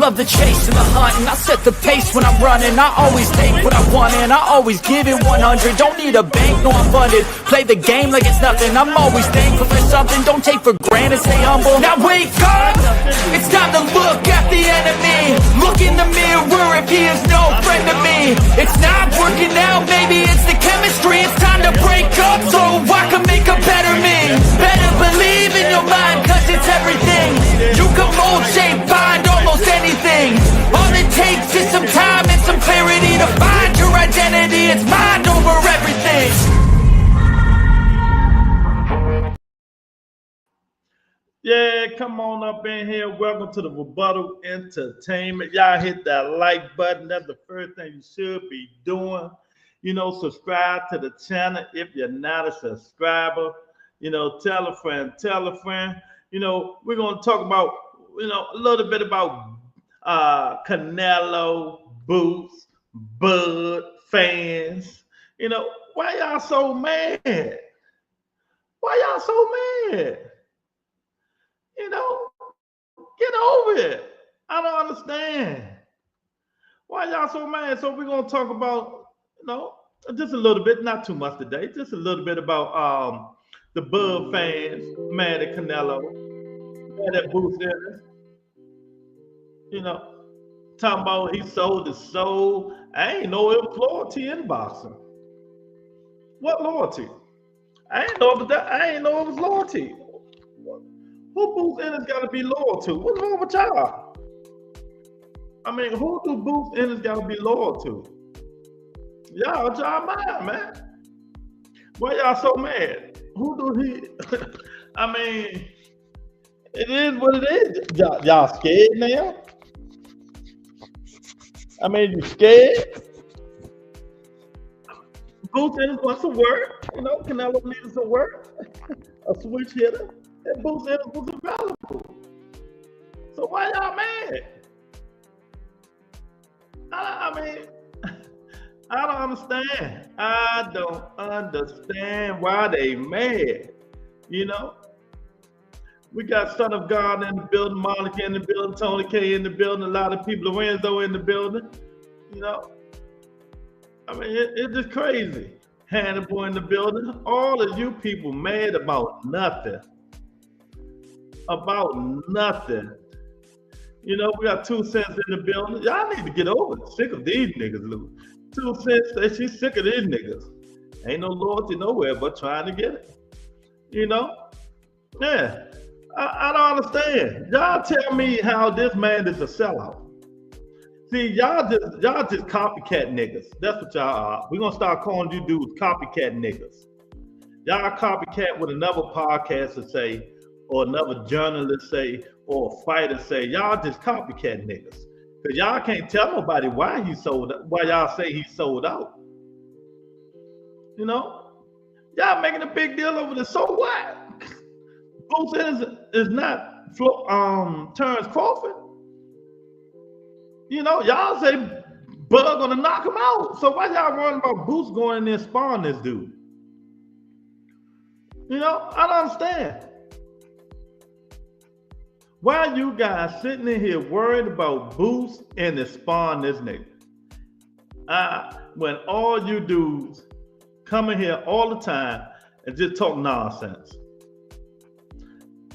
love the chase and the hunt, and I set the pace when I'm running. I always take what I want and I always give it 100. Don't need a bank, no I'm funded. Play the game like it's nothing. I'm always thankful for something. Don't take for granted, stay humble. Now wake up, it's time to look at the enemy. Look in the mirror if he is no friend to me. It's not working out, maybe it's the chemistry. It's time to break up so I can make a better me. Better believe in your mind, cause it's everything. You can mold, shape, find almost anything. All it takes is some time and some clarity to find your identity. It's mind over everything. Yeah, come on up in here. Welcome to the Rebuttal Entertainment. Y'all hit that like button. That's the first thing you should be doing. You know, subscribe to the channel if you're not a subscriber. You know, tell a friend, tell a friend. You know, we're going to talk about, you know, a little bit about Canelo, Boots, Bud, fans. You know, why y'all so mad? Why y'all so mad? You know, get over it. I don't understand. Why y'all so mad? So we're going to talk about, you know, just a little bit, not too much today, just a little bit about the Bud fans mad at Canelo, mad at Boots Ennis. You know, talking about he sold his soul. I ain't know it was loyalty in boxing. What loyalty? I ain't know it was loyalty. Who Boots Ennis got to be loyal to? What's wrong with y'all? I mean, who do Boots Ennis got to be loyal to? Y'all mind, man. Why y'all so mad? Who do he? I mean, it is what it is. Y'all scared now? I mean, you scared? Boots Ennis wants some work. You know, Canelo needed some work. A switch hitter. And Boots Ennis was available. So why y'all mad? I mean, I don't understand. I don't understand why they mad. You know? We got Son of God in the building, Monica in the building, Tony K in the building, a lot of people, Lorenzo in the building. You know? I mean, it's just crazy. Hannibal in the building. All of you people mad about nothing. About nothing. You know, we got 2 Cents in the building. Y'all need to get over it. Sick of these niggas, Lou. 2 Cents says she's sick of these niggas. Ain't no loyalty nowhere but trying to get it. You know? Yeah. I don't understand. Y'all tell me how this man is a sellout. See, y'all just copycat niggas. That's what y'all are. We're gonna start calling you dudes copycat niggas. Y'all copycat what another podcaster say, or another journalist say, or a fighter say. Y'all just copycat niggas. Cause y'all can't tell nobody why y'all say he sold out. You know? Y'all making a big deal over this. So what? Boots Ennis is not Terrence Crawford. You know, y'all say Bud gonna knock him out. So why y'all worrying about Boots going in there and sparring this dude? You know, I don't understand. Why you guys sitting in here worried about Boots and sparring this nigga? When all you dudes come in here all the time and just talk nonsense.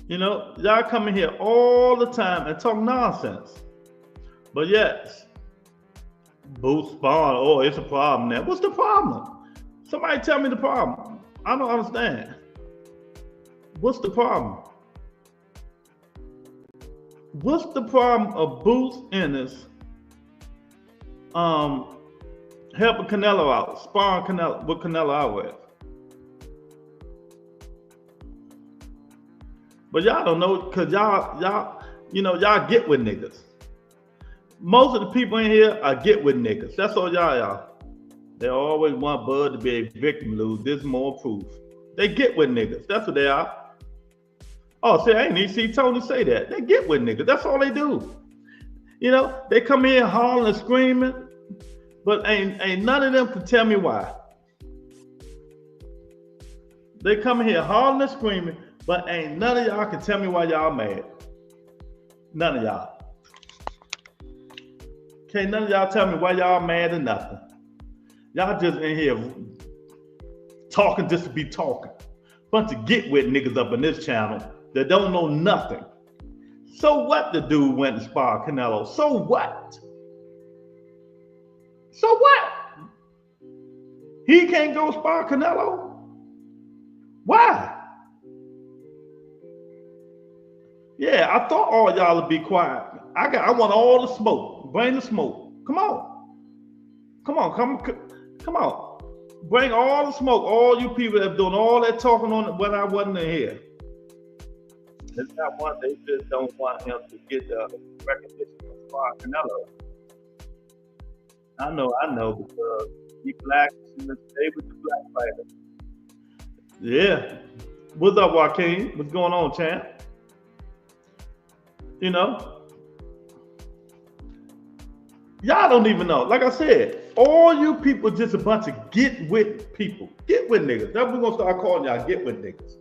You know, y'all come in here all the time and talk nonsense. But yes, Boots sparring, oh, it's a problem now. What's the problem? Somebody tell me the problem. I don't understand. What's the problem? What's the problem of Boots Ennis helping Canelo out, sparring Canelo with Canelo Alvarez? But y'all don't know, because y'all get with niggas. Most of the people in here are get with niggas. That's all y'all are. They always want Bud to be a victim, lose. This is more proof. They get with niggas. That's what they are. Oh, see, I ain't even see Tony say that. They get with niggas. That's all they do. You know, they come in hollering and screaming, but ain't none of them can tell me why. They come in here hollering and screaming, but ain't none of y'all can tell me why y'all mad. None of y'all. Can't none of y'all tell me why y'all mad or nothing. Y'all just in here talking just to be talking. Bunch of get with niggas up in this channel that don't know nothing. So what the dude went and sparred Canelo? So what? So what? He can't go spar Canelo? Why? Yeah, I thought all y'all would be quiet. I want all the smoke. Bring the smoke. Come on. Come on. Bring all the smoke. All you people that have done all that talking on when I wasn't in here. It's not one, they just don't want him to get the recognition of spar Canelo. I know, because he black, he stay with the black fighter. Yeah. What's up, Joaquin? What's going on, champ? You know? Y'all don't even know. Like I said, all you people just a bunch of get with people. Get with niggas. That's what we're gonna start calling y'all, get with niggas.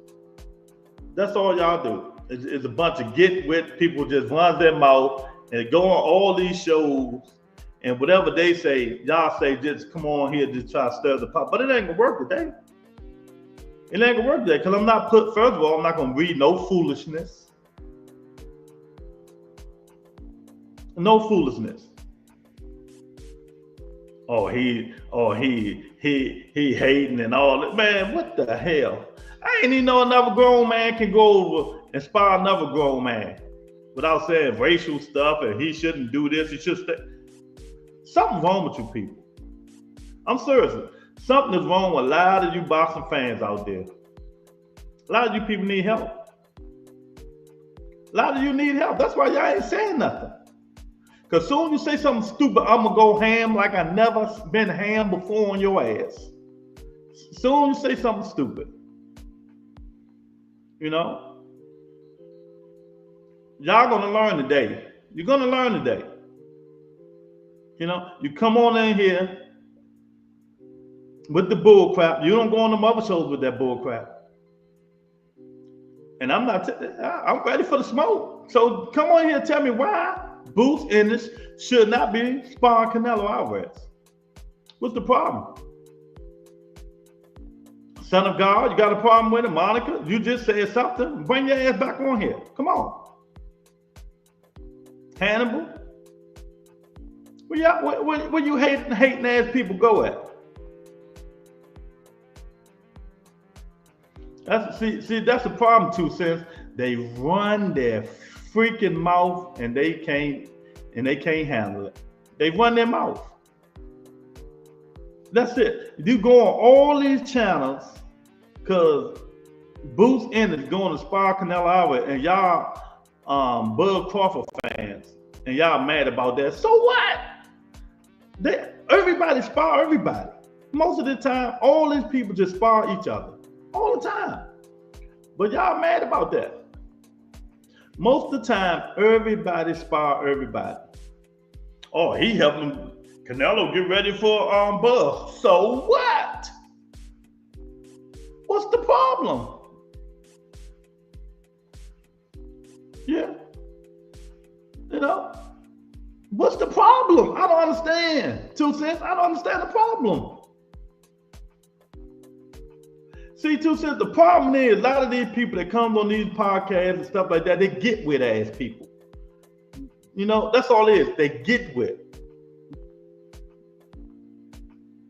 That's all y'all do. It's a bunch of get with people just run their mouth and go on all these shows. And whatever they say, y'all say, just come on here, just try to stir the pot. But it ain't gonna work today. It ain't gonna work today, because I'm not first of all, I'm not gonna read no foolishness. No foolishness. He hating and all that. Man, what the hell? I ain't even know another grown man can go over and spar another grown man without saying racial stuff and he shouldn't do this, he should stay. Something's wrong with you people. I'm serious. Something is wrong with a lot of you boxing fans out there. A lot of you people need help. A lot of you need help. That's why y'all ain't saying nothing. Because soon you say something stupid, I'm going to go ham like I never been ham before on your ass. Soon you say something stupid. You know? Y'all going to learn today. You're going to learn today. You know, you come on in here with the bull crap. You don't go on them other shows with that bull crap. And I'm ready for the smoke. So come on here and tell me why Ennis should not be sparring Canelo Alvarez. What's the problem? Son of God, you got a problem with it? Monica, you just said something. Bring your ass back on here. Come on. Hannibal. Where you hating ass people go at? That's the problem too, since they run their freaking mouth and they can't handle it. They run their mouth. That's it. You go on all these channels because Ennis going to spar Canelo Alvarez and y'all Bud Crawford fans and y'all mad about that. So what? Everybody spar everybody. Most of the time, all these people just spar each other. All the time. But y'all mad about that. Most of the time, everybody spar everybody. Oh, he helping Canelo get ready for Bud. So what? What's the problem? Yeah. You know? What's the problem? I don't understand. 2 cents, I don't understand the problem. See, 2 cents, the problem is a lot of these people that come on these podcasts and stuff like that, they get with ass people. You know, that's all it is. They get with.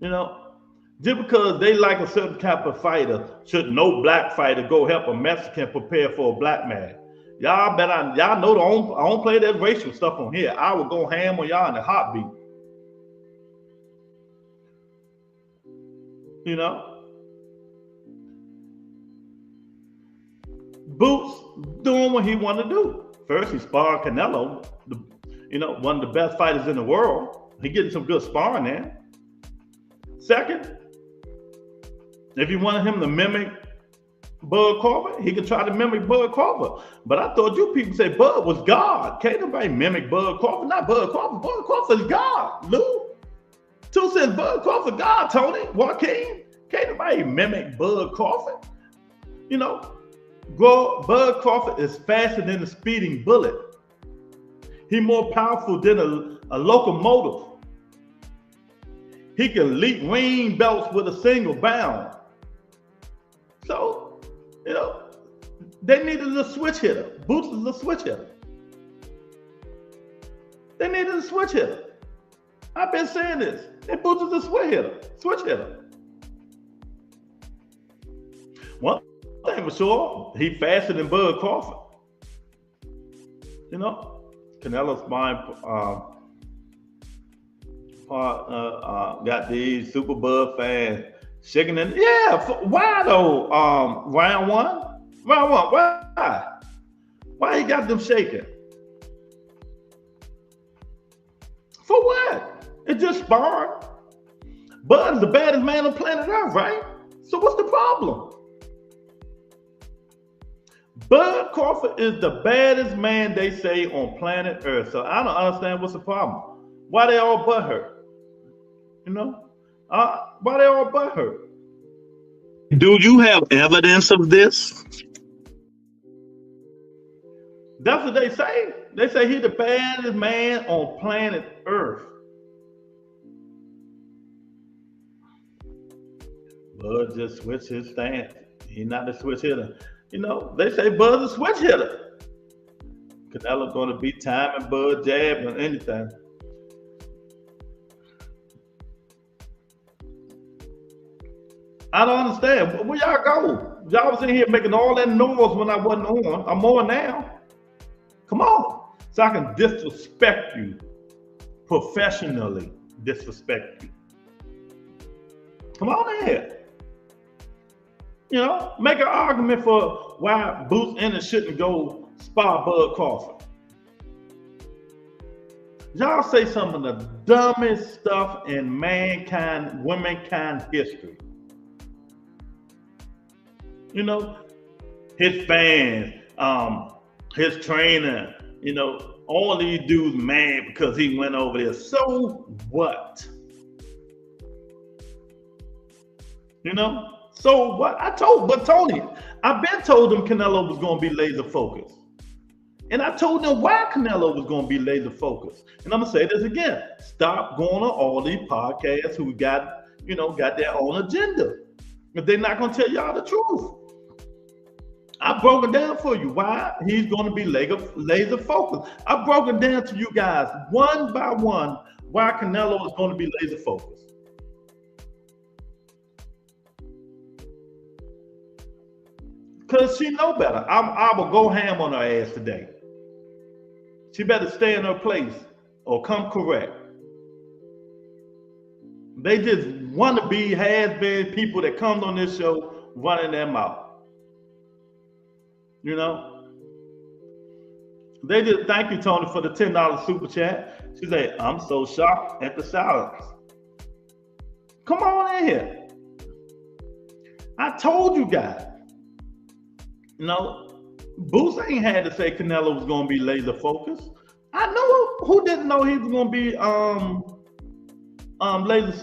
You know, just because they like a certain type of fighter, should no black fighter go help a Mexican prepare for a black man? Y'all know I don't play that racial stuff on here. I will go ham on y'all in a heartbeat. You know? Boots doing what he wanted to do. First, he sparred Canelo, one of the best fighters in the world. He getting some good sparring there. Second, if you wanted him to mimic Bud Crawford, he could try to mimic Bud Crawford. But I thought you people say Bud was God. Can't nobody mimic Bud Crawford. Not Bud Crawford. Bud Crawford's God, Lou. 2 cents, Bud Crawford God, Tony. Joaquin. Can't nobody mimic Bud Crawford. You know, Bud Crawford is faster than a speeding bullet. He's more powerful than a locomotive. He can leap ring belts with a single bound. So, you know, they needed a switch hitter. Boots is a switch hitter. They needed a switch hitter. I've been saying this. And Boots is a switch hitter. Switch hitter. One thing for sure, he faster than Bud Crawford. You know, Canelo's mind got these super Bud fans shaking it. Yeah, why though? Round one, why? Why he got them shaking? For what? It's just sparring. Bud's the baddest man on planet Earth, right? So what's the problem? Bud Crawford is the baddest man, they say, on planet Earth. So I don't understand what's the problem. Why they all butthurt? You know? Why they all butthurt? Do you have evidence of this? That's what they say. They say he's the baddest man on planet Earth. Bud just switched his stance. He's not the switch hitter. You know, they say Bud's a switch hitter. Canelo's going to be timing Bud jab or anything. I don't understand. Where y'all go? Y'all was in here making all that noise when I wasn't on. I'm on now. Come on. So I can disrespect you. Professionally disrespect you. Come on in here. You know, make an argument for why Boots Ennis shouldn't go spar Bud Crawford. Y'all say some of the dumbest stuff in womankind history. You know, his fans, his trainer, you know, all these dudes mad because he went over there. So what? You know? So what? But Tony, I've been told him Canelo was going to be laser focused. And I told them why Canelo was going to be laser focused. And I'm going to say this again. Stop going on all these podcasts who got their own agenda. If they're not going to tell y'all the truth. I broke it down for you why he's going to be laser focused. I broke it down to you guys one by one why Canelo is going to be laser focused. Because she know better. I will go ham on her ass today. She better stay in her place or come correct. They just want to be has-been people that come on this show running their mouth. You know? They just thank you, Tony, for the $10 super chat. She said, I'm so shocked at the silence. Come on in here. I told you guys. You know, Boots ain't had to say Canelo was going to be laser focused. I know who didn't know he was going to be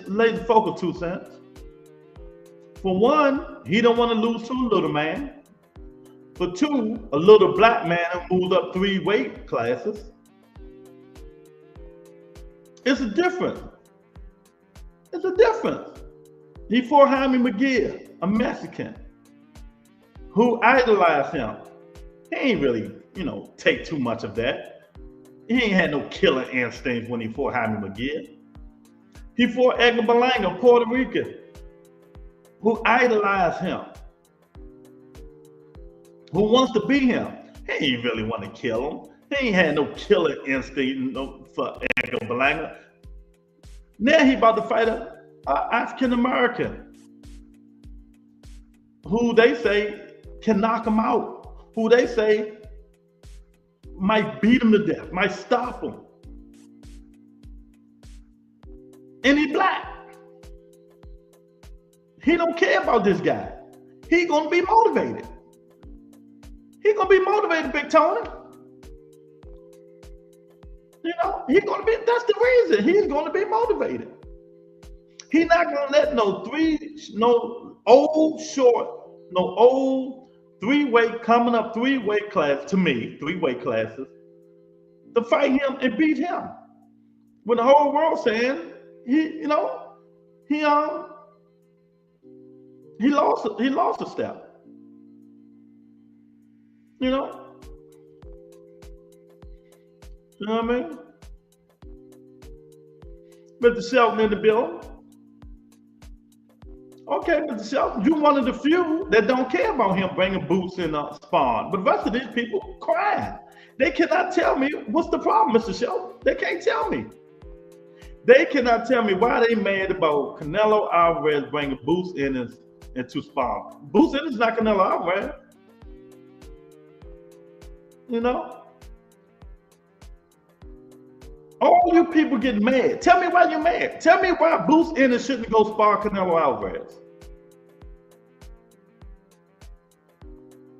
laser focused, 2 cents. For one, he don't want to lose to a little man. For two, a little black man who moved up 3 weight classes. It's a difference. It's a difference. He fought Jaime McGill, a Mexican, who idolized him. He ain't really, take too much of that. He ain't had no killer instincts when he fought Jaime McGill. He fought Edgar Berlanga, Puerto Rican, who idolized him, who wants to be him. He ain't really want to kill him. He ain't had no killer instinct for Edgar Berlanga. Now he about to fight a African American, who they say can knock him out, who they say might beat him to death, might stop him. And he black. He don't care about this guy. He gonna be motivated. He gonna be motivated, Big Tony. He's gonna be, that's the reason. He's gonna be motivated. He's not gonna let no old 3 weight coming up 3 weight class to me, 3 weight classes. to fight him and beat him. When the whole world saying he lost a step. You know what I mean? Mr. Shelton in the building. Okay, Mr. Shelton, you one of the few that don't care about him bringing boots in Spawn. But the rest of these people crying. They cannot tell me what's the problem, Mr. Shelton. They can't tell me. They cannot tell me why they mad about Canelo Alvarez bringing boots in into Spawn. Boots in is not Canelo Alvarez. You know? All you people get mad. Tell me why you're mad. Tell me why Boots Ennis shouldn't go spar Canelo Alvarez.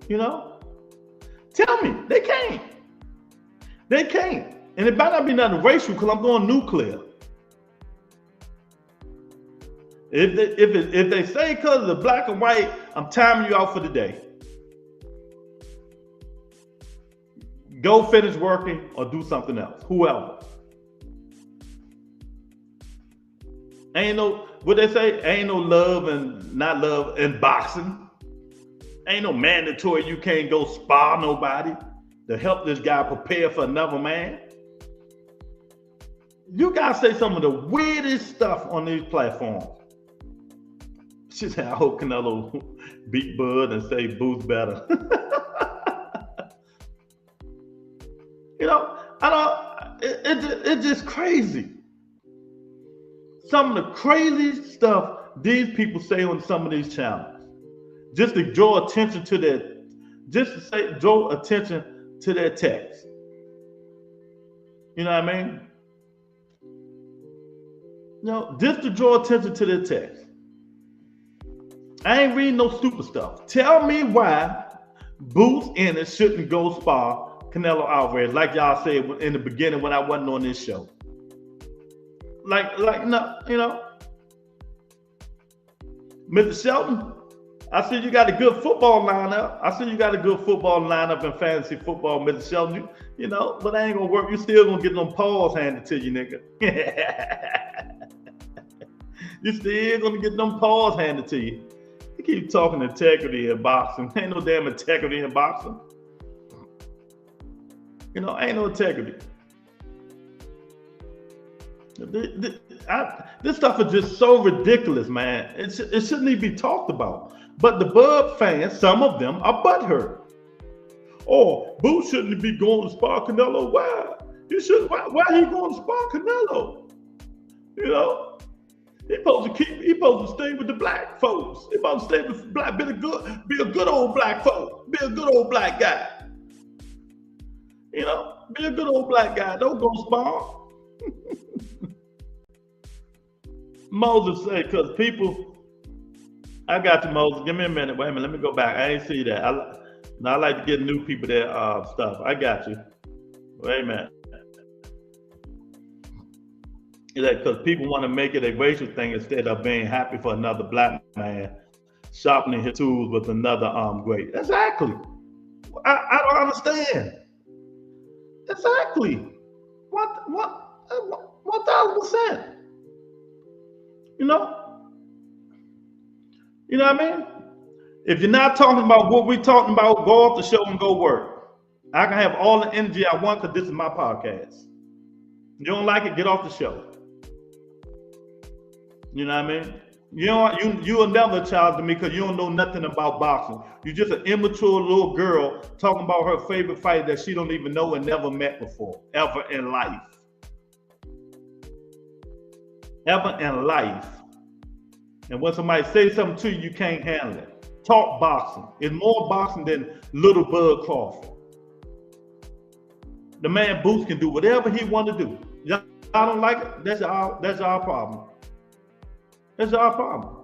You know? Tell me. They can't. They can't. And it might not be nothing racial because I'm going nuclear. If they say because of the black and white, I'm timing you out for the day. Go finish working or do something else. Whoever. Ain't no, what they say, ain't no love and not love in boxing. Ain't no mandatory you can't go spar nobody to help this guy prepare for another man. You guys say some of the weirdest stuff on these platforms. She said, I hope Canelo beat Bud and say Boots better. You know, it's just crazy. Some of the crazy stuff these people say on some of these channels, just to draw attention to draw attention to their text. You know what I mean? You know, just to draw attention to their text. I ain't reading no stupid stuff. Tell me why Boots Ennis shouldn't go spar Canelo Alvarez, like y'all said in the beginning when I wasn't on this show. Like no, you know. Mr. Shelton, I see you got a good football lineup. I see you got a good football lineup in fantasy football, Mr. Shelton. You know, but that ain't gonna work. You still gonna get them paws handed to you, nigga. You still gonna get them paws handed to you. You keep talking integrity in boxing. Ain't no damn integrity in boxing. You know, ain't no integrity. This stuff is just so ridiculous, man. It shouldn't even be talked about. But the Bud fans, some of them are butthurt. Oh, Boots shouldn't be going to spar Canelo. Why? Why he going to spar Canelo? You know, he supposed to stay with the black folks. He supposed to stay with black, be a good old black folk, be a good old black guy. You know, be a good old black guy. Don't go spar. Moses said, because people, I got you, Moses. Give me a minute. Wait a minute. Let me go back. I ain't see that. I like to get new people their stuff. I got you. Wait a minute. Because people want to make it a racial thing instead of being happy for another black man sharpening his tools with another great. Exactly. I don't understand. Exactly. 1000%. You know what I mean? If you're not talking about what we're talking about, go off the show and go work. I can have all the energy I want because this is my podcast. You don't like it, get off the show. You know what I mean? You're never a child to me because you don't know nothing about boxing. You're just an immature little girl talking about her favorite fighter that she don't even know and never met before, ever in life. Ever in life. And when somebody says something to you, you can't handle it. Talk boxing. It's more boxing than little Bud Crawford. The man Boots can do whatever he want to do. Y'all don't like it? That's our problem. That's our problem.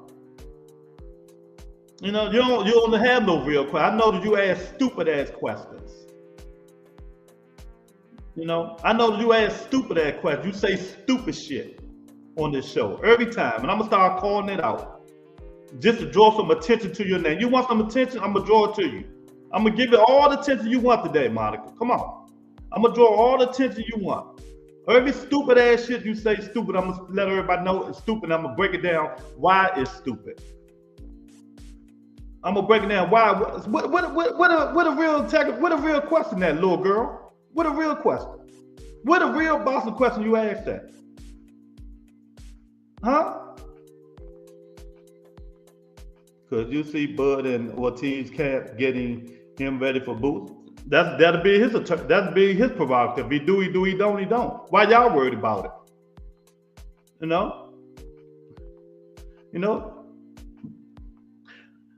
You know, you don't have no real questions. I know that you ask stupid ass questions. You know, I know that you ask stupid ass questions. You say stupid shit on this show every time, and I'm gonna start calling it out just to draw some attention to your name. You want some attention? I'm gonna draw it to you. I'm gonna give you all the attention you want today, Monica. Come on. I'm gonna draw all the attention you want. Every stupid ass shit you say stupid, I'm gonna let everybody know it's stupid. I'm gonna break it down why it's stupid. I'm gonna break it down why. What a real question, that little girl. What a real question. What a real Boston question you asked that. Huh? Cause you see Bud and Ortiz camp getting him ready for Boots. That'll be his prerogative. He do, he don't. Why y'all worried about it? You know?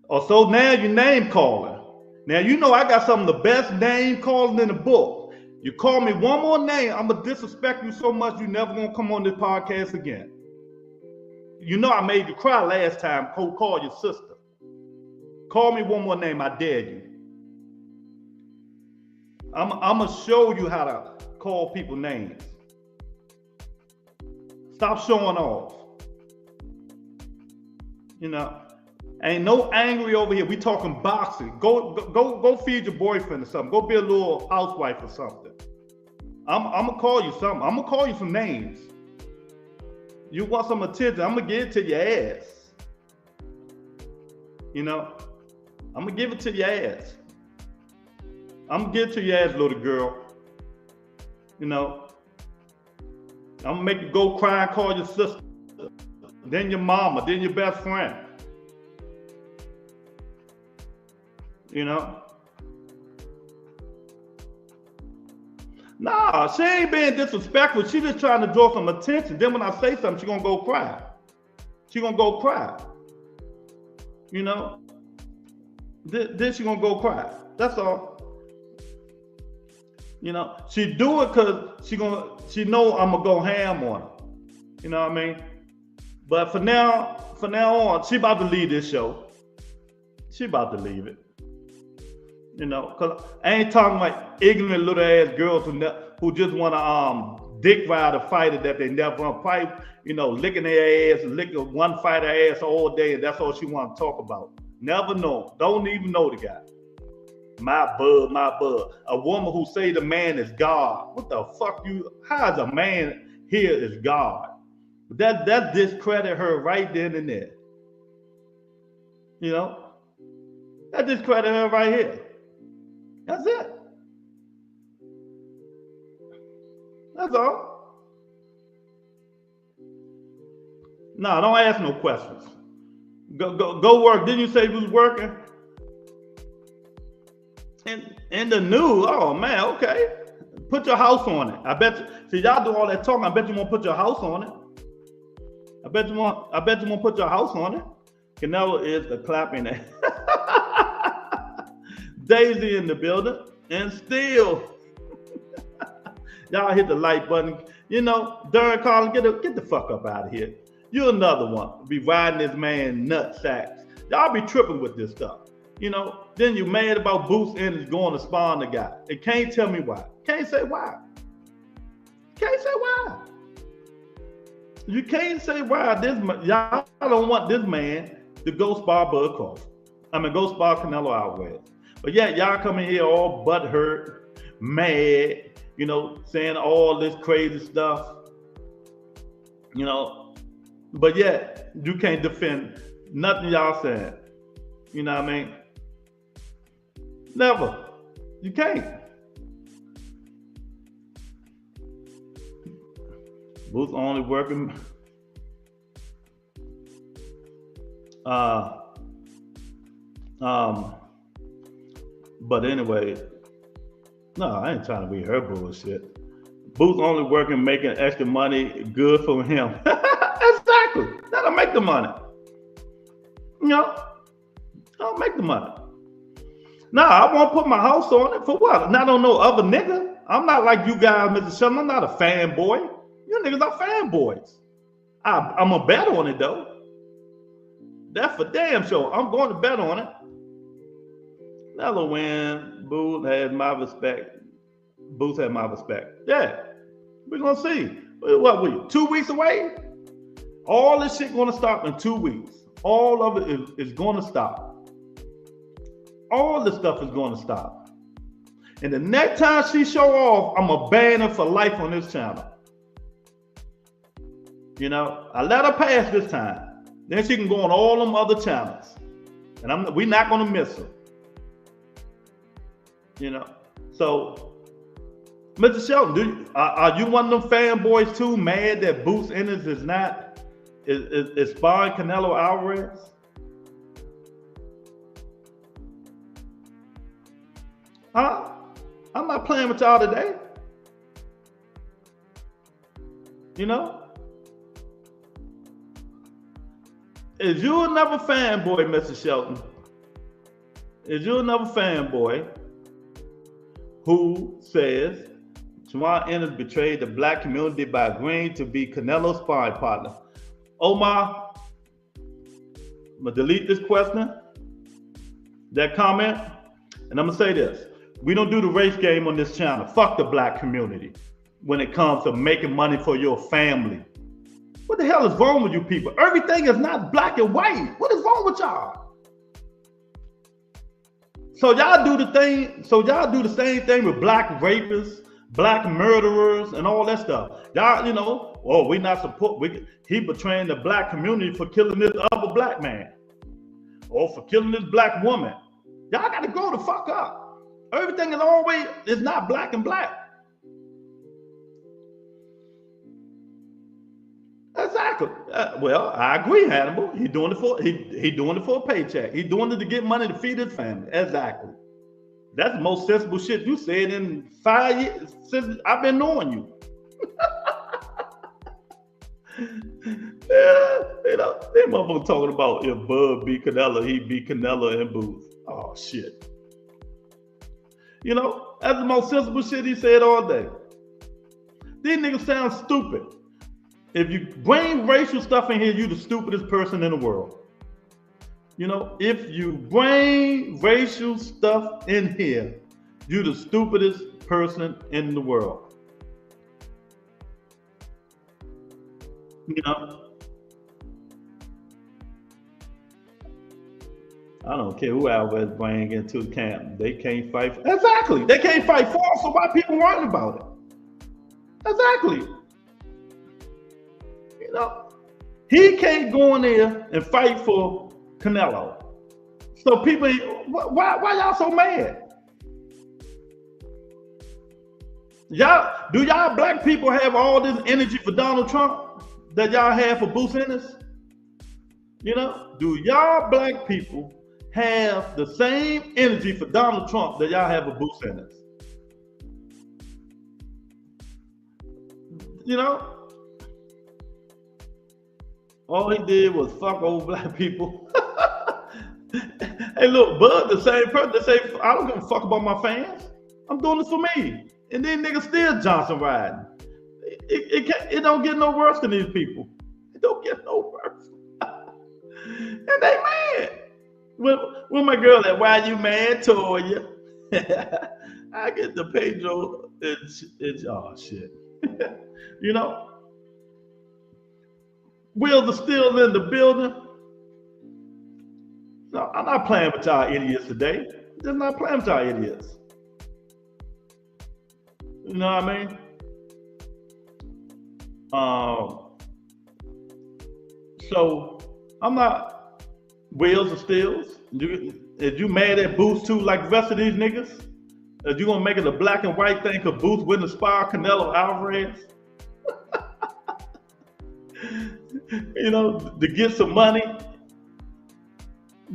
Or so now you name calling. Now you know I got some of the best name calling in the book. You call me one more name, I'm gonna disrespect you so much you never gonna come on this podcast again. You know I made you cry last time. Call your sister. Call me one more name, I dare you. I'm gonna show you how to call people names. Stop showing off. You know, ain't no angry over here. We talking boxing. Go feed your boyfriend or something. Go be a little housewife or something. I'm gonna call you something. I'm gonna call you some names. You want some attention? I'm gonna give it to your ass. You know, I'm gonna give it to your ass. I'm gonna get to your ass, little girl. You know, I'm gonna make you go cry and call your sister, then your mama, then your best friend. You know? Nah, she ain't being disrespectful. She just trying to draw some attention. Then when I say something, she gonna go cry. She gonna go cry. You know? Then she gonna go cry. That's all. You know, she do it because she know I'm gonna go ham on her. You know what I mean? But for now on, she about to leave this show. She about to leave it. You know, cause I ain't talking like ignorant little ass girls who just wanna dick ride a fighter that they never gonna fight. You know, licking their ass, licking one fighter ass all day, and that's all she wanna talk about. Never know. Don't even know the guy. My bud. A woman who say the man is God. What the fuck how is a man here is God? That discredit her right then and there. You know? That discredit her right here. That's it. That's all. No, don't ask no questions. Go work. Didn't you say you was working? In the news, oh man, okay. Put your house on it. I bet you. See, y'all do all that talking. I bet you won't put your house on it. I bet you won't put your house on it. Canelo is the clapping. Daisy in the building, and still, y'all hit the like button. You know, Darren Collins, get the fuck up out of here. You another one. Be riding this man nutsacks. Y'all be tripping with this stuff. You know, then you mad about Boots Ennis going to spawn the guy. And can't tell me why. Can't say why. Can't say why. You can't say why y'all don't want this man to go spar Bud Crawford. Go spar Canelo Alvarez. But yeah, y'all come in here all butthurt, mad, you know, saying all this crazy stuff. You know, but yet you can't defend nothing y'all saying. You know what I mean? Never. You can't. Boots only working. But anyway, no, I ain't trying to be her bullshit. Boots only working, making extra money, good for him. Exactly. That'll make the money. You know, I'll make the money. Nah, I won't put my house on it. For what? Not on no other nigga. I'm not like you guys, Mr. Sheldon. I'm not a fanboy. You niggas are fanboys. I'm a bet on it though. That's for damn sure. I'm going to bet on it. Another win. Boots has my respect. Boots has my respect. Yeah, we're gonna see. What we 2 weeks away? All this shit gonna stop in 2 weeks. All of it is gonna stop. All this stuff is gonna stop. And the next time she show off, I'm going to ban her for life on this channel. You know, I let her pass this time. Then she can go on all them other channels. And we're not going to miss her. You know, so Mr. Shelton, are you one of them fanboys too, mad that Boots Ennis is sparring Canelo Alvarez? Huh? I'm not playing with y'all today. You know? Is you another fanboy, Mr. Shelton? Is you another fanboy who says Juwan Ennis betrayed the black community by agreeing to be Canelo's sparring partner? Omar, I'm gonna delete this question, that comment, and I'm gonna say this. We don't do the race game on this channel. Fuck the black community when it comes to making money for your family. What the hell is wrong with you people? Everything is not black and white. What is wrong with y'all? So y'all do the thing. So y'all do the same thing with black rapists, black murderers, and all that stuff. Y'all, you know, oh, we not support. He betraying the black community for killing this other black man, or for killing this black woman. Y'all got to grow the fuck up. Everything is always is not black and black. Exactly. Well, I agree, Hannibal. He doing it for a paycheck. He doing it to get money to feed his family. Exactly. That's the most sensible shit you said in 5 years since I've been knowing you. Yeah, you know, they motherfuckers talking about if Bud beat Canelo, he beat Canelo and Booth. Oh shit. You know, that's the most sensible shit he said all day. These niggas sound stupid. If you bring racial stuff in here, you the stupidest person in the world. You know, if you bring racial stuff in here, you the stupidest person in the world. You know, I don't care who Alvarez bring into the camp. They can't fight. Exactly. They can't fight for us, so why people worrying about it? Exactly. You know, he can't go in there and fight for Canelo. So people, why y'all so mad? Do y'all black people have all this energy for Donald Trump that y'all have for Boots Ennis? You know, do y'all black people have the same energy for Donald Trump that y'all have for Boots Ennis? You know? All he did was fuck old black people. Hey, look, Bud, the same person that say, I don't give a fuck about my fans. I'm doing this for me. And then niggas still Johnson riding. It don't get no worse than these people. It don't get no worse. And they mad. When my girl that, why you mad, Toya? I get the Pedro. It's oh shit. You know? Wills are still in the building. No, I'm not playing with y'all idiots today. Just not playing with y'all idiots. You know what I mean? So I'm not Wills or Stills. If you mad at Boots too, like the rest of these niggas, if you gonna make it a black and white thing, cause Boots wouldn't inspire Canelo Alvarez. You know, to get some money,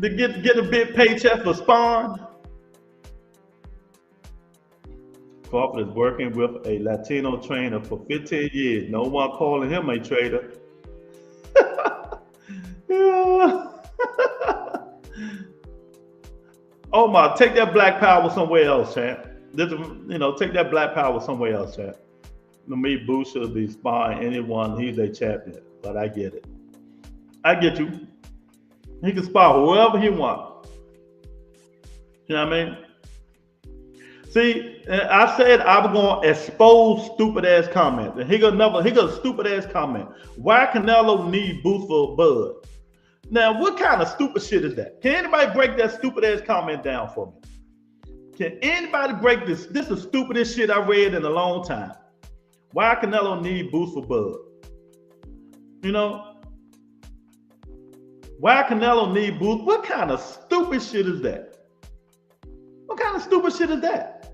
to get a big paycheck for sparring. Crawford is working with a Latino trainer for 15 years. No one calling him a traitor. Oh my, take that black power somewhere else, champ. You know, take that black power somewhere else, champ. To me, Boo should be sparring anyone. He's a champion. But I get it. I get you. He can spar whoever he wants. You know what I mean? See, I said I was going to expose stupid ass comments. And he got a stupid ass comment. Why Canelo need Boots for Bud? Now, what kind of stupid shit is that? Can anybody break that stupid ass comment down for me? Can anybody break this? This is the stupidest shit I read in a long time. Why Canelo need Boost for Bud? You know? Why Canelo need Boost? What kind of stupid shit is that? What kind of stupid shit is that?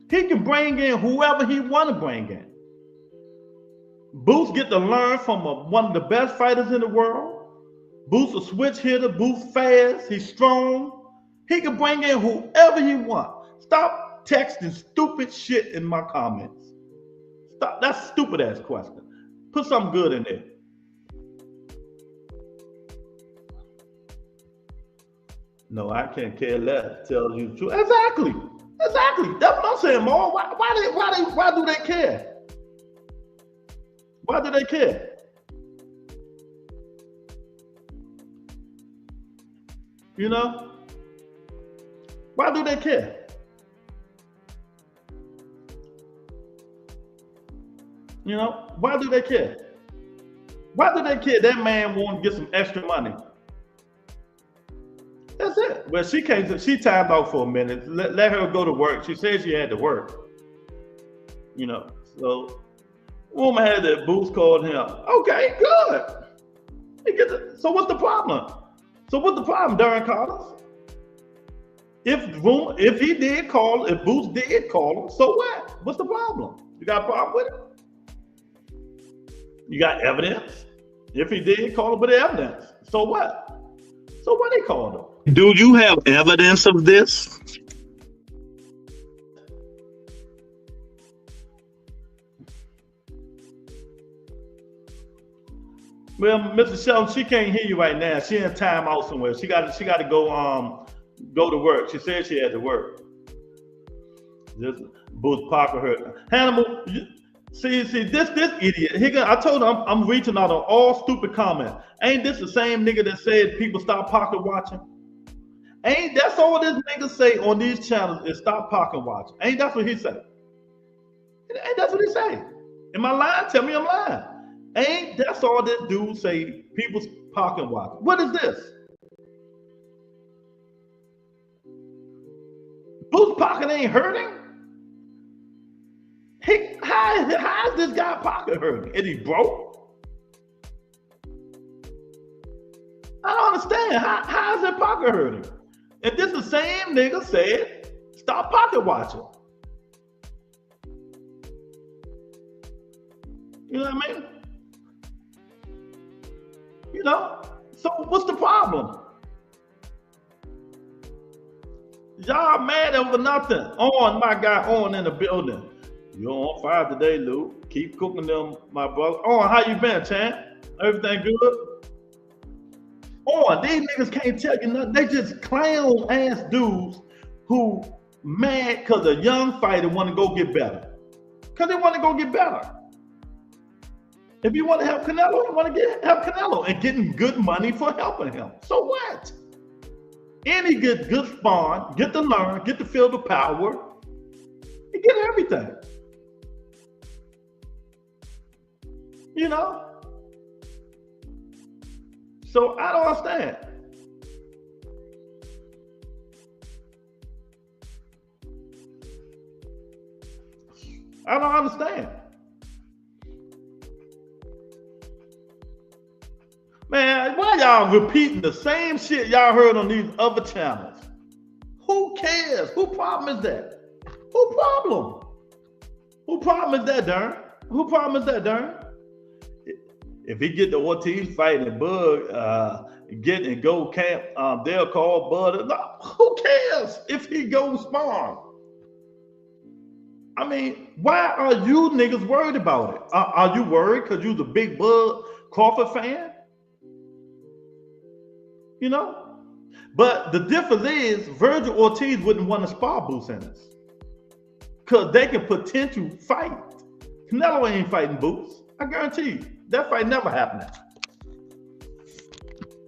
He can bring in whoever he want to bring in. Boost get to learn from one of the best fighters in the world. Boost a switch hitter. Boost fast. He's strong. He can bring in whoever he wants. Stop texting stupid shit in my comments. Stop. That's stupid ass question. Put something good in there. No, I can't care less. Tells you the truth. Exactly. Exactly. That's what I'm saying, Mo. Why do they care? Why do they care? You know? Why do they care? You know? Why do they care? Why do they care? That man want to get some extra money. That's it. Well, she timed out for a minute. Let her go to work. She said she had to work. You know, so woman had that Boost called him. Okay, good. So what's the problem? So what's the problem, Darren Collins? If he did call, if Boost did call him, so what? What's the problem? You got a problem with it? You got evidence? If he did call him with evidence, so what? So what they called him? Do you have evidence of this? Well, Mr. Shelton, she can't hear you right now. She in timeout somewhere. She got to go to work. She said she had to work. Just Boost Parker her. Hannibal, see this idiot. I told him I'm reaching out on all stupid comments. Ain't this the same nigga that said people stop pocket watching? Ain't that's all this nigga say on these channels is stop pocket watching? Ain't that's what he say? Ain't that's what he say? Am I lying? Tell me I'm lying. Ain't that's all this dude say? People's pocket watching. What is this? Whose pocket ain't hurting? How is this guy pocket hurting? Is he broke? I don't understand. How is that pocket hurting? If this the same nigga said, stop pocket watching. You know what I mean? You know? So what's the problem? Y'all mad over nothing. On my guy, on in the building. You're on fire today, Lou. Keep cooking them, my brother. On, how you been, champ? Everything good? On, these niggas can't tell you nothing. They just clown ass dudes who mad because a young fighter want to go get better. Because they want to go get better. If you want to help Canelo, you want to help Canelo and getting good money for helping him. So what? And he gets good spawn, get to learn, get to feel the power, and get everything. You know? So I don't understand. I don't understand. Man, why y'all repeating the same shit y'all heard on these other channels? Who cares? Who problem is that? Who problem? Who problem is that, Darren? Who problem is that, Darren? If he get the Ortiz fight and Bud get and go camp, they'll call Bud. No, who cares if he goes spawn? I mean, why are you niggas worried about it? Are you worried because you're the big Bud Crawford fan? You know? But the difference is Virgil Ortiz wouldn't want to spar Boost Ennis because they can potentially fight. Canelo ain't fighting Boost. I guarantee you. That fight never happening.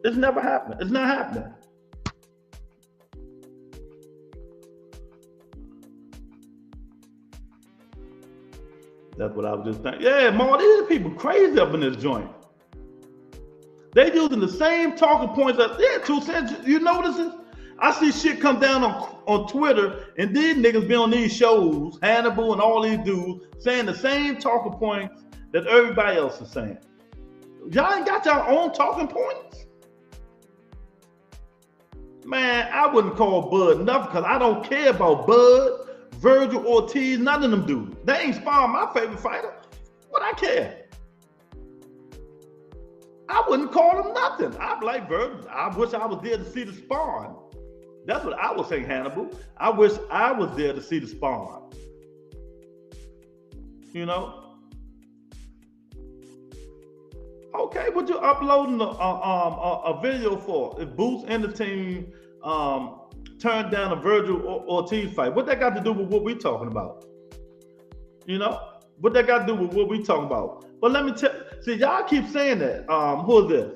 It's never happening. It's not happening. That's what I was just thinking. Yeah, Mo, these people crazy up in this joint. They using the same talking points that 2 cents. You notice it? I see shit come down on on Twitter, and these niggas be on these shows, Hannibal and all these dudes, saying the same talking points that everybody else is saying. Y'all ain't got your own talking points? Man, I wouldn't call Bud nothing because I don't care about Bud, Virgil Ortiz, none of them dudes. They ain't sparring my favorite fighter. What I care? I wouldn't call them nothing. I'm like, Virgil, I wish I was there to see the sparring. That's what I was saying, Hannibal. I wish I was there to see the sparring. You know? Okay, what you uploading a video for? If Boots and the team turned down a Virgil Ortiz fight, what that got to do with what we talking about? You know? What that got to do with what we talking about? But let me tell you, see, y'all keep saying that. Who is this?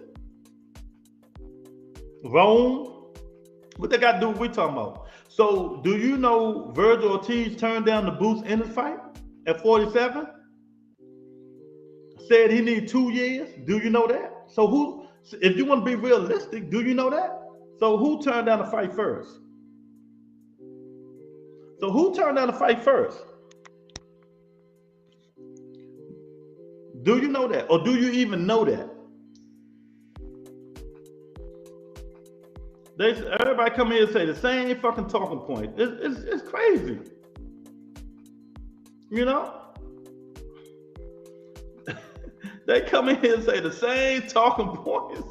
Rome? What they got to do with what we talking about? So, do you know Virgil Ortiz turned down the Boots Ennis fight at 47? Said he needs 2 years. Do you know that? So who, if you want to be realistic, do you know that? So who turned down the fight first? So who turned down the fight first? Do you know that? Or do you even know that? Everybody come here and say the same fucking talking point. It's crazy. You know? They come in here and say the same talking points.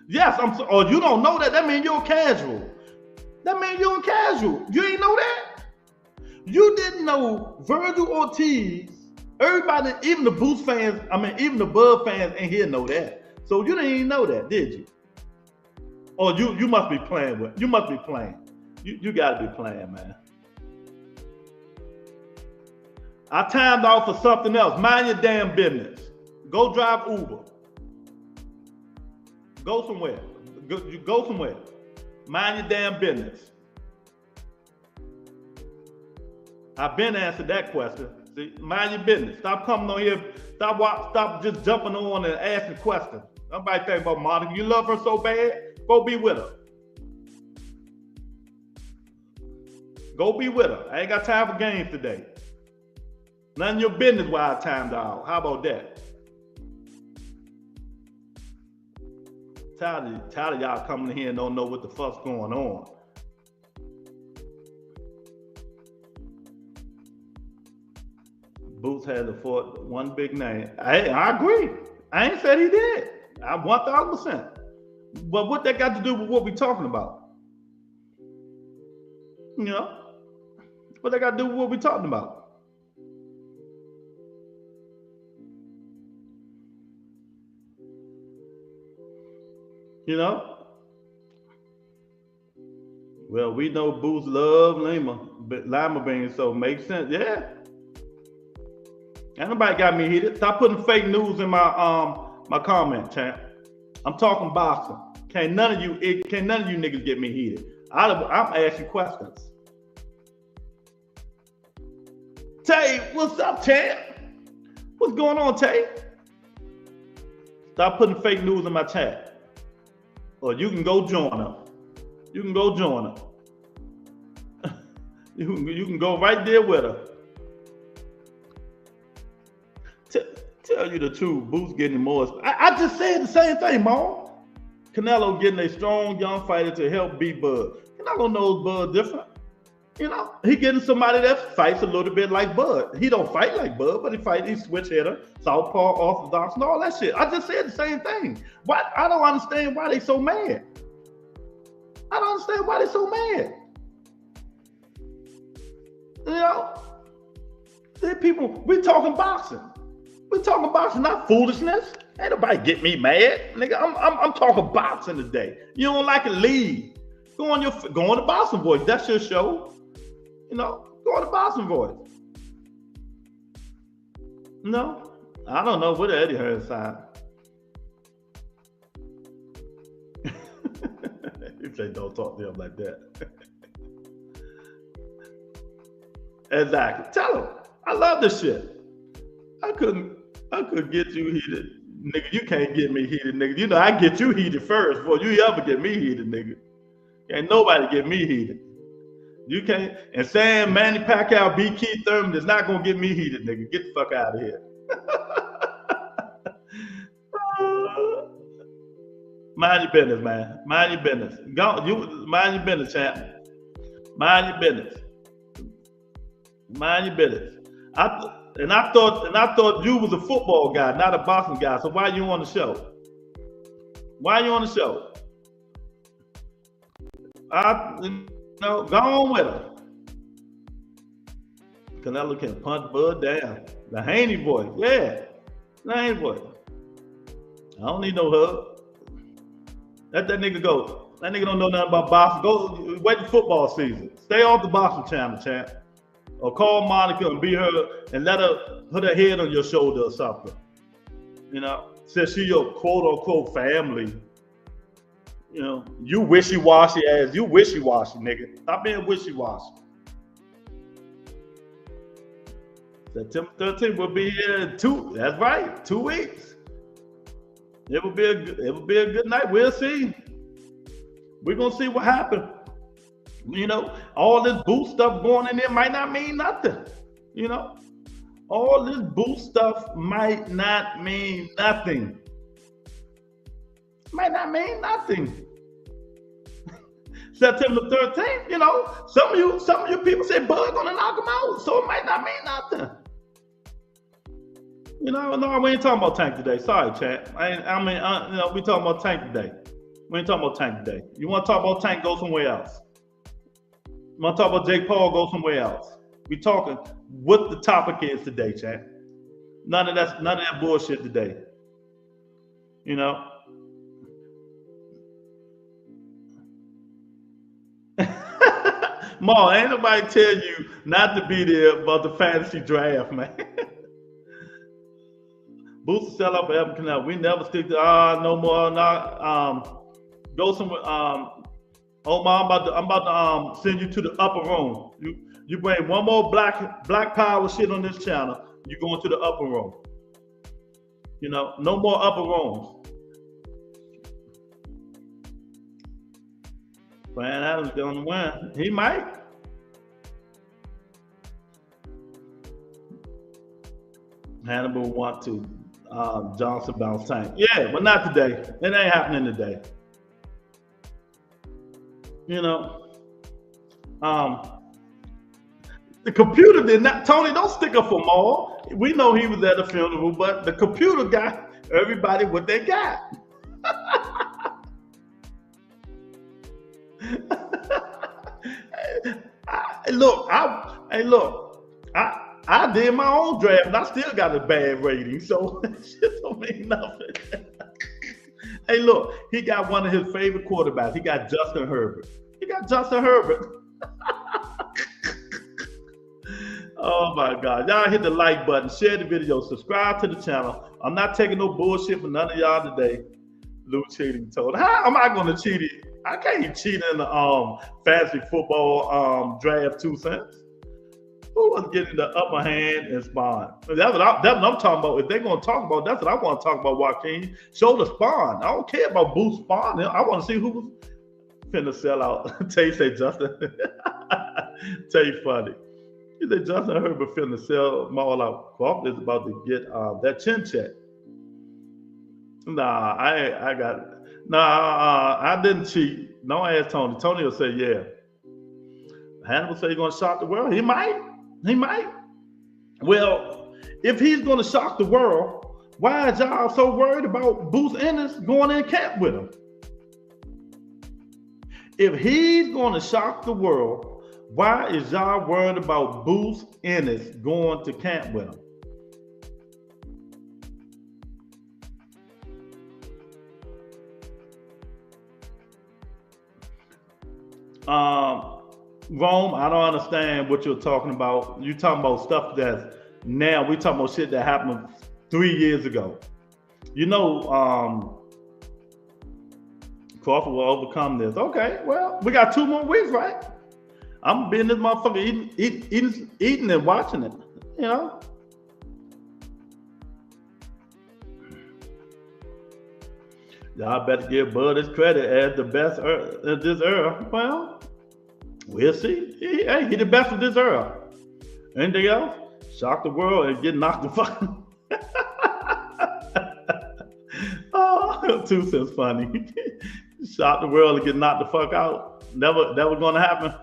Yes, or you don't know that. That means you're casual. That means you're casual. You ain't know that? You didn't know Virgil Ortiz. Everybody, even the Boots fans, even the Bud fans in here know that. So you didn't even know that, did you? Or you must be playing with. You must be playing. You gotta be playing, man. I timed out for something else. Mind your damn business. Go drive Uber. Go somewhere. Go somewhere. Mind your damn business. I've been answered that question. See, mind your business. Stop coming on here. Stop just jumping on and asking questions. Somebody think about Monica. You love her so bad? Go be with her. Go be with her. I ain't got time for games today. None of your business why I timed out. How about that? Tired of y'all coming in here and don't know what the fuck's going on. Boots had one big name. I agree. I ain't said he did. I 1000%. But what that got to do with what we talking about? You know? What that got to do with what we talking about? You know? Well, we know Boots love lima beans, so it makes sense. Yeah. Ain't nobody got me heated. Stop putting fake news in my comment, champ. I'm talking boxing. Can't none of you niggas get me heated. I'm asking questions. Tay, what's up, champ? What's going on, Tay? Stop putting fake news in my chat. Or you can go join them. You can go join her. you can go right there with her. Tell you the truth, Boots getting more. I just said the same thing, Mom. Canelo getting a strong young fighter to help beat Bud. Canelo knows Bud different. You know, he getting somebody that fights a little bit like Bud. He don't fight like Bud, but he's switch hitter, southpaw, orthodox, and all that shit. I just said the same thing. Why? I don't understand why they so mad. I don't understand why they so mad. You know, people, we talking boxing. We talking boxing, not foolishness. Ain't nobody get me mad, nigga. I'm talking boxing today. You don't like it, leave. Go on the Boxing Voice. That's your show. You know, go on the Boxing Voice. No, I don't know what Eddie Hearn side. He say don't talk to him like that. Exactly. Tell him. I love this shit. I could get you heated. Nigga, you can't get me heated, nigga. You know I get you heated first before you ever get me heated, nigga. Can't nobody get me heated. You can't. And saying Manny Pacquiao beat Keith Thurman is not gonna get me heated, nigga. Get the fuck out of here. Mind your business, man. Mind your business. Mind your business, champ. Mind your business. Mind your business. I thought you was a football guy, not a boxing guy. So why you on the show? Why you on the show? Go on with her. Canelo can punch Bud down. The Haney boy, yeah. The Haney boy. I don't need no hug. Let that nigga go. That nigga don't know nothing about boxing. Go wait the football season. Stay off the boxing channel, champ. Or call Monica and be her and let her put her head on your shoulder or something. You know, since she your quote unquote family. You know, you wishy-washy ass. You wishy-washy, nigga. Stop being wishy-washy. September 13th will be here in 2 weeks. It will be a good night. We'll see. We're gonna see what happens. You know, all this boot stuff going in there might not mean nothing. You know, all this boot stuff might not mean nothing. Might not mean nothing. September 13th, you know, some of you people say Bud gonna knock him out, so it might not mean nothing. You know, no, we ain't talking about Tank today. Sorry, chat. We talking about Tank today. We ain't talking about Tank today. You want to talk about Tank? Go somewhere else. You want to talk about Jake Paul? Go somewhere else. We talking what the topic is today, chat. None of that bullshit today. You know. Ma, ain't nobody tell you not to be there about the fantasy draft, man. Boots sell out for Evan Canal. We never stick to no more. Go somewhere. Omar, I'm about to send you to the upper room. You bring one more black power shit on this channel. You go into the upper room. You know, no more upper rooms. Brian Adams gonna win. He might. Hannibal want to. Johnson bounce Tank. Yeah, but not today. It ain't happening today. You know. The computer did not. Tony, don't stick up for Maul. We know he was at the funeral, but the computer got everybody what they got. I did my own draft and I still got a bad rating, so shit don't mean nothing. Hey, look, he got one of his favorite quarterbacks. He got Justin Herbert. Oh my God. Y'all hit the like button, share the video, subscribe to the channel. I'm not taking no bullshit from none of y'all today. Lou cheating told. How am I gonna cheat it? I can't even cheat in the fantasy football draft 2 cents. Who was getting the upper hand and spawn? That's what I'm talking about. If they're gonna talk about, that's what I want to talk about, Joaquin. Show the spawn. I don't care about Boost spawn. I want to see who's finna sell out. Tay say Justin. Tay funny. He said Justin Herbert finna sell them all out. Crawford is about to get that chin check. Nah, I didn't cheat. No, I asked Tony. Tony will say, yeah. Hannibal say he's gonna shock the world. He might. Well, if he's gonna shock the world, why is y'all so worried about Boots Ennis going in camp with him? If he's gonna shock the world, why is y'all worried about Boots Ennis going to camp with him? Rome, I don't understand what you're talking about. You're talking about stuff that's now. We talking about shit that happened 3 years ago. You know, Crawford will overcome this. Okay, well, we got 2 more weeks, right? I'm being this motherfucker eating and watching it, you know? Y'all better give Bud his credit as the best at this era. Well, we'll see. He the best of this era. Anything else? Shock the world and get knocked the fuck. Oh, 2 cents funny. Shock the world and get knocked the fuck out. Never gonna happen.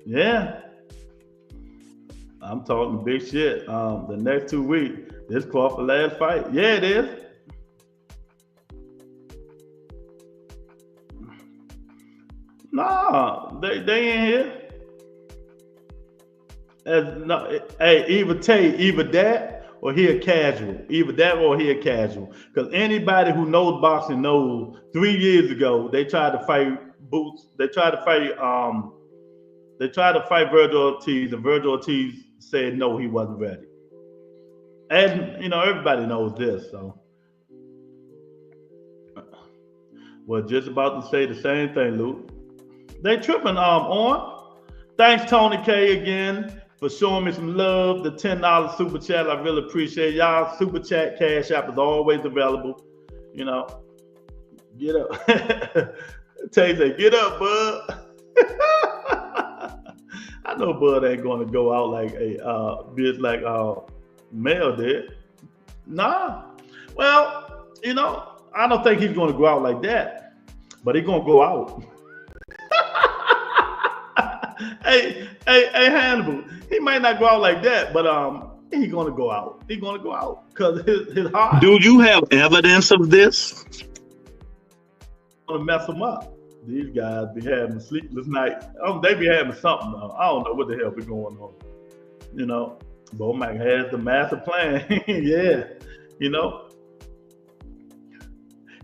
Yeah. I'm talking big shit. The next 2 weeks, this Crawford last fight. Yeah, it is. Nah, they ain't here. Either that or he a casual. Either that or he a casual. Because anybody who knows boxing knows 3 years ago they tried to fight Boots. They tried to fight Virgil Ortiz, and Virgil Ortiz said no, he wasn't ready. And everybody knows this. So, well, just about to say the same thing, Luke. They tripping on. Thanks, Tony K, again for showing me some love. The $10 super chat, I really appreciate y'all. Super chat, Cash App is always available. Get up. Tay said, get up, Bud. I know Bud ain't going to go out like a bitch like Mel did. Nah. Well, I don't think he's going to go out like that, but he's going to go out. Hey, Hannibal, he might not go out like that, but he's going to go out. He's going to go out because his heart. Do you have evidence of this? Going to mess him up. These guys be having sleepless nights. They be having something. I don't know what the hell be going on. Bo Mac has the master plan. Yeah,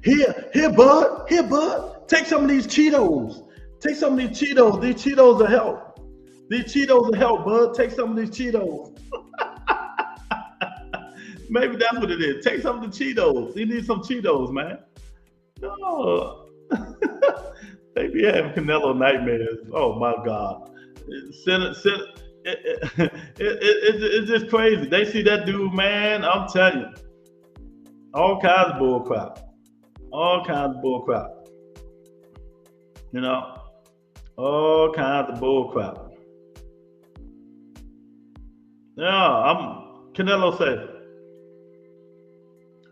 Here, Bud. Take some of these Cheetos. Take some of these Cheetos. These Cheetos will help. Bud. Take some of these Cheetos. Maybe that's what it is. Take some of the Cheetos. You need some Cheetos, man. Oh. They be having Canelo nightmares. Oh my God. It's just crazy. They see that dude, man. I'm telling you. All kinds of bull crap. All kinds of bull crap. All kinds of bull crap. Yeah, Canelo said,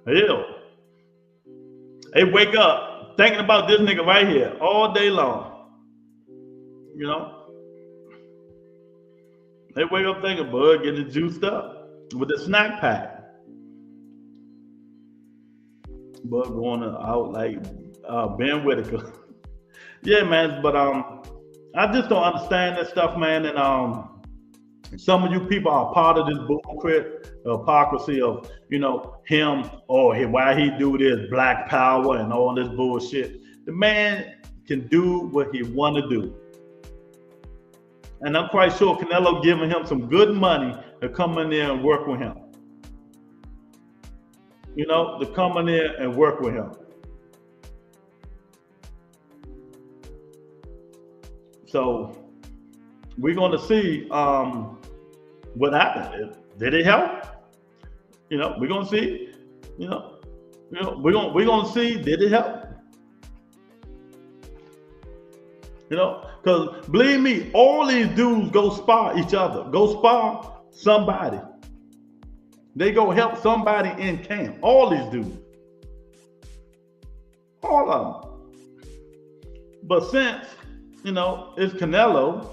hell. Hey, wake up thinking about this nigga right here all day long. They wake up thinking, Bud, getting juiced up with the snack pack. Bud going out like Ben Whitaker. Yeah, man, but I just don't understand that stuff, man. And some of you people are part of this bullcrap, hypocrisy of him or why he do this black power and all this bullshit. The man can do what he want to do, and I'm quite sure Canelo giving him some good money to come in there and work with him. To come in there and work with him. So we're going to see what happened. Did it help? We're going to see. We're going to see. Did it help? Because believe me, all these dudes go spar each other. Go spar somebody. They go help somebody in camp. All these dudes. All of them. But since it's Canelo,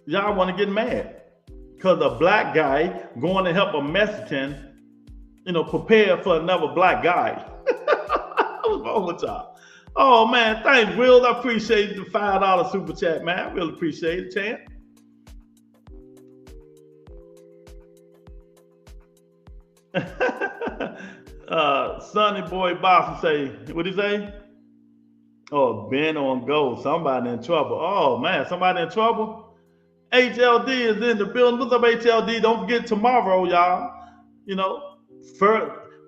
y'all want to get mad because a black guy going to help a Mexican, prepare for another black guy. What's wrong with y'all? Oh man, thanks, Will. I appreciate the $5 super chat, man. I really appreciate it, champ. Sonny Boy Boston say, what'd he say? Oh, Ben on go. Somebody in trouble. Oh man, somebody in trouble? HLD is in the building. What's up, HLD? Don't forget tomorrow, y'all.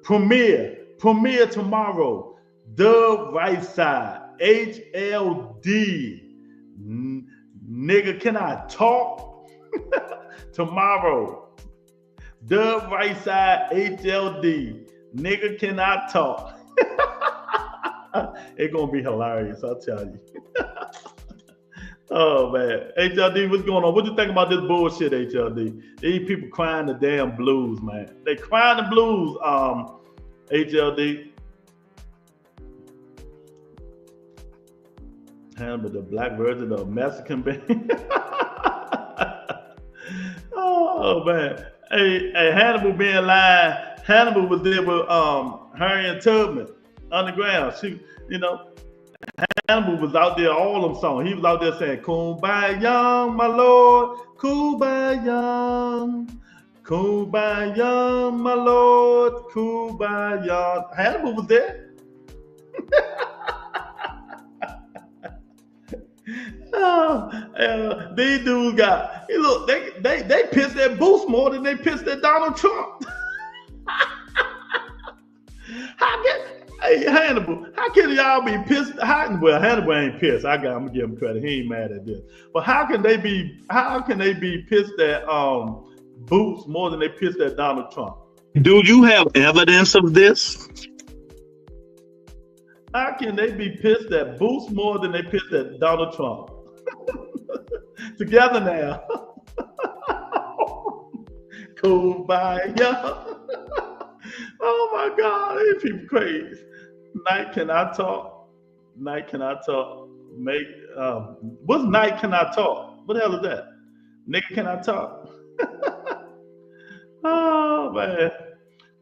Premiere tomorrow. The right side. HLD. Nigga, can I talk? Tomorrow. Dub right side HLD. Nigga cannot talk. It's gonna be hilarious, I'll tell you. Oh man. HLD, what's going on? What you think about this bullshit, HLD? These people crying the damn blues, man. They crying the blues, HLD. Hannibal, the black version of Mexican baby. Oh man. Hey, Hannibal being lying. Hannibal was there with Harriet Tubman underground. She, you know, Hannibal was out there all them songs. He was out there saying, "Kumbaya, my lord, Kumbaya, Kumbaya, my lord, Kumbaya." Hannibal was there. These dudes got, hey, look, they pissed at Boost more than they pissed at Donald Trump. Hey, Hannibal, how can y'all be pissed? Well, Hannibal ain't pissed. I'm gonna give him credit. He ain't mad at this. But how can they be pissed at Boost more than they pissed at Donald Trump? Do you have evidence of this? How can they be pissed at Boost more than they pissed at Donald Trump? Together now. Kumbaya. Oh my God, these people crazy. Night can I talk? Night can I talk? What's night can I talk? What the hell is that? Nigga can I talk? Oh man,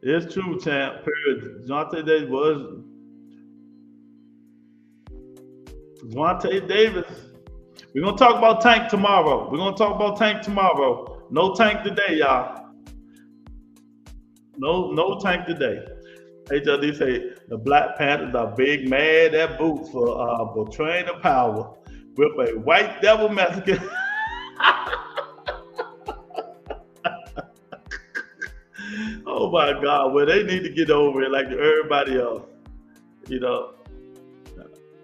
it's true, champ. Period. Jonte Davis was Jonte Davis. We're gonna talk about Tank tomorrow. No Tank today, y'all. No Tank today. HLD say the Black Panthers are big mad at Boots for betraying the power with a white devil Mexican. Oh my God! Well, they need to get over it like everybody else. You know,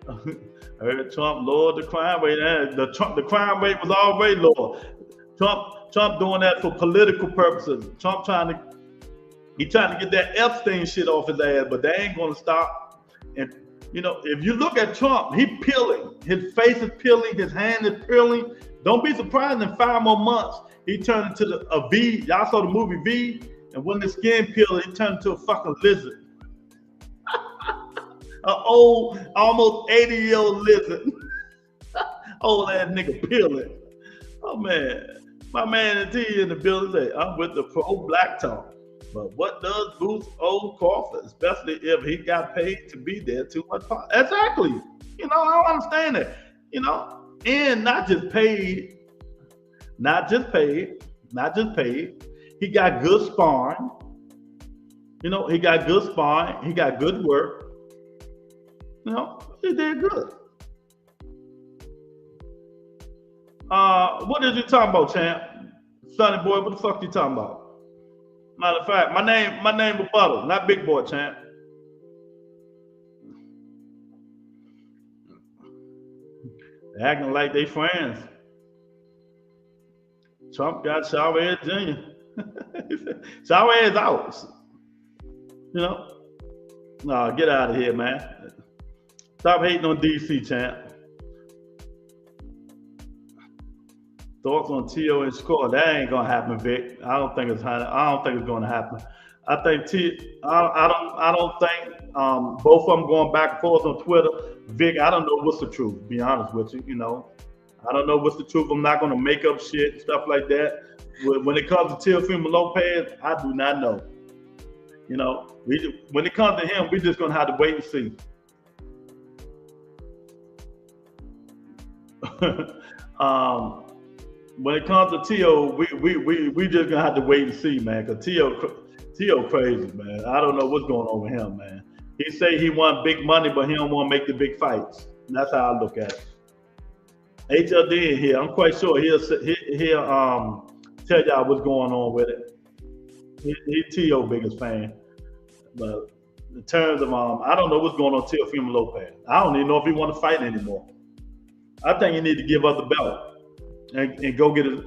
I heard Trump lowered the crime rate. The crime rate was already low. Trump doing that for political purposes. Trump trying to get that Epstein shit off his ass, but they ain't gonna stop. And you know, if you look at Trump, he peeling. His face is peeling. His hand is peeling. Don't be surprised in 5 more months he turned into a V. Y'all saw the movie V, and when the skin peeled, he turned into a fucking lizard. An old, almost 80-year-old lizard. Old ass nigga peeling. Oh man, my man T in the building say, I'm with the pro-black talk. But what does boost old Crawford, especially if he got paid to be there too much? Exactly. You know, I don't understand that. You know, and not just paid. He got good sparring. You know, he got good sparring. He got good work. You know, he did good. What is you talking about, champ? Sonny boy, what the fuck you talking about? Matter of fact, my name was Buttle, not Big Boy, champ. They're acting like they friends. Trump got Chavez Jr. Chavez out. You know? No, get out of here, man. Stop hating on DC, champ. Thoughts on T.O. and score? That ain't gonna happen, Vic. I don't think it's gonna happen. I think I don't think both of them going back and forth on Twitter. Vic, I don't know what's the truth. To be honest with you, you know, I don't know what's the truth. I'm not gonna make up shit, stuff like that. When it comes to Teofimo Lopez, I do not know. You know, when it comes to him, we're just gonna have to wait and see. When it comes to T.O., we just gonna have to wait and see, man. Cause T.O. crazy, man. I don't know what's going on with him, man. He say he want big money, but he don't want to make the big fights. And that's how I look at it. HLD in here, I'm quite sure he'll tell y'all what's going on with it. He T.O. biggest fan, but in terms of I don't know what's going on with Teofimo Lopez. I don't even know if he want to fight anymore. I think he need to give up the belt and go get it.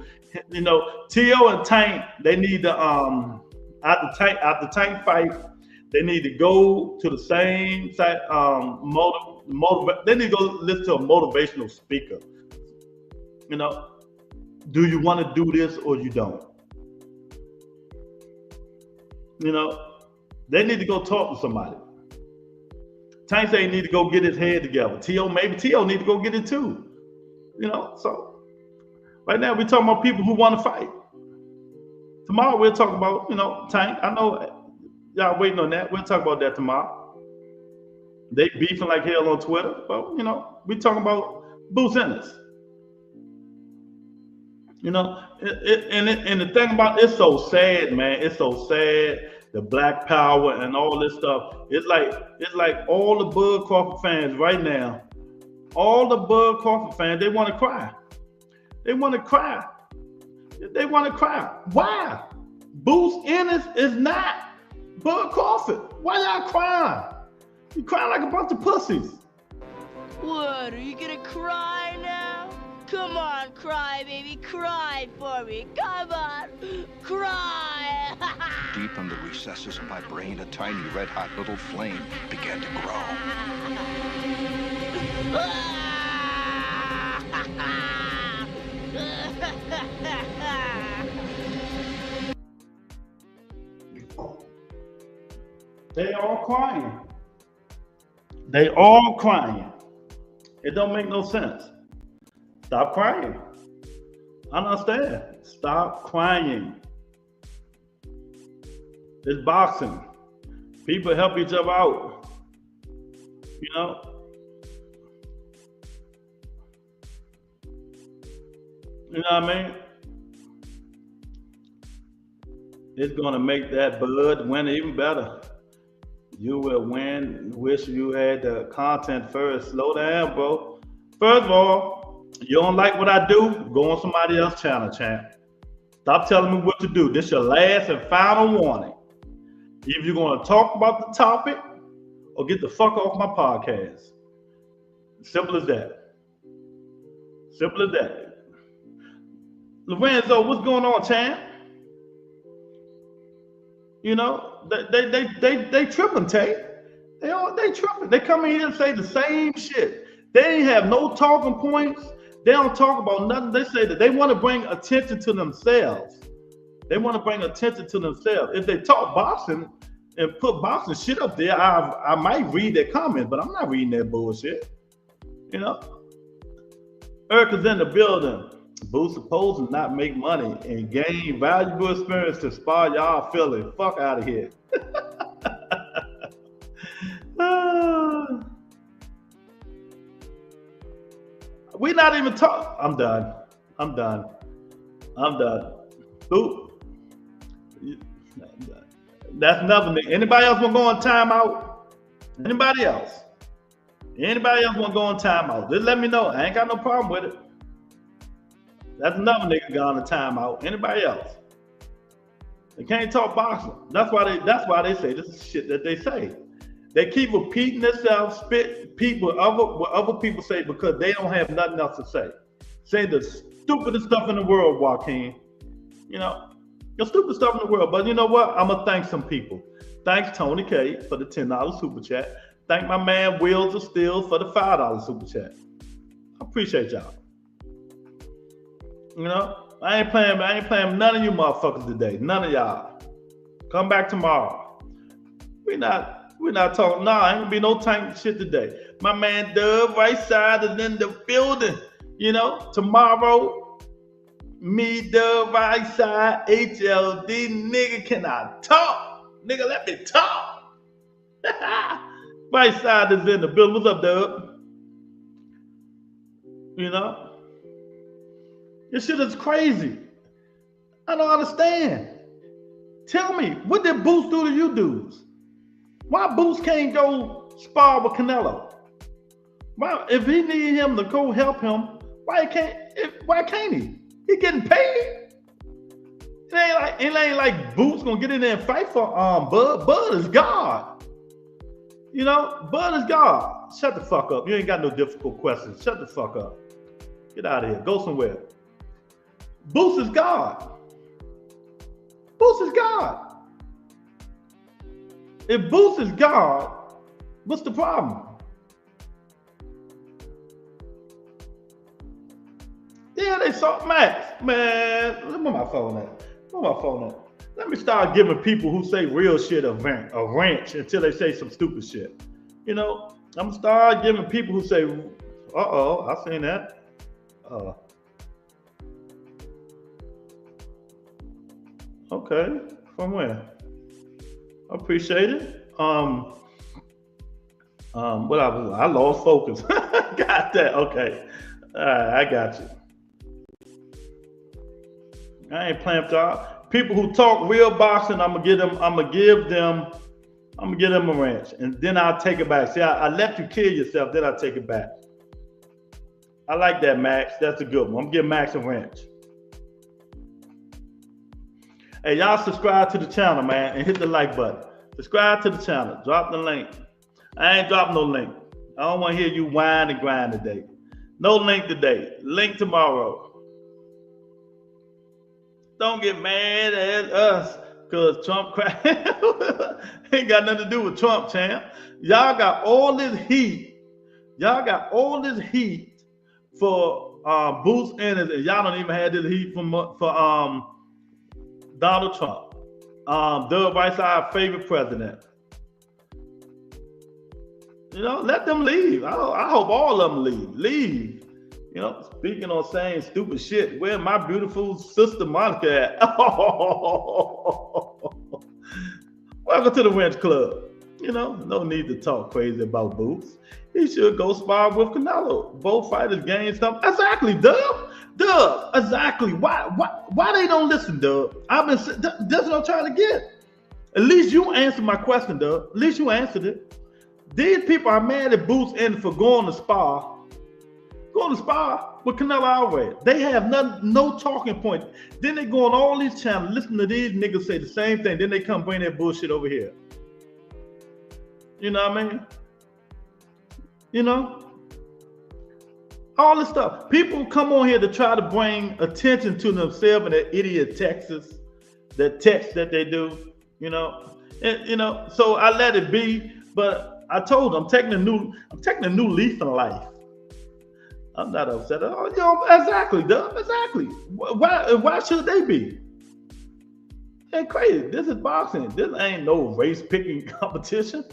You know, T.O. and Tank, they need to After Tank fight, they need to go to the same site. They need to go listen to a motivational speaker. You know, do you want to do this or you don't? You know, they need to go talk to somebody. Tank say he need to go get his head together. Maybe T.O. need to go get it too. You know, so right now we're talking about people who want to fight. Tomorrow we'll talk about, you know, Tank. I know y'all waiting on that. We'll talk about that tomorrow. They beefing like hell on Twitter, but you know, we talking about Boots Ennis. You know, and the thing about it's so sad, man. It's so sad. The Black Power and all this stuff. It's like all the Bud Crawford fans right now. All the Bud Crawford fans, they want to cry. They want to cry. They want to cry. Why? Boots Ennis is not Bud Crawford. Why y'all crying? You crying like a bunch of pussies. What, are you gonna cry now? Come on, cry, baby, cry for me. Come on, cry. Deep in the recesses of my brain, a tiny red-hot little flame began to grow. They all crying. They all crying. It don't make no sense. Stop crying. I understand. Stop crying. It's boxing. People help each other out. You know? You know what I mean? It's gonna make that Bud win even better. You will win. Wish you had the content first. Slow down, bro. First of all, you don't like what I do? Go on somebody else's channel, champ. Stop telling me what to do. This is your last and final warning. If you're going to talk about the topic, or get the fuck off my podcast. Simple as that. Simple as that. Lorenzo, what's going on, champ? You know, they tripping, Tay. They tripping. They come in here and say the same shit. They ain't have no talking points. They don't talk about nothing. They say that they want to bring attention to themselves. They want to bring attention to themselves. If they talk boxing and put boxing shit up there, I might read their comment, but I'm not reading that bullshit. You know? Erica's in the building. Boo's supposed to not make money and gain valuable experience to spar y'all feeling. Fuck out of here. We not even talk. I'm done. Boo. That's nothing. Anybody else want to go on timeout? Anybody else want to go on timeout? Just let me know. I ain't got no problem with it. That's another nigga gone on timeout. Anybody else? They can't talk boxing. That's why they say this is shit that they say. They keep repeating themselves, spit people what other people say because they don't have nothing else to say. Say the stupidest stuff in the world, Joaquin. You know, the stupid stuff in the world. But you know what? I'm gonna thank some people. Thanks Tony K for the $10 super chat. Thank my man Wheels of Steel for the $5 super chat. I appreciate y'all. You know, I ain't playing none of you motherfuckers today. None of y'all. Come back tomorrow. We're not talking. Nah, ain't gonna be no tank shit today. My man Dub right side is in the building. You know, tomorrow, me Dub right side, HLD, nigga, can I talk? Nigga, let me talk. Right side is in the building. What's up, Dub? You know? This shit is crazy. I don't understand. Tell me, what did Boots do to you dudes? Why Boots can't go spar with Canelo? Why, if he need him to go help him, why can't he? He getting paid. It ain't like Boots gonna get in there and fight for Bud. Bud is God. You know, Bud is God. Shut the fuck up. You ain't got no difficult questions. Shut the fuck up. Get out of here. Go somewhere. Boots is God. Boots is God. If Boots is God, what's the problem? Yeah, they saw Max. Man, where my phone at? Where my phone at? Let me start giving people who say real shit a wrench until they say some stupid shit. You know, I'm gonna start giving people who say, I seen that. Okay, from where? Appreciate it. What I lost focus. Got that. Okay. All right, I got you. I ain't playing with y'all. People who talk real boxing, I'm gonna give them a wrench, and then I'll take it back. See, I let you kill yourself, then I'll take it back. I like that, Max. That's a good one. I'm giving Max a wrench. Hey, y'all subscribe to the channel, man, and hit the like button. Subscribe to the channel. Drop the link. I ain't dropping no link. I don't want to hear you whine and grind today. No link today. Link tomorrow. Don't get mad at us because Trump ain't got nothing to do with Trump, champ. Y'all got all this heat. Y'all got all this heat for Boots Ennis, and y'all don't even have this heat for Donald Trump. Doug Rice, our favorite president. You know, let them leave. I hope all of them leave. You know, speaking on saying stupid shit, where my beautiful sister Monica at? Welcome to the Wrench Club. You know, no need to talk crazy about Boots. He should go spar with Canelo. Both fighters gain something. Exactly, Dub, exactly. Why they don't listen, Dub? That's what I'm trying to get. At least you answered my question, Dub. At least you answered it. These people are mad at Boots Ennis for going to spar with Canelo Alvarez. They have no talking point. Then they go on all these channels, listen to these niggas say the same thing. Then they come bring that bullshit over here. You know what I mean? You know? All this stuff. People come on here to try to bring attention to themselves and that idiot Texas, that text that they do, you know. And, you know, so I let it be, but I told them I'm taking a new leaf in life. I'm not upset. Oh, you know, exactly, Doug. Exactly. Why should they be? Ain't crazy. This is boxing. This ain't no race picking competition.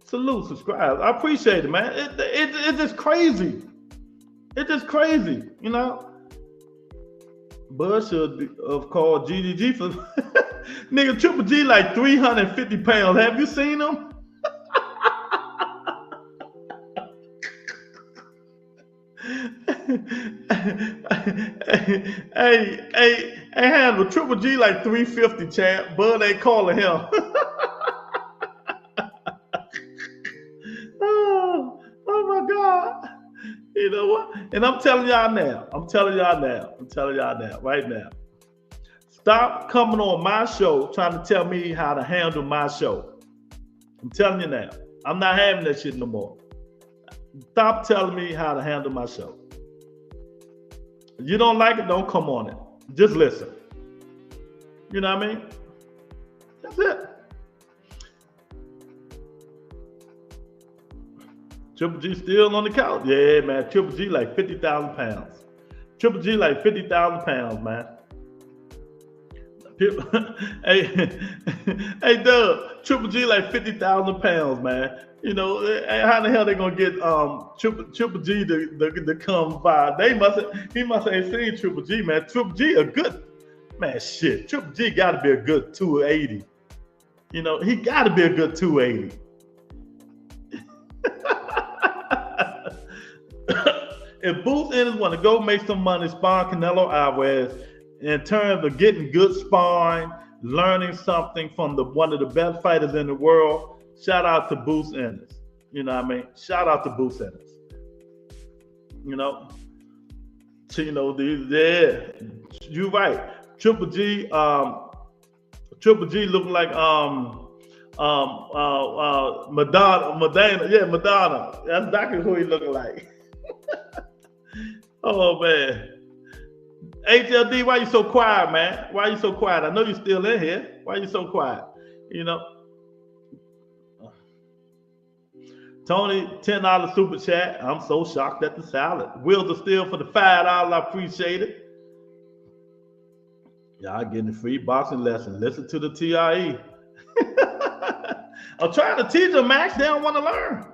Salute, subscribe. I appreciate it, man. It's just crazy. It's just crazy, you know. Bud should have called GDG for nigga. Triple G like 350 pounds. Have you seen him? hey, handle Triple G like 350, champ. Bud ain't calling him. oh my God. You know what? And I'm telling y'all now, right now. Stop coming on my show trying to tell me how to handle my show. I'm telling you now. I'm not having that shit no more. Stop telling me how to handle my show. If you don't like it, don't come on it. Just listen. You know what I mean? That's it. Triple G still on the couch. Yeah, man. Triple G like 50,000 pounds. Triple G like 50,000 pounds, man. hey, Doug. Triple G like 50,000 pounds, man. You know, how the hell they gonna get Triple G to come by? He must have seen Triple G, man. Triple G a good man. Shit, Triple G got to be a good 280. You know, he got to be a good 280. If Boots Ennis want to go make some money sparring Canelo Alvarez in terms of getting good sparring, learning something from one of the best fighters in the world, shout out to Boots Ennis. You know what I mean? Shout out to Boots Ennis. You know? So, you know, you're right. Triple G looking like Madonna. Yeah, Madonna. That's exactly who he looking like. Oh man. HLD, why you so quiet, man? Why you so quiet? I know you're still in here. Why you so quiet? You know, Tony, $10 super chat. I'm so shocked at the salad. Wheels are still for the $5. I appreciate it. Y'all getting the free boxing lesson. Listen to the TIE. I'm trying to teach them, Max. They don't want to learn.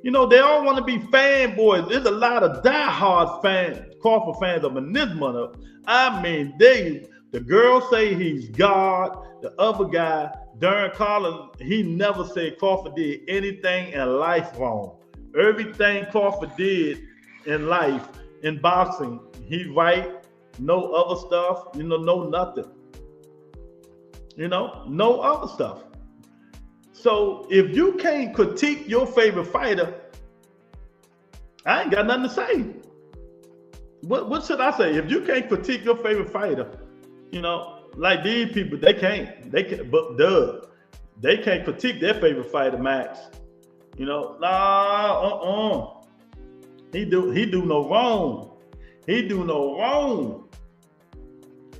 You know, they all want to be fanboys. There's a lot of diehard Crawford fans up in this mother. I mean, the girls say he's God. The other guy, Darren Collins, he never said Crawford did anything in life wrong. Everything Crawford did in life, in boxing, he right. No other stuff, you know, no nothing. You know, no other stuff. So if you can't critique your favorite fighter, I ain't got nothing to say. What should I say? If you can't critique your favorite fighter, you know, like these people, they can't, but they can't critique their favorite fighter, Max. You know, he do no wrong. He do no wrong.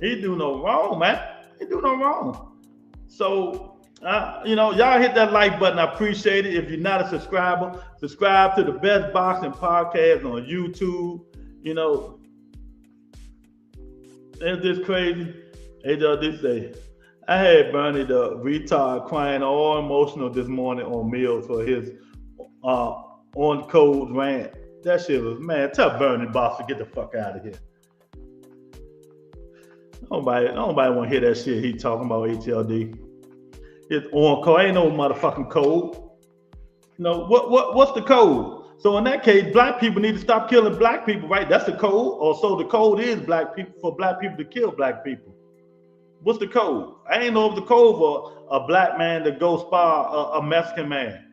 He do no wrong, man. He do no wrong. So, you know, y'all hit that like button. I appreciate it. If you're not a subscriber, subscribe to the Best Boxing Podcast on YouTube. You know, it's just crazy. They just say, I had Bernie the retard crying all emotional this morning on Mills for his on code rant. That shit was, man, tell Bernie boss to get the fuck out of here. Nobody want to hear that shit he talking about HLD. It's on code. Ain't no motherfucking code. You know, what's the code? So in that case, black people need to stop killing black people, right? That's the code. Or so the code is black people, for black people to kill black people. What's the code? I ain't know if the code for a black man to go spar a Mexican man,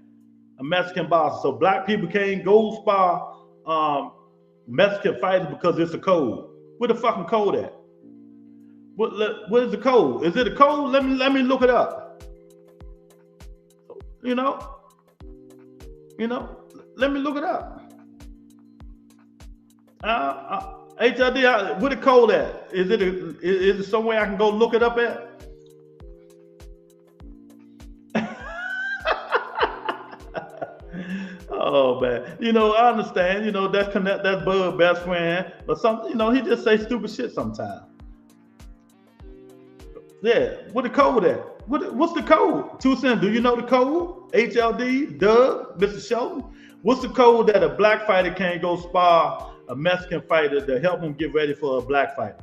a Mexican boxer. So black people can't go spar Mexican fighters because it's a code. Where the fucking code at? What is the code? Is it a code? Let me look it up. You know, let me look it up. HLD, where the code at? Is it somewhere I can go look it up at? Oh man, you know, I understand. You know, that's Bud best friend, but some, you know, he just say stupid shit sometimes. Yeah, what the code at? What's the code? 2 cents. Do you know the code? HLD, Doug, Mr. Shelton. What's the code that a black fighter can't go spar a Mexican fighter to help him get ready for a black fight?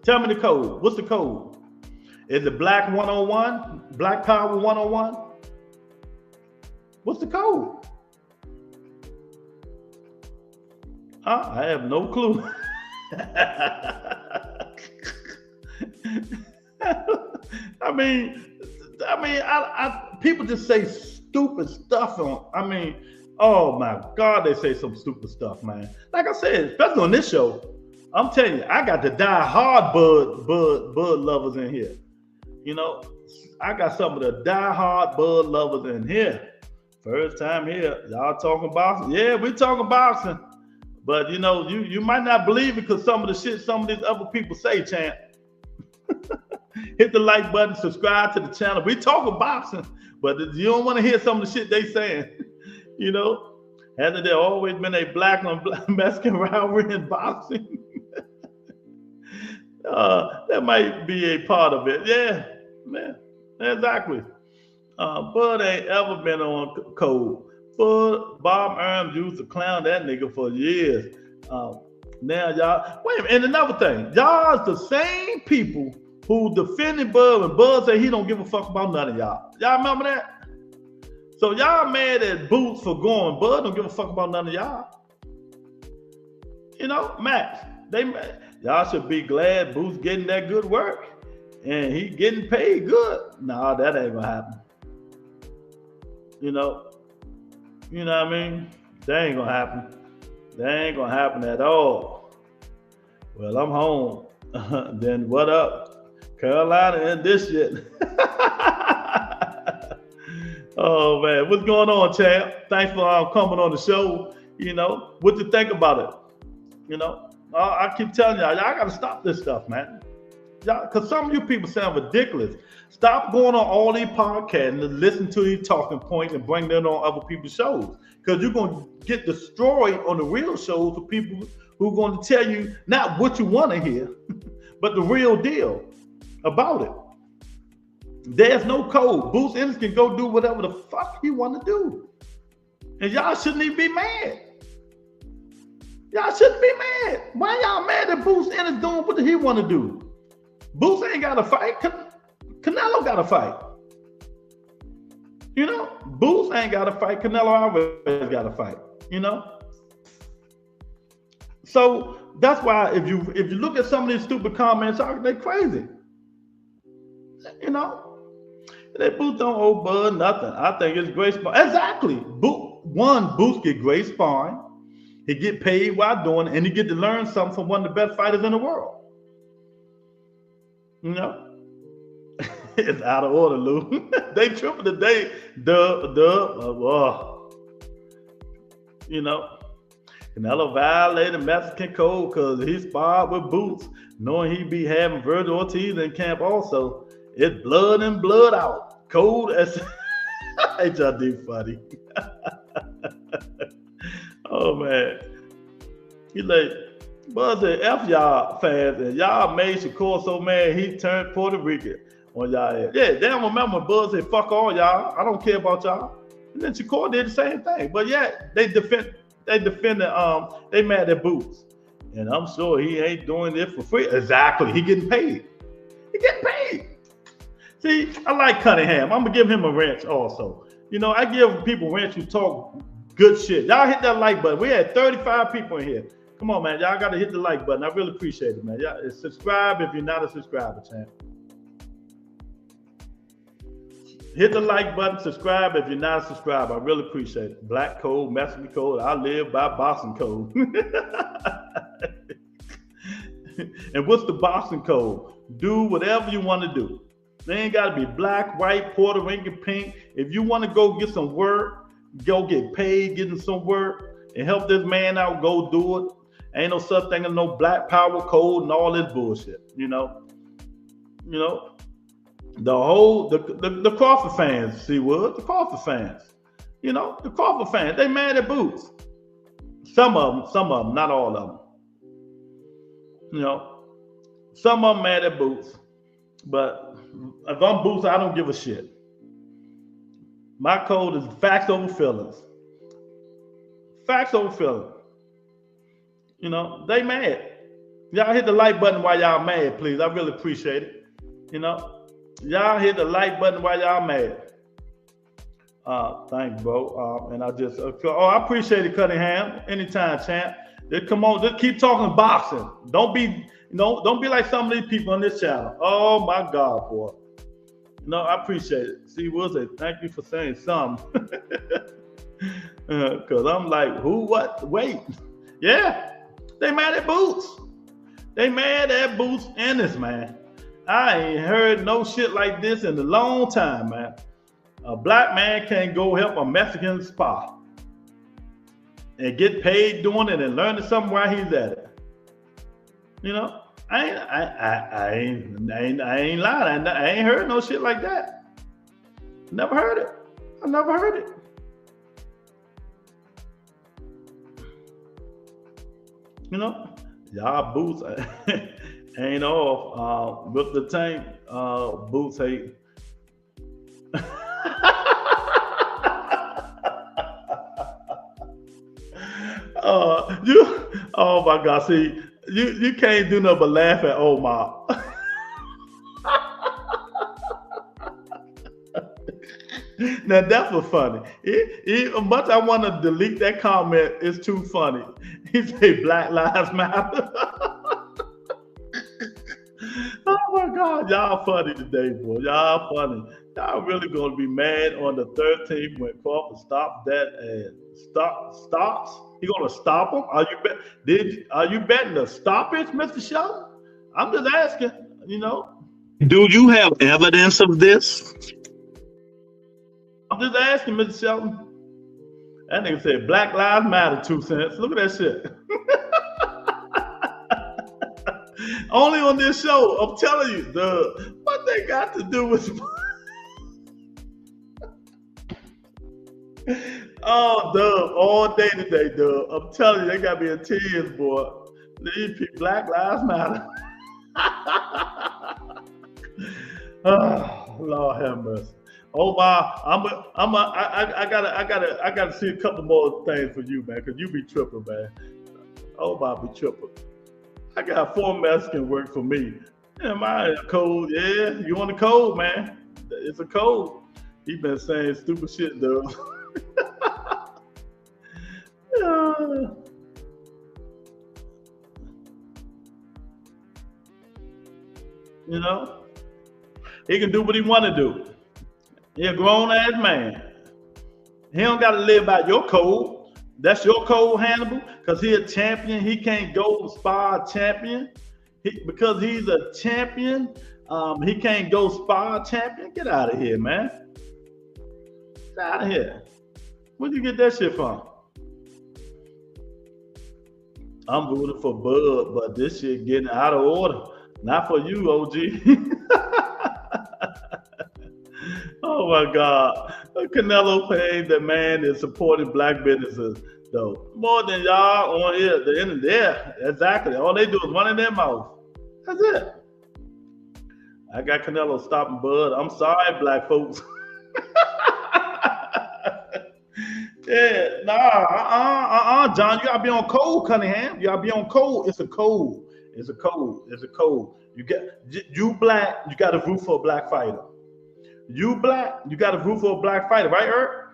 Tell me the code. What's the code? Is it Black 101? Black Power 101? What's the code? I have no clue. I mean, people just say stupid stuff on. I mean, oh my God, they say some stupid stuff, man. Like I said, especially on this show, I'm telling you, I got the die-hard Bud lovers in here. You know, I got some of the die-hard Bud lovers in here. First time here, y'all talking boxing? Yeah, we talking boxing. But you know, you might not believe it because some of the shit some of these other people say, champ. Hit the like button, subscribe to the channel. We talking boxing, but you don't want to hear some of the shit they saying. You know, hasn't there always been a black on black Mexican rivalry in boxing? That might be a part of it. Yeah, man, exactly. Bud ain't ever been on code. Bob Arms used to clown that nigga for years. Now y'all, wait a minute, and another thing, y'all is the same people who defended Bud when Bud said he don't give a fuck about none of y'all. Y'all remember that? So y'all mad at Boots for going, Bud don't give a fuck about none of y'all. You know, Max, y'all should be glad Boots getting that good work and he getting paid good. Nah, that ain't gonna happen. You know what I mean? That ain't gonna happen. That ain't gonna happen at all. Well, I'm home. Then what up? Carolina and this shit. Oh man, what's going on, champ? Thanks for coming on the show. You know, what you think about it? You know, I keep telling y'all, y'all gotta stop this stuff, man. Y'all, because some of you people sound ridiculous. Stop going on all these podcasts and listen to these talking points and bring them on other people's shows. Because you're going to get destroyed on the real shows for people who are going to tell you not what you want to hear, but the real deal about it. There's no code. Boots Ennis can go do whatever the fuck he want to do. And y'all shouldn't even be mad. Y'all shouldn't be mad. Why y'all mad that Boots Ennis doing what he want to do? Boots ain't got to fight. Canelo got to fight. You know, Boots ain't got to fight. Canelo Alvarez got to fight. You know. So that's why if you look at some of these stupid comments, they're crazy. You know. They Boots don't owe Bud nothing. I think it's great sparring. Exactly. Boots get great sparring. He get paid while doing it, and he get to learn something from one of the best fighters in the world. You know? It's out of order, Lou. They tripping today. You know? Canelo violated Mexican code because he sparred with Boots, knowing he be having Virgil Ortiz in camp also. It's blood in, blood out. Cold as HRD funny. Oh man. He like, Bud said, F y'all fans, and y'all made Shakur so mad he turned Puerto Rican on y'all ass. Yeah, they don't remember Bud said, fuck all y'all. I don't care about y'all. And then Shakur did the same thing. But yeah, they defended they mad at Boots. And I'm sure he ain't doing it for free. Exactly. He getting paid. He getting paid. See, I like Cunningham. I'm gonna give him a wrench also. You know, I give people wrench who talk good shit. Y'all hit that like button. We had 35 people in here. Come on, man. Y'all gotta hit the like button. I really appreciate it, man. Y'all subscribe if you're not a subscriber, champ. Hit the like button, subscribe if you're not a subscriber. I really appreciate it. Black code, Mexican code. I live by Boston code. And what's the Boston code? Do whatever you want to do. They ain't got to be black, white, Puerto Rican, pink. If you want to go get some work, go get paid getting some work and help this man out, go do it. Ain't no such thing as no black power code and all this bullshit, you know? You know? The Crawford fans, see what? The Crawford fans. You know, the Crawford fans, they mad at Boots. Some of them, not all of them. You know, some of them mad at Boots. But if I'm Boots, I don't give a shit. My code is facts over feelings. Facts over feelings. You know, they mad. Y'all hit the like button while y'all mad, please. I really appreciate it. You know, y'all hit the like button while y'all mad. Thanks, bro. And I appreciate it, Cunningham. Anytime, champ. Come on, just keep talking boxing. Don't be like some of these people on this channel. Oh my God, boy. No, I appreciate it. See, we'll say thank you for saying something. Cause I'm like, who, what? Wait. Yeah, they mad at Boots. They mad at Boots Ennis, man. I ain't heard no shit like this in a long time, man. A black man can't go help a Mexican spar and get paid doing it and learning something while he's at it. You know, I ain't lying. I ain't heard no shit like that. Never heard it. I never heard it. You know, y'all Boots ain't off with the tank. Boots hate. Oh my God, see, you can't do nothing but laugh at Omar. Now that was funny. Much I want to delete that comment, it's too funny. He said Black Lives Matter. Oh my God, y'all funny today, boy. Y'all funny. Y'all really gonna be mad on the 13th when Crawford stops that and stops. He gonna stop him? Are you betting the stoppage, Mr. Shelton? I'm just asking, you know. Do you have evidence of this? I'm just asking, Mr. Shelton. That nigga said Black Lives Matter 2 cents. Look at that shit. Only on this show. I'm telling you, what they got to do with oh, Dub, all day today, Dub. I'm telling you, they got me in tears, boy. These people, Black Lives Matter. Oh, Lord have mercy. Oh my, I gotta see a couple more things for you, man, cause you be tripping, man. Oh my, be tripping. I got 4 Mexicans work for me. Am I in a code? Yeah, you on the code, man? It's a code. He been saying stupid shit, though. You know, he can do what he want to do. He a grown ass man. He don't got to live by your code. That's your code, Hannibal, because he a champion. He can't go spar a champion. Because he's a champion, he can't go spar a champion. Get out of here, man. Get out of here. Where'd you get that shit from? I'm rooting for Bud, but this shit getting out of order. Not for you, OG. Oh my God. Canelo paid the man is supporting black businesses, though. More than y'all on here, the end of there. Exactly. All they do is run in their mouth. That's it. I got Canelo stopping Bud. I'm sorry, black folks. Yeah, John, you gotta be on code, Cunningham. You gotta be on code. It's a code. It's a code. It's a code. You black, you gotta root for a black fighter. You black, you gotta root for a black fighter, right, Eric?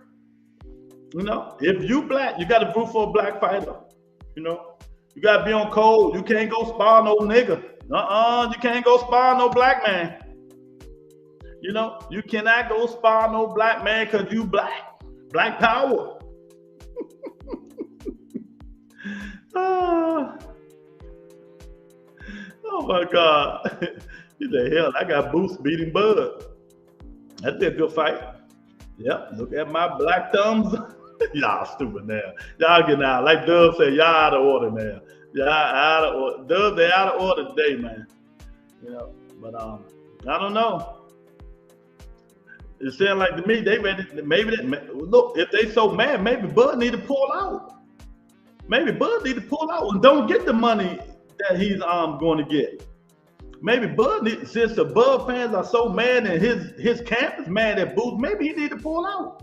You know, if you black, you gotta root for a black fighter. You know, you gotta be on code. You can't go spar no nigga. You can't go spar no black man. You know, you cannot go spar no black man because you black. Black power. Oh my God. You the hell, I got Boost beating Bud. That'd be a good fight. Yep, look at my black thumbs. Y'all stupid now. Y'all getting out. Like Dub said, y'all out of order now. Y'all out of order. Dub, they out of order today, man. You know, but I don't know. It sounds like to me, they ready, look, if they so mad, maybe Bud need to pull out. Maybe Bud need to pull out and don't get the money that he's going to get. Maybe Bud since the Bud fans are so mad and his camp is mad at Booth, maybe he need to pull out.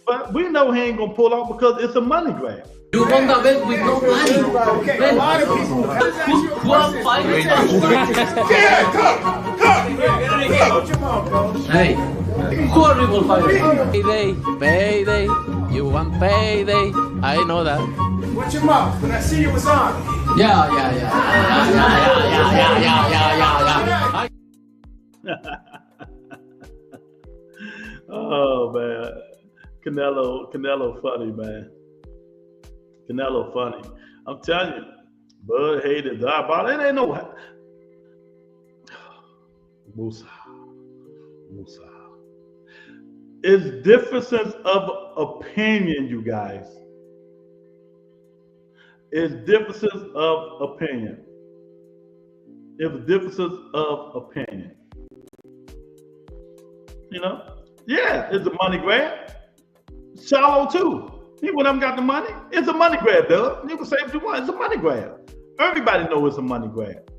But we know he ain't gonna pull out because it's a money grab. You won the bet with no money. Okay, a lot of people. Who are fighting? Yeah, come. Put your mouth, bro. Hey, who are people fighting? Payday. You want payday? I know that. Watch your mouth. When I see you was on. Yeah. Oh man, Canelo funny, man. Canelo funny. I'm telling you, Bud hated the eyeball. It ain't no Musa. It's differences of opinion, you guys. It's differences of opinion. It's differences of opinion. You know? Yeah, it's a money grab. Shallow too. He went up and got the money. It's a money grab, Doug. You can say what you want. It's a money grab. Everybody knows it's a money grab.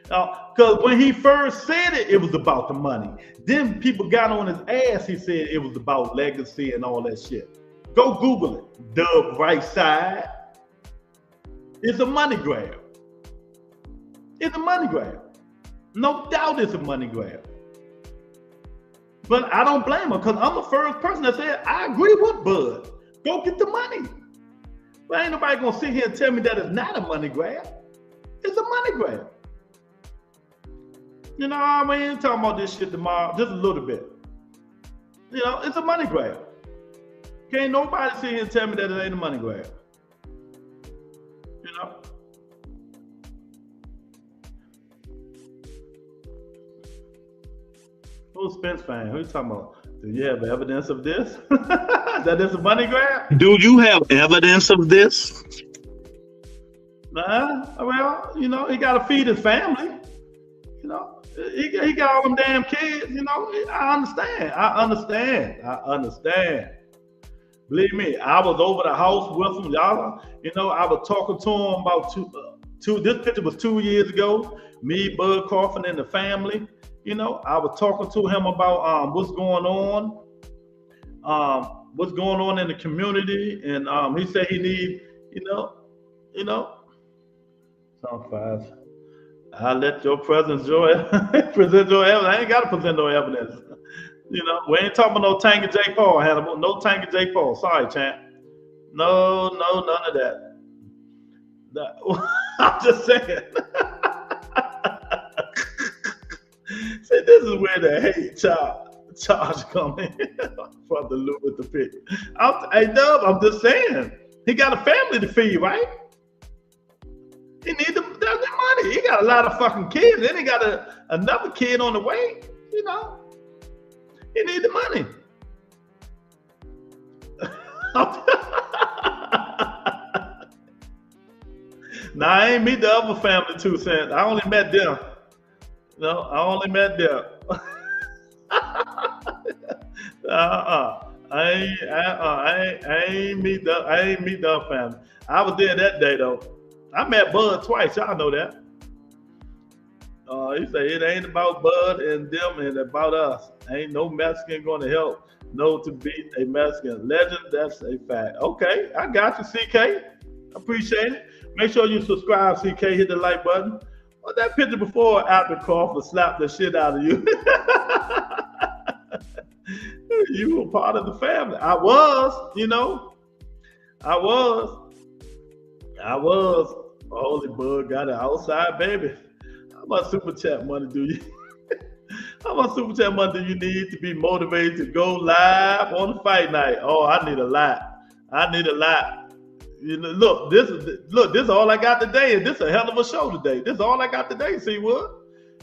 Because when he first said it, it was about the money. Then people got on his ass. He said it was about legacy and all that shit. Go Google it. Doug right side. It's a money grab. It's a money grab. No doubt it's a money grab. But I don't blame him because I'm the first person that said, I agree with Bud. Go get the money. But ain't nobody gonna sit here and tell me that it's not a money grab. It's a money grab. You know, I mean, talking about this shit tomorrow, just a little bit. You know, it's a money grab. Can't nobody sit here and tell me that it ain't a money grab. You know? Who's Spence fan? Who you talking about? Do you have evidence of this? That it's a money grab? Do you have evidence of this? Well, you know, he got to feed his family. You know, he got all them damn kids. You know, I understand. Believe me, I was over the house with him, y'all. You know, I was talking to him about two. This picture was 2 years ago. Me, Bud Crawford, and the family. You know, I was talking to him about what's going on in the community, and he said he need, you know. Song 5. I let your presence present your evidence. I ain't got to present no evidence. You know, we ain't talking about no Tangy J. Paul, Hannibal. No Tangy J. Paul. Sorry, champ. No, none of that. I'm just saying. See, this is where the hate charge come in from the loop with the pig. Hey, Dub, I'm just saying. He got a family to feed, right? He need the money. He got a lot of fucking kids. Then he got another kid on the way. You know, he need the money. Now I ain't meet the other family 2 cents. I only met them. No, I only met them. I ain't meet the other family. I was there that day though. I met Bud twice. Y'all know that. He said it ain't about Bud and them and about us. Ain't no Mexican going to help to beat a Mexican legend. That's a fact. Okay, I got you, CK. Appreciate it. Make sure you subscribe, CK. Hit the like button. Well, that picture before or after Crawford slapped the shit out of you. You were part of the family. I was, you know. I was. Holy Bud got an outside baby. How much super chat money do you? How much super chat money do you need to be motivated to go live on the fight night? Oh, I need a lot. You know, look, this is all I got today, and this is a hell of a show today. This is all I got today. See what?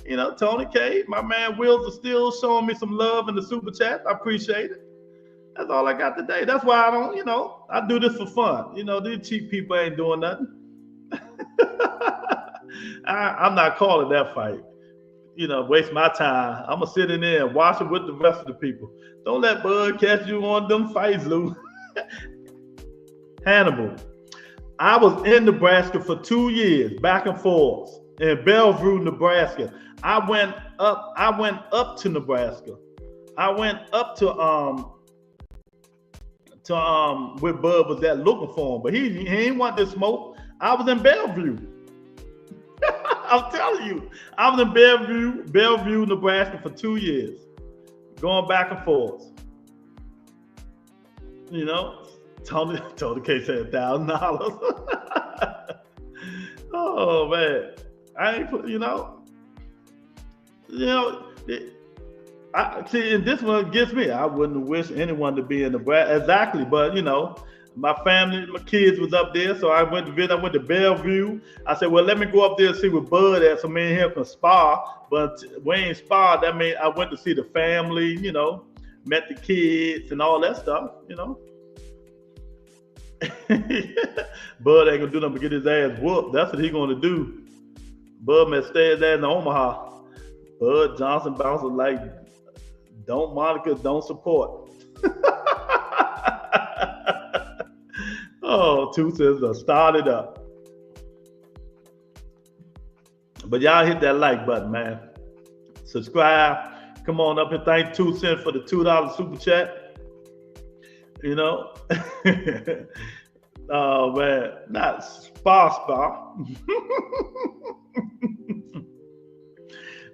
You know, Tony K, my man Wills is still showing me some love in the super chat. I appreciate it. That's all I got today. That's why I don't, you know, I do this for fun. You know, these cheap people ain't doing nothing. I'm not calling that fight. You know, waste my time. I'm going to sit in there and watch it with the rest of the people. Don't let Bud catch you on them fights, Lou. Hannibal. I was in Nebraska for 2 years, back and forth, in Bellevue, Nebraska. I went up to Nebraska. I went up to where Bud was at looking for him, but he ain't want this smoke. I was in Bellevue. I'm telling you, I was in Bellevue, Nebraska for 2 years, going back and forth. You know, Tony K said $1,000. Oh man, I ain't, you know. I see, and this one gets me. I wouldn't wish anyone to be in Nebraska exactly, but you know, my family, my kids was up there, so I went to Bellevue. I said, well, let me go up there and see what Bud at, so me and him can spar. But we ain't sparred. That means I went to see the family, you know, met the kids and all that stuff, you know. Bud ain't gonna do nothing but get his ass whooped. That's what he gonna do. Bud may stay his ass in Omaha. Bud Johnson bounces like, don't Monica, don't support. Oh, 2 cents started up. But y'all hit that like button, man. Subscribe. Come on up and thank 2 cents for the $2 super chat. You know. Oh man, not spar.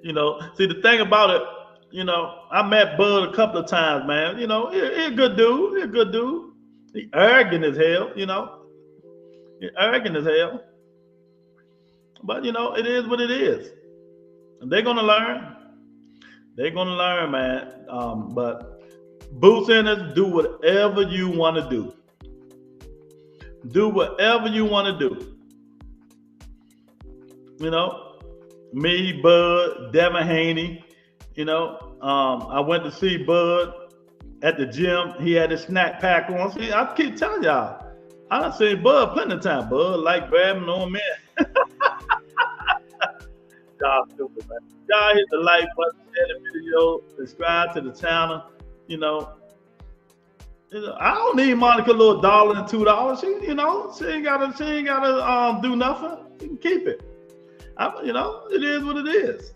You know, see the thing about it, you know, I met Bud a couple of times, man. You know, he a good dude. He arrogant as hell, you know. But you know, it is what it is. And they're gonna learn. Man. But Boots Ennis, do whatever you want to do. Do whatever you want to do. You know, me, Bud, Devin Haney, you know, I went to see Bud at the gym. He had his snack pack on. See, I keep telling y'all, I done seen Bud plenty of time. Bud like grabbing on man. Y'all stupid, man. Y'all hit the like button, share the video, subscribe to the channel. You know, I don't need Monica a little $1 and $2. She ain't gotta do nothing. You can keep it. It is what it is.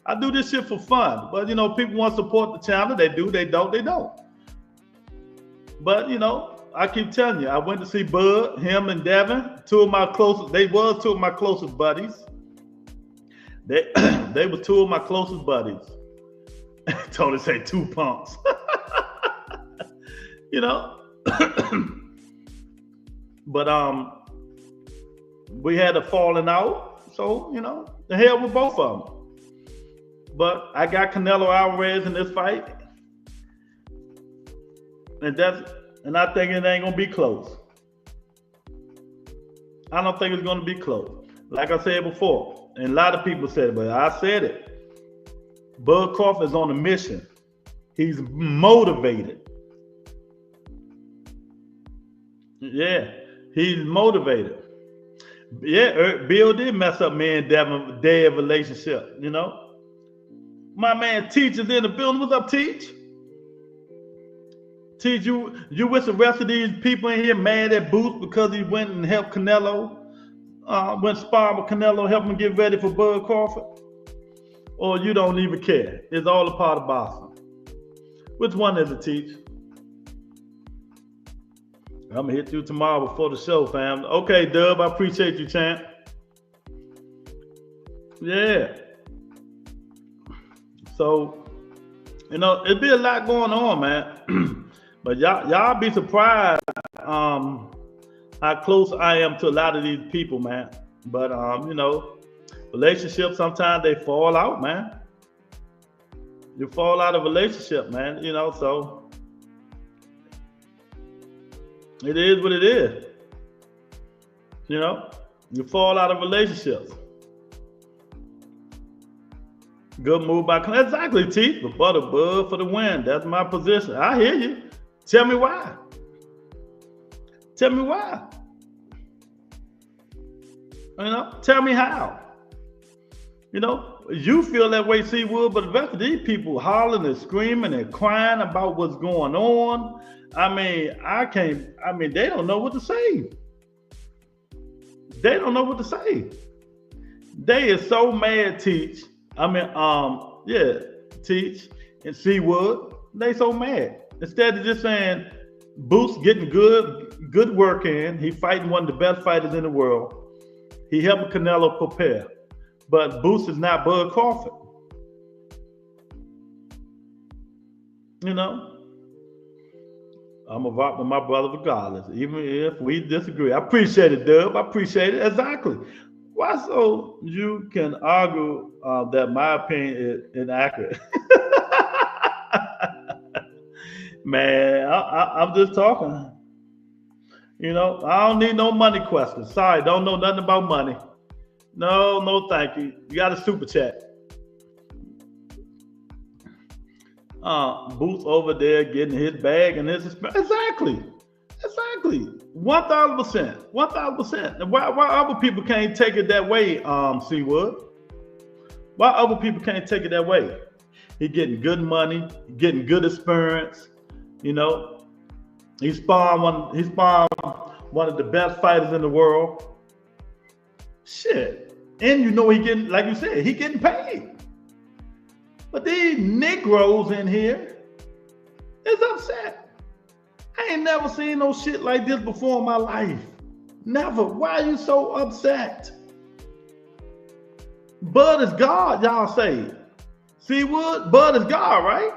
I do this shit for fun, but people want to support the channel. They do. They don't. But I keep telling you, I went to see Bud, him and Devin, two of my closest. They was two of my closest buddies. They were two of my closest buddies. Tony say 2 punks. But we had a falling out, so the hell with both of them. But I got Canelo Alvarez in this fight, and I think it ain't gonna be close. I don't think it's gonna be close. Like I said before, and a lot of people said it, but I said it. Bud Crawford is on a mission. He's motivated. Yeah, he's motivated. Yeah, Bill did mess up me and Devin dead relationship, My man Teach is in the building. What's up, Teach? Teach, you with the rest of these people in here mad at Boots because he went and helped Canelo, went spar with Canelo, helped him get ready for Bud Crawford? Or you don't even care? It's all a part of boxing. Which one is it, Teach? I'm gonna hit you tomorrow before the show, fam. Okay, Dub, I appreciate you, champ. Yeah. So, it'd be a lot going on, man. But y'all be surprised how close I am to a lot of these people, man. But relationships sometimes they fall out, man. You fall out of relationship, man. So it is what it is. You fall out of relationships. Good move by Canelo. Exactly, T. But Bud for the win. That's my position. I hear you. Tell me why. Tell me why. Tell me how. You feel that way, Seawood, but the rest of these people hollering and screaming and crying about what's going on. They don't know what to say. They don't know what to say. They is so mad, Teach. Teach and Seawood, they so mad. Instead of just saying, Boots getting good work in, he fighting one of the best fighters in the world. He helping Canelo prepare. But Boots is not Bud Crawford. I'm gonna rock with my brother regardless, even if we disagree. I appreciate it, Dub. I appreciate it. Exactly. Why so you can argue that my opinion is inaccurate? Man, I'm just talking. I don't need no money questions. Sorry, don't know nothing about money. No, thank you. You got a super chat. Boots over there getting his bag and his exactly. 1,000%. And why other people can't take it that way, Seawood? Why other people can't take it that way? He getting good money, getting good experience. He's sparring one of the best fighters in the world. Shit. And he getting, like you said, he getting paid. But these Negroes in here is upset. I ain't never seen no shit like this before in my life. Never. Why are you so upset? Bud is God, y'all say. Seawood, Bud is God, right?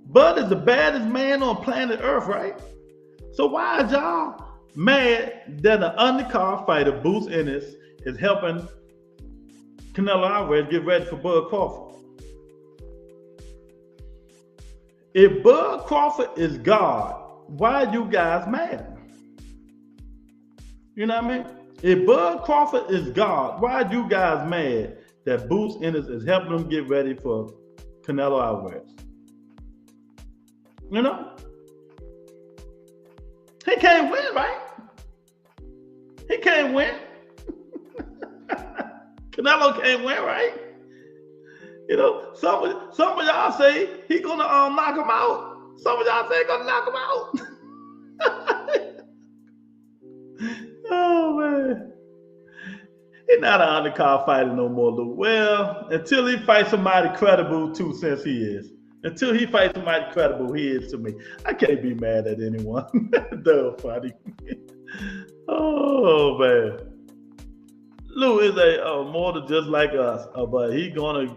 Bud is the baddest man on planet Earth, right? So why is y'all mad that an undercard fighter, Boots Ennis, is helping Canelo Alvarez get ready for Bud Crawford? If Bud Crawford is God, why are you guys mad? You know what I mean? If Bud Crawford is God, why are you guys mad that Boots Ennis is helping him get ready for Canelo Alvarez? He He can't win, right? He can't win. Canelo can't win, right? You know, some of y'all say he gonna knock him out. Some of y'all say he gonna knock him out. Oh man, he's not an undercard fighter no more, Lou. Well, until he fights somebody credible, 2 cents he is. Until he fights somebody credible, he is to me. I can't be mad at anyone. Duh, funny. Oh man. Lou is a more than just like us, but he gonna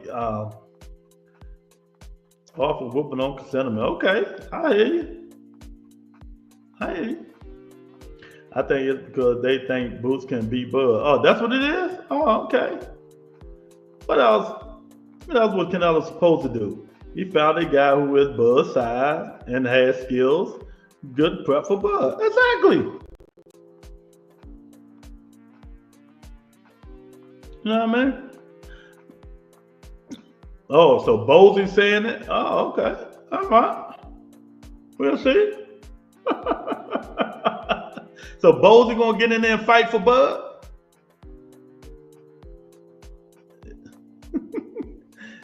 offer whooping on sentiment. Okay, I hear you. I think it's because they think Boots can beat Bud. Oh, that's what it is? Oh, okay. What else? What else was Canelo supposed to do? He found a guy who is Bud's size and has skills, good prep for Bud. Exactly. You know what I mean? Oh, so Bosey's saying it? Oh, okay. All right. We'll see. So Bosey gonna get in there and fight for Bud?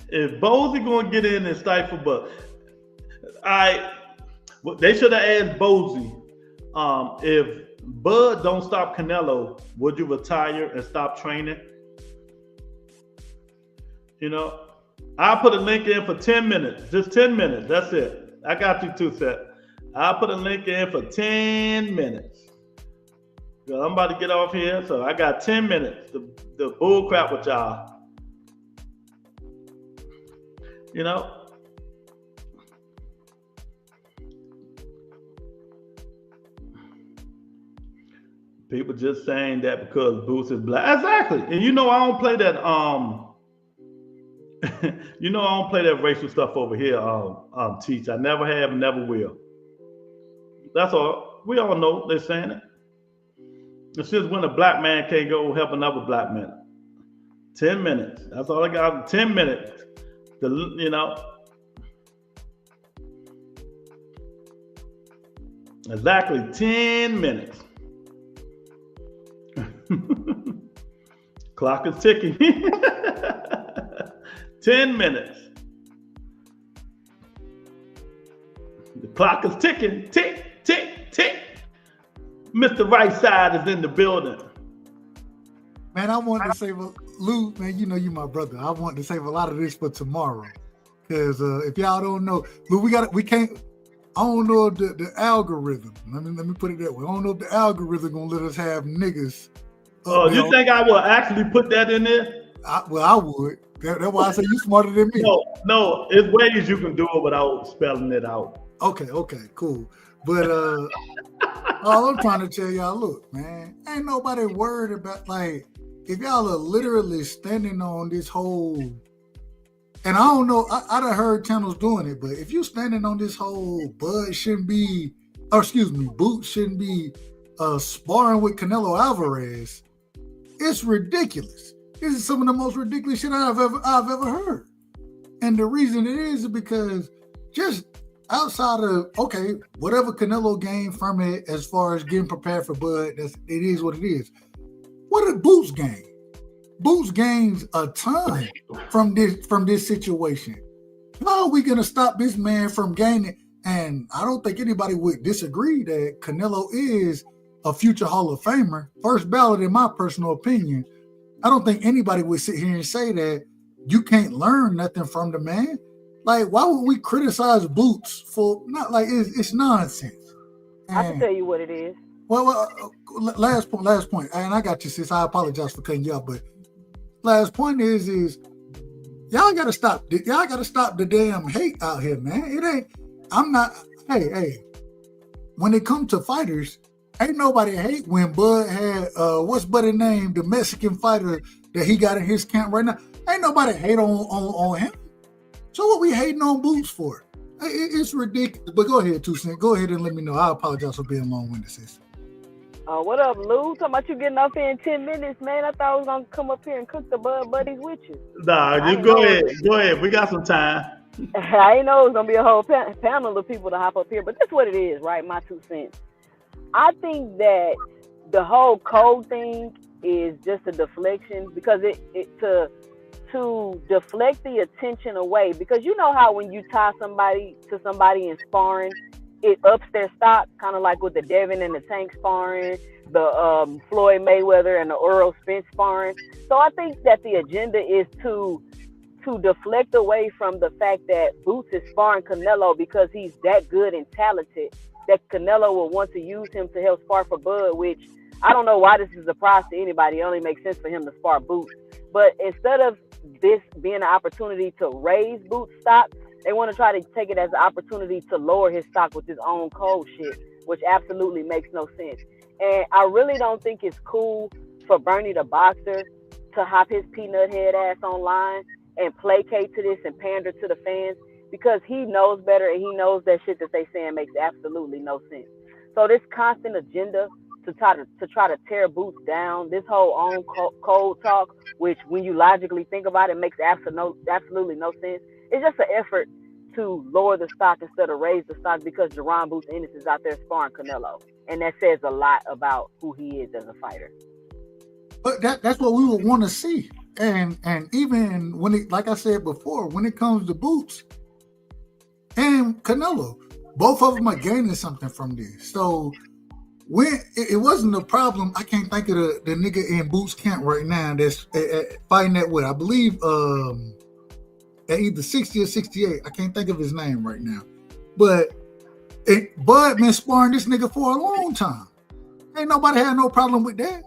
If Bosey gonna get in and fight for Bud, they should have asked Bosey, if Bud don't stop Canelo, would you retire and stop training? You know, I'll put a link in for 10 minutes, just 10 minutes. That's it. I got you 2 sets. I'll put a link in for 10 minutes. I'm about to get off here, so I got 10 minutes to bull crap with y'all. You know? People just saying that because Boots is black. Exactly. And you know I don't play that you know I don't play that racial stuff over here, Teach. I never have and never will. That's all. We all know they're saying it. It's just when a black man can't go help another black man. 10 minutes. That's all I got. 10 minutes. You know. Exactly 10 minutes. Clock is ticking. 10 minutes. The clock is ticking. Tick, tick, tick. Mr. Right Side is in the building. Man, I wanted to save Lou, man, you know you my brother. I wanted to save a lot of this for tomorrow. Because if y'all don't know, Lou, we can't, I don't know if the algorithm, let me put it that way. I don't know if the algorithm gonna let us have niggas. Oh, you think I will actually put that in there? I would. That's why I say you smarter than me. No, it's ways you can do it without spelling it out. Okay, cool. But all I'm trying to tell y'all, look, man, ain't nobody worried about, like, if y'all are literally standing on this whole, and I don't know, I done heard channels doing it, but if you standing on this whole Boots shouldn't be sparring with Canelo Alvarez, it's ridiculous. This is some of the most ridiculous shit I've ever heard. And the reason it is because just outside of, okay, whatever Canelo gained from it as far as getting prepared for Bud, it is what it is. What did Boots gain? Boots gains a ton from this situation. How are we gonna stop this man from gaining? And I don't think anybody would disagree that Canelo is a future Hall of Famer, first ballot in my personal opinion. I don't think anybody would sit here and say that you can't learn nothing from the man. Like, why would we criticize Boots for not, like, it's nonsense. And, I can tell you what it is. Well, last point, and I got you, sis. I apologize for cutting you off, but last point is y'all gotta stop the damn hate out here, man. Hey, when it comes to fighters, ain't nobody hate when Bud had what's Bud's name, the Mexican fighter that he got in his camp right now. Ain't nobody hate on him. So what we hating on Boots for? It's ridiculous. But go ahead, 2 Cents. Go ahead and let me know. I apologize for being long-winded, sis. What up, Lou? Talking about you getting off here in 10 minutes, man. I thought I was gonna come up here and cook the Bud Buddies with you. Nah, you go ahead. Go ahead. We got some time. I didn't know it was gonna be a whole panel of people to hop up here, but that's what it is, right? My 2 cents. I think that the whole code thing is just a deflection because it to deflect the attention away, because you know how when you tie somebody to somebody in sparring, it ups their stock, kind of like with the Devin and the Tank sparring, the Floyd Mayweather and the Earl Spence sparring. So I think that the agenda is to deflect away from the fact that Boots is sparring Canelo because he's that good and talented that Canelo will want to use him to help spar for Bud, which I don't know why this is a surprise to anybody. It only makes sense for him to spar Boots. But instead of this being an opportunity to raise Boots' stock, they want to try to take it as an opportunity to lower his stock with his own cold shit, which absolutely makes no sense. And I really don't think it's cool for Bernie the boxer to hop his peanut head ass online and placate to this and pander to the fans, because he knows better and he knows that shit that they saying makes absolutely no sense. So this constant agenda to try to tear Boots down, this whole own cold talk, which when you logically think about it makes absolutely no sense. It's just an effort to lower the stock instead of raise the stock because Jerron Boots Ennis is out there sparring Canelo, and that says a lot about who he is as a fighter. But that's what we would want to see. And even when it, like I said before, when it comes to Boots and Canelo, both of them are gaining something from this. So when it wasn't a problem, I can't think of the nigga in Boots camp right now that's fighting that way. I believe at either 60 or 68. I can't think of his name right now. But Bud been sparring this nigga for a long time. Ain't nobody had no problem with that.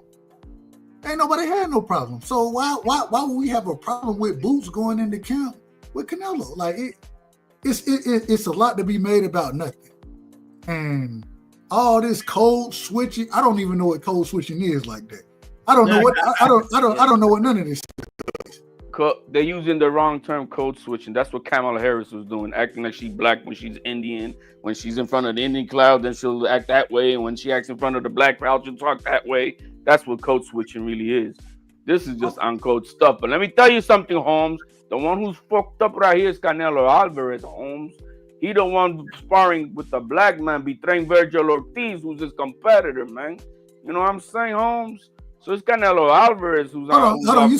Ain't nobody had no problem. So why would we have a problem with Boots going into camp with Canelo? Like it's a lot to be made about nothing. And all this code switching, I don't even know what code switching is like that. I don't know what I don't know what none of this is. They're using the wrong term, code switching. That's what Kamala Harris was doing, acting like she's black when she's Indian. When she's in front of the Indian crowd, then she'll act that way. And when she acts in front of the black crowd, she'll talk that way. That's what code switching really is. This is just uncode stuff. But let me tell you something, Holmes. The one who's fucked up right here is Canelo Alvarez, Holmes. He the one sparring with the black man, betraying Virgil Ortiz, who's his competitor, man. You know what I'm saying, Holmes? So it's Canelo Alvarez who's hold on. You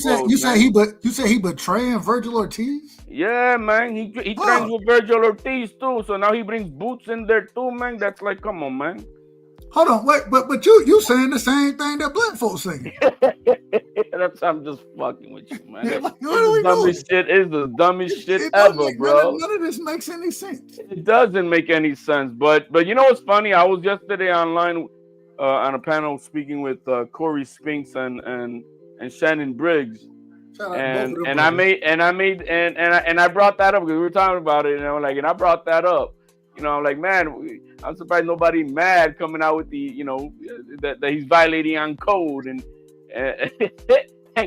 said he betraying Virgil Ortiz? Yeah, man. He trains with Virgil Ortiz too. So now he brings Boots in there too, man. That's like, come on, man. Hold on, wait, but you saying the same thing that black folks saying? I'm just fucking with you, man. Yeah, like, what are we doing? It's the dumbest shit ever, bro. None of this makes any sense. It doesn't make any sense. But you know what's funny? I was yesterday online on a panel speaking with Corey Spinks and Shannon Briggs, and I brought that up because we were talking about it, and I brought that up. Like, man, I'm surprised nobody mad coming out with the, that he's violating on code. And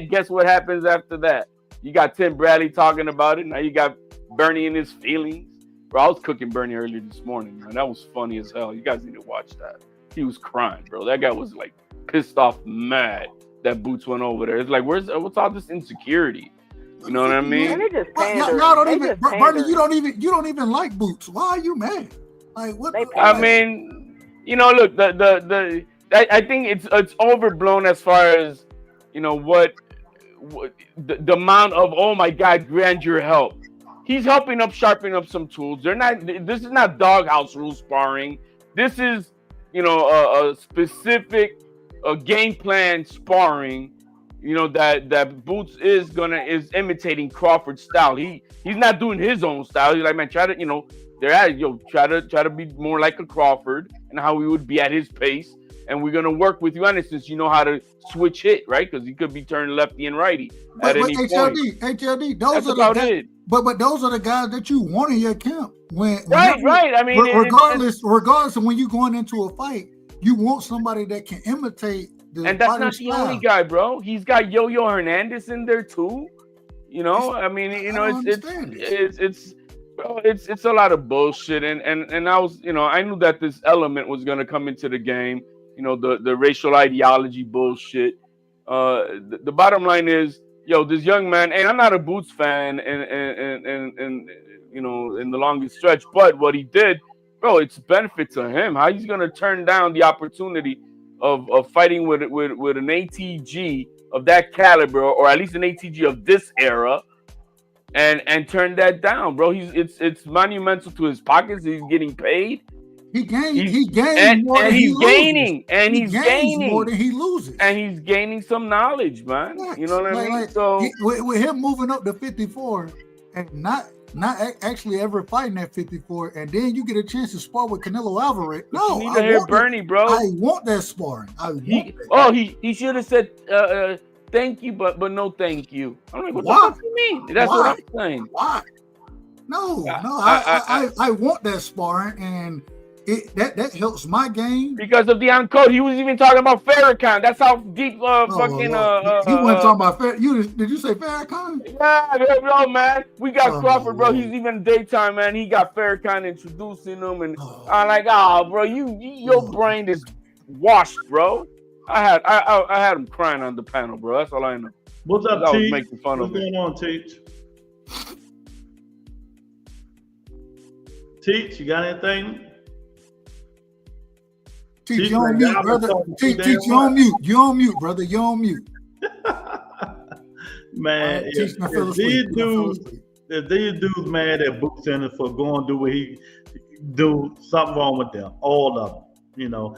guess what happens after that? You got Tim Bradley talking about it. Now you got Bernie in his feelings. Bro, I was cooking Bernie earlier this morning, man. That was funny as hell. You guys need to watch that. He was crying, bro. That guy was like pissed off, mad that Boots went over there. It's like, what's all this insecurity? You know what I mean? And they just y'all don't even, Bernie, you don't even like Boots. Why are you mad? Like what? I mean, look, I think it's overblown as far as, what the amount of, oh my God, grandeur help. He's helping up, sharpening up some tools. This is not doghouse rule sparring. This is, a specific game plan sparring. That Boots is imitating Crawford's style. He's not doing his own style. He's like, man, try to be more like a Crawford and how we would be at his pace. And we're gonna work with you on it since you know how to switch hit, right? Because he could be turning lefty and righty at any point. HLD, those are the guys, but those are the guys that you want in your camp. Right. I mean, regardless of when you're going into a fight, you want somebody that can imitate. And that's not the only guy, bro. He's got Yo-Yo Hernandez in there too. I mean, it's a lot of bullshit. And I was, I knew that this element was gonna come into the game. The racial ideology bullshit. The bottom line is, this young man, and I'm not a Boots fan, and in the longest stretch, but what he did, bro, it's benefit to him. How he's gonna turn down the opportunity of fighting with an ATG of that caliber, or at least an ATG of this era, and turn that down, bro? It's monumental to his pockets. He's getting paid. He gains more than he loses. More than he loses, and he's gaining some knowledge, man. Yes. You know what I mean? So with him moving up to 54 and not actually ever fighting at 54, and then you get a chance to spar with Canelo Alvarez. No, you need to hear Bernie, bro. I want that sparring. He should have said thank you, but no thank you. I'm like, what the fuck you mean? That's Why? what I'm saying. Why? No, I want that sparring, and that helps my game. Because of the uncode, he was even talking about Farrakhan. That's how deep He wasn't talking about Farrakhan. Did you say Farrakhan? Yeah, bro, man. We got Crawford, bro. He's even daytime, man. He got Farrakhan introducing him, and I'm like, bro, your brain is washed, bro. I had him crying on the panel, bro. That's all I know. What's up, Teach? What's making fun of going on, Teach? Teach, you got anything? Teach, you on mute, brother. Teach, you on mute. You on mute, brother. You on mute. Man, if these dudes mad at Boots Ennis for going to do what he do, something wrong with them. All of them. You know,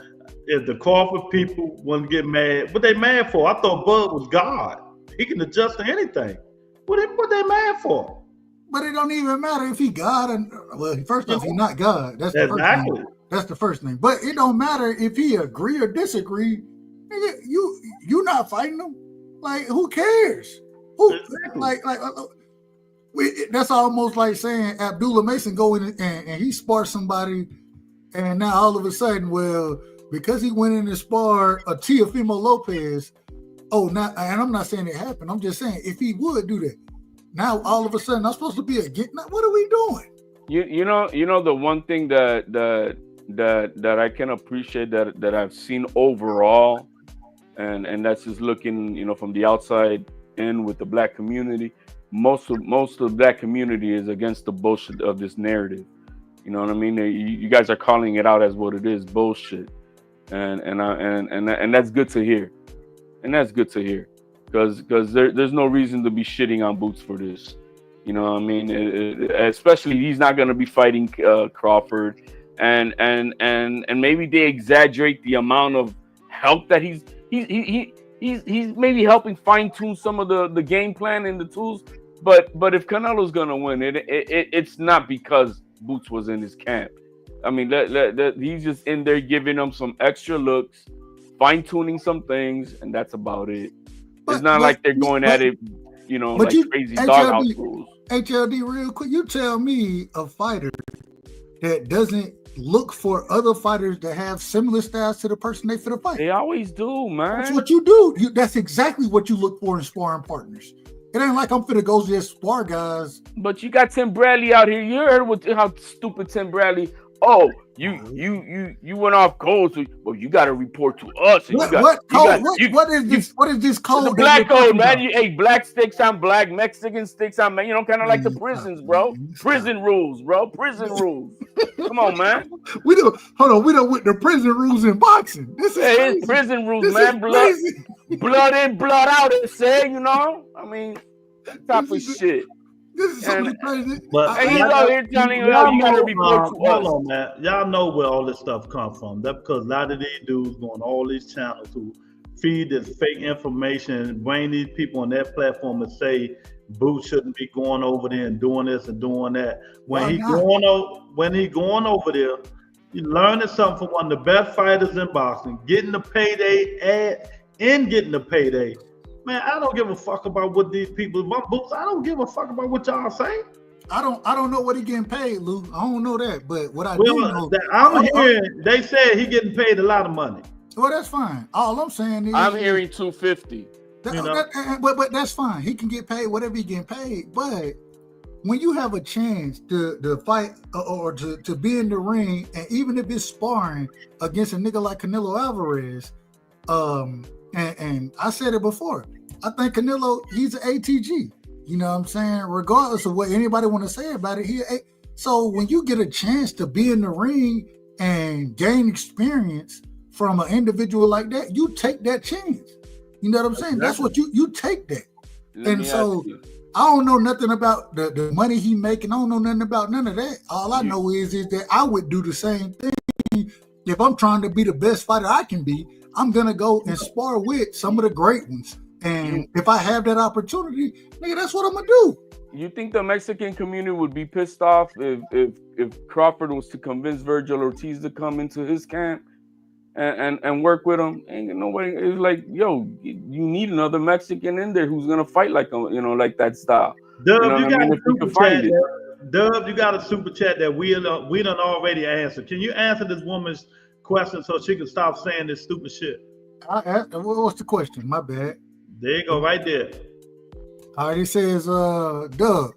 if the Crawford people want to get mad, what they mad for? I thought Bud was God. He can adjust to anything. What they mad for? But it don't even matter if he God and first off, he's not God. That's the first thing. That's the first thing. But it don't matter if he agree or disagree. You not fighting him. Like, who cares? That's almost like saying Abdullah Mason go in and he sparred somebody, and now all of a sudden, well, because he went in and sparred a Teofimo Lopez. And I'm not saying it happened. I'm just saying if he would do that, now all of a sudden I'm supposed to be what are we doing? You know the one thing that I can appreciate that I've seen overall, and that's just looking, from the outside in with the black community. Most of the black community is against the bullshit of this narrative. You know what I mean? You guys are calling it out as what it is, bullshit, and that's good to hear, and that's good to hear, because there's no reason to be shitting on Boots for this. You know what I mean? Especially he's not going to be fighting Crawford, and maybe they exaggerate the amount of help that he's maybe helping fine tune some of the game plan and the tools. But if Canelo's going to win, it's not because Boots was in his camp. I mean, he's just in there giving them some extra looks, fine tuning some things, and that's about it. It's not like they're going at it, like crazy doghouse rules. HLD, real quick, you tell me a fighter that doesn't look for other fighters that have similar styles to the person they finna fight. They always do, man. That's what you do. That's exactly what you look for in sparring partners. It ain't like I'm finna go just spar guys. But you got Tim Bradley out here. You heard how stupid Tim Bradley. Oh, you went off code, so you got to report to us. What is this code? The black code, man. Black sticks on black, Mexican sticks on man. Kind of like the prisons, bro. Prison rules, bro. Prison rules. Come on, man. We don't with the prison rules in boxing. It's prison rules, man. Blood in, blood out. It say, I mean, that type of shit. This is something crazy. But he's out here telling you got to report to us. Hold on, man. Y'all know where all this stuff comes from. That's because a lot of these dudes go on all these channels who feed this fake information and bring these people on their platform and say Boots shouldn't be going over there and doing this and doing that. When he going over there, he's learning something from one of the best fighters in boxing, getting the payday getting the payday. Man, I don't give a fuck about what these people want. Boots, I don't give a fuck about what y'all say. I don't know what he getting paid, Lou. I don't know that, but what I do know, I'm hearing they said he getting paid a lot of money. Well, that's fine. All I'm saying is I'm hearing $250. But that's fine. He can get paid whatever he getting paid. But when you have a chance to fight or to be in the ring, and even if it's sparring against a nigga like Canelo Alvarez, and I said it before, I think Canelo, he's an ATG. You know what I'm saying? Regardless of what anybody want to say about it, So when you get a chance to be in the ring and gain experience from an individual like that, you take that chance. You know what I'm saying? That's what you take that. And so I don't know nothing about the money he making. I don't know nothing about none of that. All I know is that I would do the same thing. If I'm trying to be the best fighter I can be, I'm going to go and spar with some of the great ones. And if I have that opportunity, nigga, that's what I'm going to do. You think the Mexican community would be pissed off if Crawford was to convince Virgil Ortiz to come into his camp and work with him? Ain't nobody. It's like, yo, you need another Mexican in there who's gonna fight like like that style. Dub, you know you got a super chat. Dub, you got a super chat that we done already answered. Can you answer this woman's question so she can stop saying this stupid shit? What's the question? My bad. There you go, right there. All right, it says, Doug,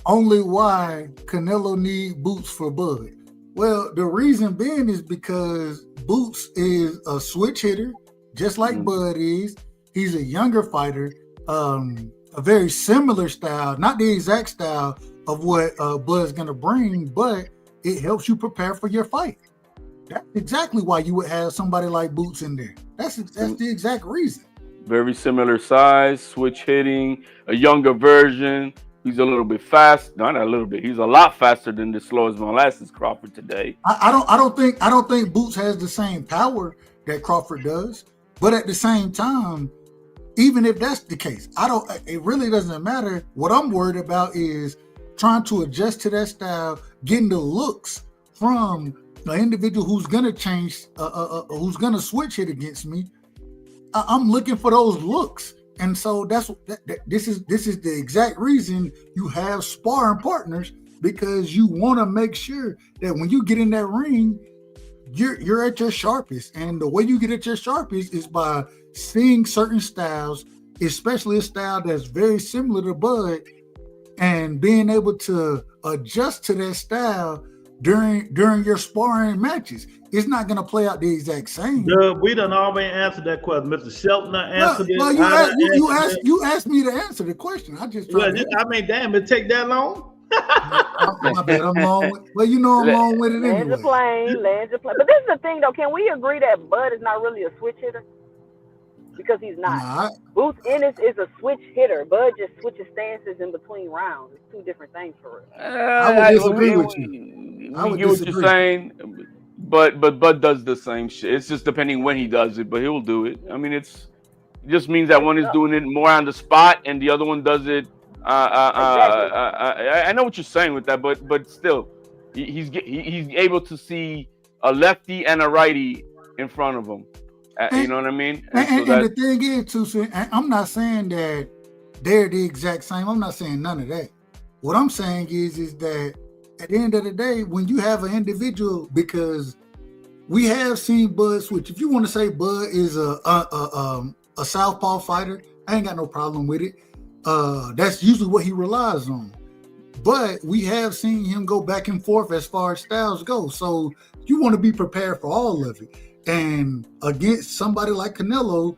only why Canelo need Boots for Bud. Well, the reason being is because Boots is a switch hitter, just like Bud is. He's a younger fighter, a very similar style, not the exact style of what Bud's gonna bring, but it helps you prepare for your fight. That's exactly why you would have somebody like Boots in there. That's the exact reason. Very similar size, switch hitting, a younger version. He's a little bit fast. Not a little bit. He's a lot faster than the slowest molasses Crawford today. I don't think Boots has the same power that Crawford does. But at the same time, even if that's the case, it really doesn't matter. What I'm worried about is trying to adjust to that style, getting the looks from the individual who's gonna change, who's gonna switch hit against me. I'm looking for those looks, and so this is the exact reason you have sparring partners, because you want to make sure that when you get in that ring, you're at your sharpest, and the way you get at your sharpest is by seeing certain styles, especially a style that's very similar to Bud, and being able to adjust to that style during your sparring matches. It's not going to play out the exact same. We done already answered that question. Mr. Shelton answered it. Well, you asked me to answer the question. I just damn, it take that long? My bad, I'm long. Well, I'm long with it anyway. Lands a plane. But this is the thing, though. Can we agree that Bud is not really a switch hitter? Because he's not. Boots Ennis is a switch hitter. Bud just switches stances in between rounds. It's two different things for real. I would disagree with you. I get what you're saying, but Bud does the same shit. It's just depending when he does it, but he'll do it. I mean, it just means that one is doing it more on the spot, and the other one does it. I know what you're saying with that, but still, he's able to see a lefty and a righty in front of him. You know what I mean? And the thing is, too, I'm not saying that they're the exact same. I'm not saying none of that. What I'm saying is that at the end of the day, when you have an individual, because we have seen Bud switch. If you want to say Bud is a southpaw fighter, I ain't got no problem with it. That's usually what he relies on. But we have seen him go back and forth as far as styles go. So you want to be prepared for all of it. And against somebody like Canelo,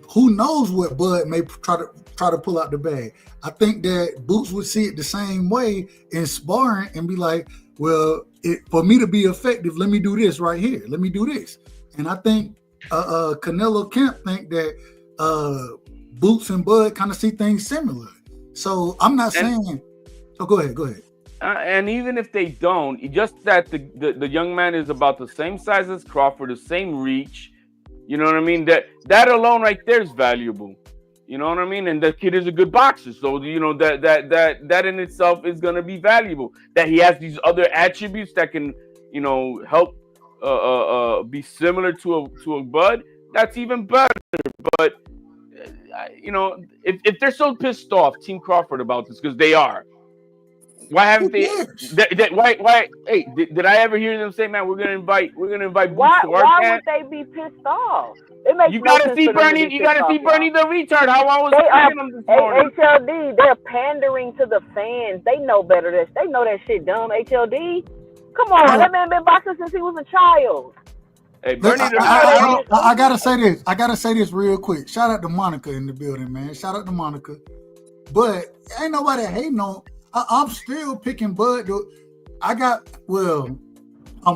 who knows what Bud may try to pull out the bag. I think that Boots would see it the same way in sparring and be like, well, for me to be effective, let me do this right here. Let me do this. And I think Canelo Camp think that Boots and Bud kind of see things similar. So I'm not saying. Oh, go ahead. And even if they don't, just that the young man is about the same size as Crawford, the same reach. You know what I mean? That alone right there is valuable. You know what I mean? And the kid is a good boxer, so that in itself is gonna be valuable. That he has these other attributes that can help be similar to a Bud. That's even better. But if they're so pissed off, Team Crawford, about this, because they are. Why haven't they? Why? Hey, did I ever hear them say, "Man, we're gonna invite Boots to our camp"? Why would they be pissed off? It makes you gotta see Bernie. You gotta see Bernie the retard. How I was saying them this morning. HLD, they're pandering to the fans. They know better. They know that shit dumb. HLD, come on, that man been boxing since he was a child. Hey, Bernie, I gotta say this. I gotta say this real quick. Shout out to Monica in the building, man. Shout out to Monica. But ain't nobody hating on. I'm still picking Bud. I'm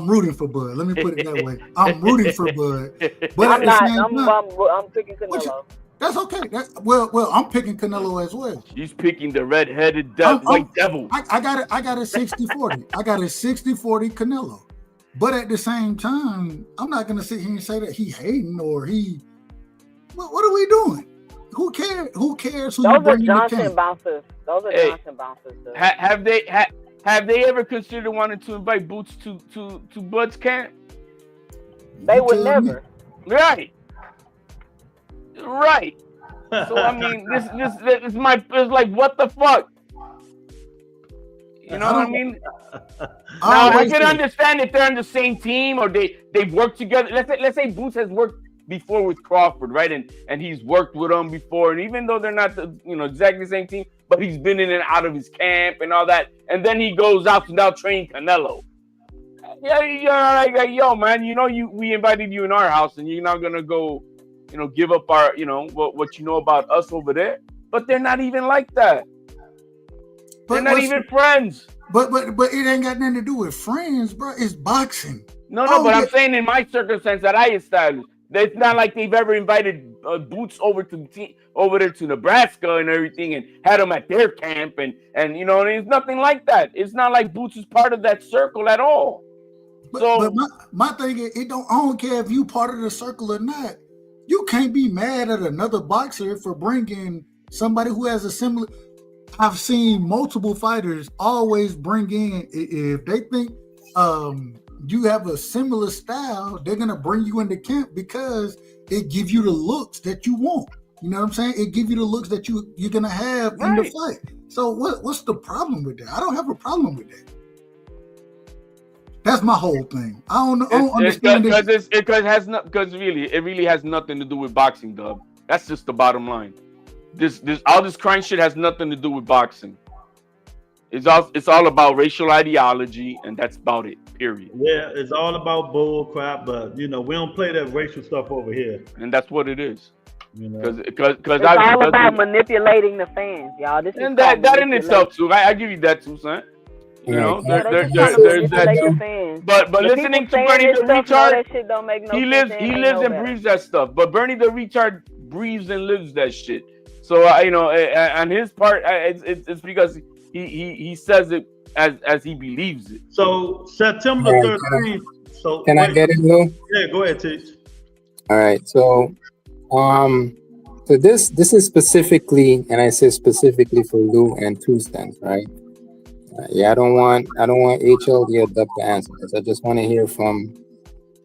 rooting for Bud. Let me put it that way. I'm rooting for Bud. But I'm not. I'm picking Canelo. That's okay. I'm picking Canelo as well. She's picking the red-headed white devil. I got a 60-40. I got a 60-40 Canelo. But at the same time, I'm not gonna sit here and say that he hating or he. What are we doing? Who cares? Who cares who you bring in the camp? Bouncers. Those are Johnson bouncers. Have they ever considered wanting to invite Boots to Bud's camp? They would never. Right. So I mean, this is it's like, what the fuck? You know what I mean? Now I can understand if they're on the same team or they've worked together. Let's say Boots has worked before with Crawford, right? And he's worked with him before, and even though they're not exactly the same team, but he's been in and out of his camp and all that, and then he goes out to now train Canelo. Yeah, you're like, yo, man, we invited you in our house, and you're not gonna go, give up our, what you know about us over there. But they're not even like that. They're not even friends. But it ain't got nothing to do with friends, bro. It's boxing. No, but I'm saying in my circumstance that I established, it's not like they've ever invited Boots over there to Nebraska and everything, and had him at their camp, and it's nothing like that. It's not like Boots is part of that circle at all. But my thing is, I don't care if you part of the circle or not. You can't be mad at another boxer for bringing somebody who has a similar. I've seen multiple fighters always bring in, if they think you have a similar style, they're gonna bring you into camp because it gives you the looks that you want. You know what I'm saying? It gives you the looks that you're gonna have in the fight. So what's the problem with that? I don't have a problem with that. That's my whole thing. I don't understand this. Because it really has nothing to do with boxing, Dub. That's just the bottom line. This all this crime shit has nothing to do with boxing. It's all about racial ideology, and that's about it. Period. Yeah, it's all about bull crap, but we don't play that racial stuff over here. And that's what it is. Because it's all about manipulating the fans, y'all. That in itself too. I give you that too, son. There's that too. But listening to Bernie the Retard, he lives and breathes that stuff. But Bernie the Retard breathes and lives that shit. So on his part, it's because he says it as he believes it. So September 13th. So can I get it, Lou? Yeah, go ahead, Teach. All right. So so this is specifically, and I say specifically for Lou and 2 Cents, right? I don't want HL or Dub to answer this. I just want to hear from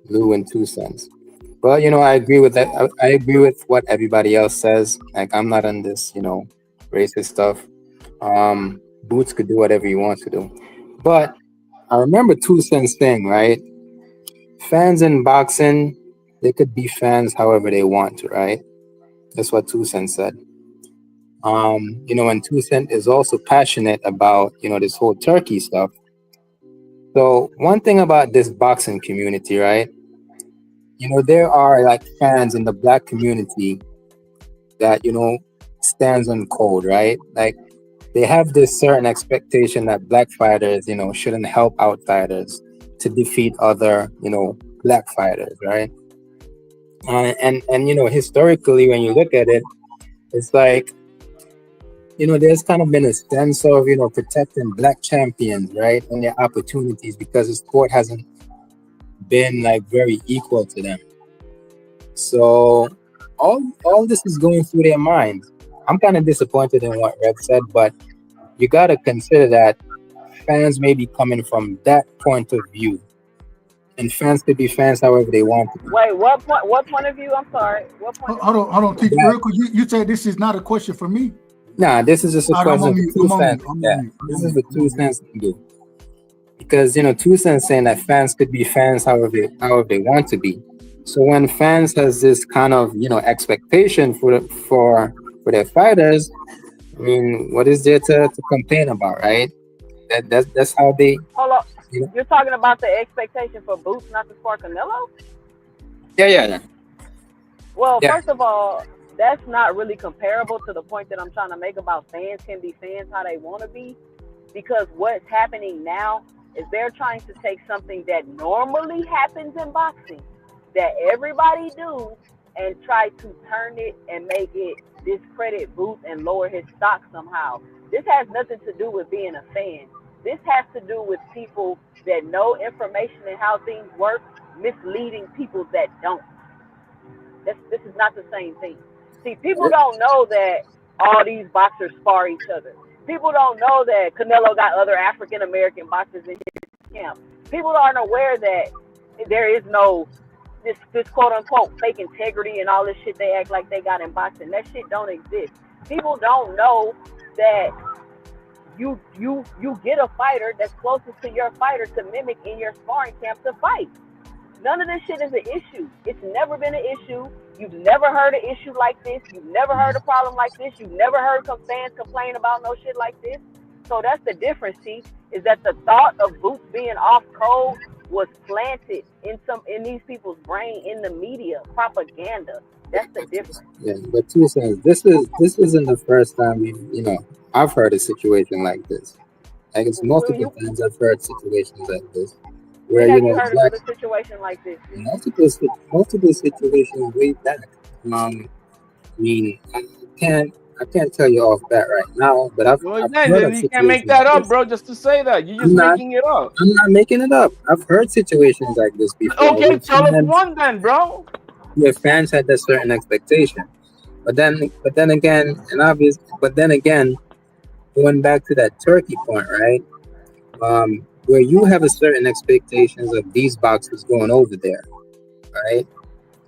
Lou and 2 Cents. But I agree with that. I agree with what everybody else says. Like, I'm not on this, racist stuff. Boots could do whatever he wants to do. But I remember 2 Cents thing, right? Fans in boxing, they could be fans however they want to, right? That's what 2 Cents said. And 2 Cents is also passionate about, this whole Turkey stuff. So one thing about this boxing community, right? There are like fans in the Black community that, stands on code, right? Like, they have this certain expectation that Black fighters, shouldn't help outsiders to defeat other, Black fighters, right? And historically, when you look at it, it's like, there's kind of been a sense of, protecting Black champions, right? And their opportunities, because the sport hasn't been like very equal to them. So all this is going through their minds. I'm kind of disappointed in what Red said, but you got to consider that fans may be coming from that point of view, and fans could be fans however they want to be. Wait, what point of view? I'm sorry. What point? Hold on, Teach. Real quick, you said this is not a question for me. Nah, this is just a question for 2 Cents. This is what 2 Cents can do. Because 2 Cents saying that fans could be fans however they want to be. So when fans has this kind of expectation for their fighters, I mean, what is there to complain about, right? That's how they. Hold up, you're talking about the expectation for Boots not to spar Canelo? Yeah. Well, first of all, that's not really comparable to the point that I'm trying to make about fans can be fans how they want to be. because what's happening now is they're trying to take something that normally happens in boxing, that everybody do, and try to turn it and make it discredit Boots and lower his stock somehow. This has nothing to do with being a fan. This has to do with people that know information and how things work, misleading people that don't. This is not the same thing. See, people don't know that all these boxers spar each other. People don't know that Canelo got other African American boxers in his camp. People aren't aware that there is no this quote unquote fake integrity and all this shit they act like they got in boxing. That shit don't exist. People don't know that you get a fighter that's closest to your fighter to mimic in your sparring camp to fight. None of this shit is an issue. It's never been an issue. You've never heard an issue like this. You've never heard a problem like this. You've never heard some fans complain about no shit like this. So that's the difference, see, is that the thought of Boots being off code was planted in these people's brain in the media propaganda. That's the difference. Yeah, but two things. This isn't the first time I've heard a situation like this. Like it's multiple times I've heard situations like this. Where have you heard of a situation like this? Multiple situations way back. I mean, I can't tell you off bat right now, but I've heard of you can't make that up, bro. Just to say that you're just making it up. I'm not making it up. I've heard situations like this before. Okay, tell us one then, bro. Where fans had that certain expectation, but then again, going back to that Turkey point, right? Where you have a certain expectations of these boxers going over there, right?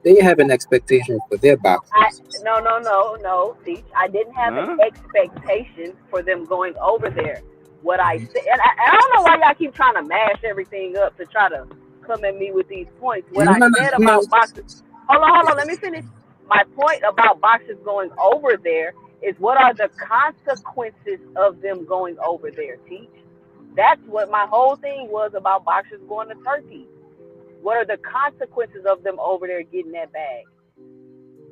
They have an expectation for their boxers. No, Teach. I didn't have an expectation for them going over there. What I said, and I don't know why y'all keep trying to mash everything up to try to come at me with these points. What I said about boxers. Hold on, let me finish. My point about boxers going over there is what are the consequences of them going over there, Teach? That's what my whole thing was about boxers going to Turkey. What are the consequences of them over there getting that bag?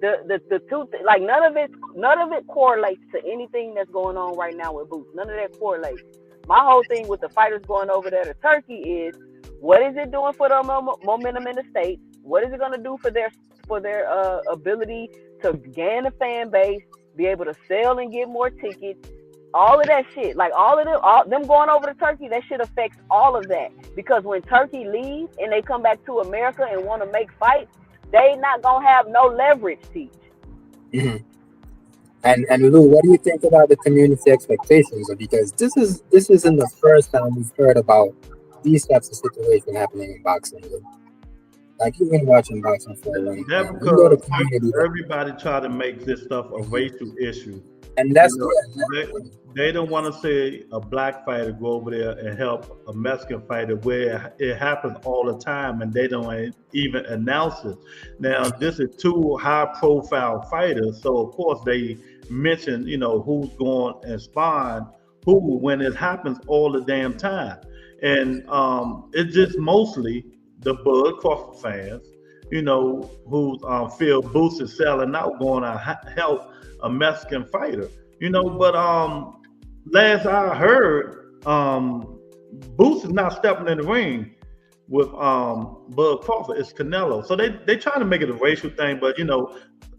The two like none of it correlates to anything that's going on right now with Boots. None of that correlates. My whole thing with the fighters going over there to Turkey is what is it doing for their momentum in the States? What is it going to do for their ability to gain a fan base, be able to sell and get more tickets? All of that shit, like all them going over to Turkey, that shit affects all of that. Because when Turkey leaves and they come back to America and want to make fights, they not gonna have no leverage, Teach. Mm-hmm. And Lou, what do you think about the community expectations? Because this isn't the first time we've heard about these types of situations happening in boxing. Like you've been watching boxing for a long time. Because everybody try to make this stuff a racial issue. And that's they don't want to see a black fighter go over there and help a Mexican fighter where it happens all the time and they don't even announce it. Now, this is two high-profile fighters, so of course they mention, who's going and sparring who when it happens all the damn time. And it's just mostly the Bud Crawford fans, who feel Boots is selling out, going to help a Mexican fighter, but last I heard, Boots is not stepping in the ring with Bud Crawford. It's Canelo. So they trying to make it a racial thing, but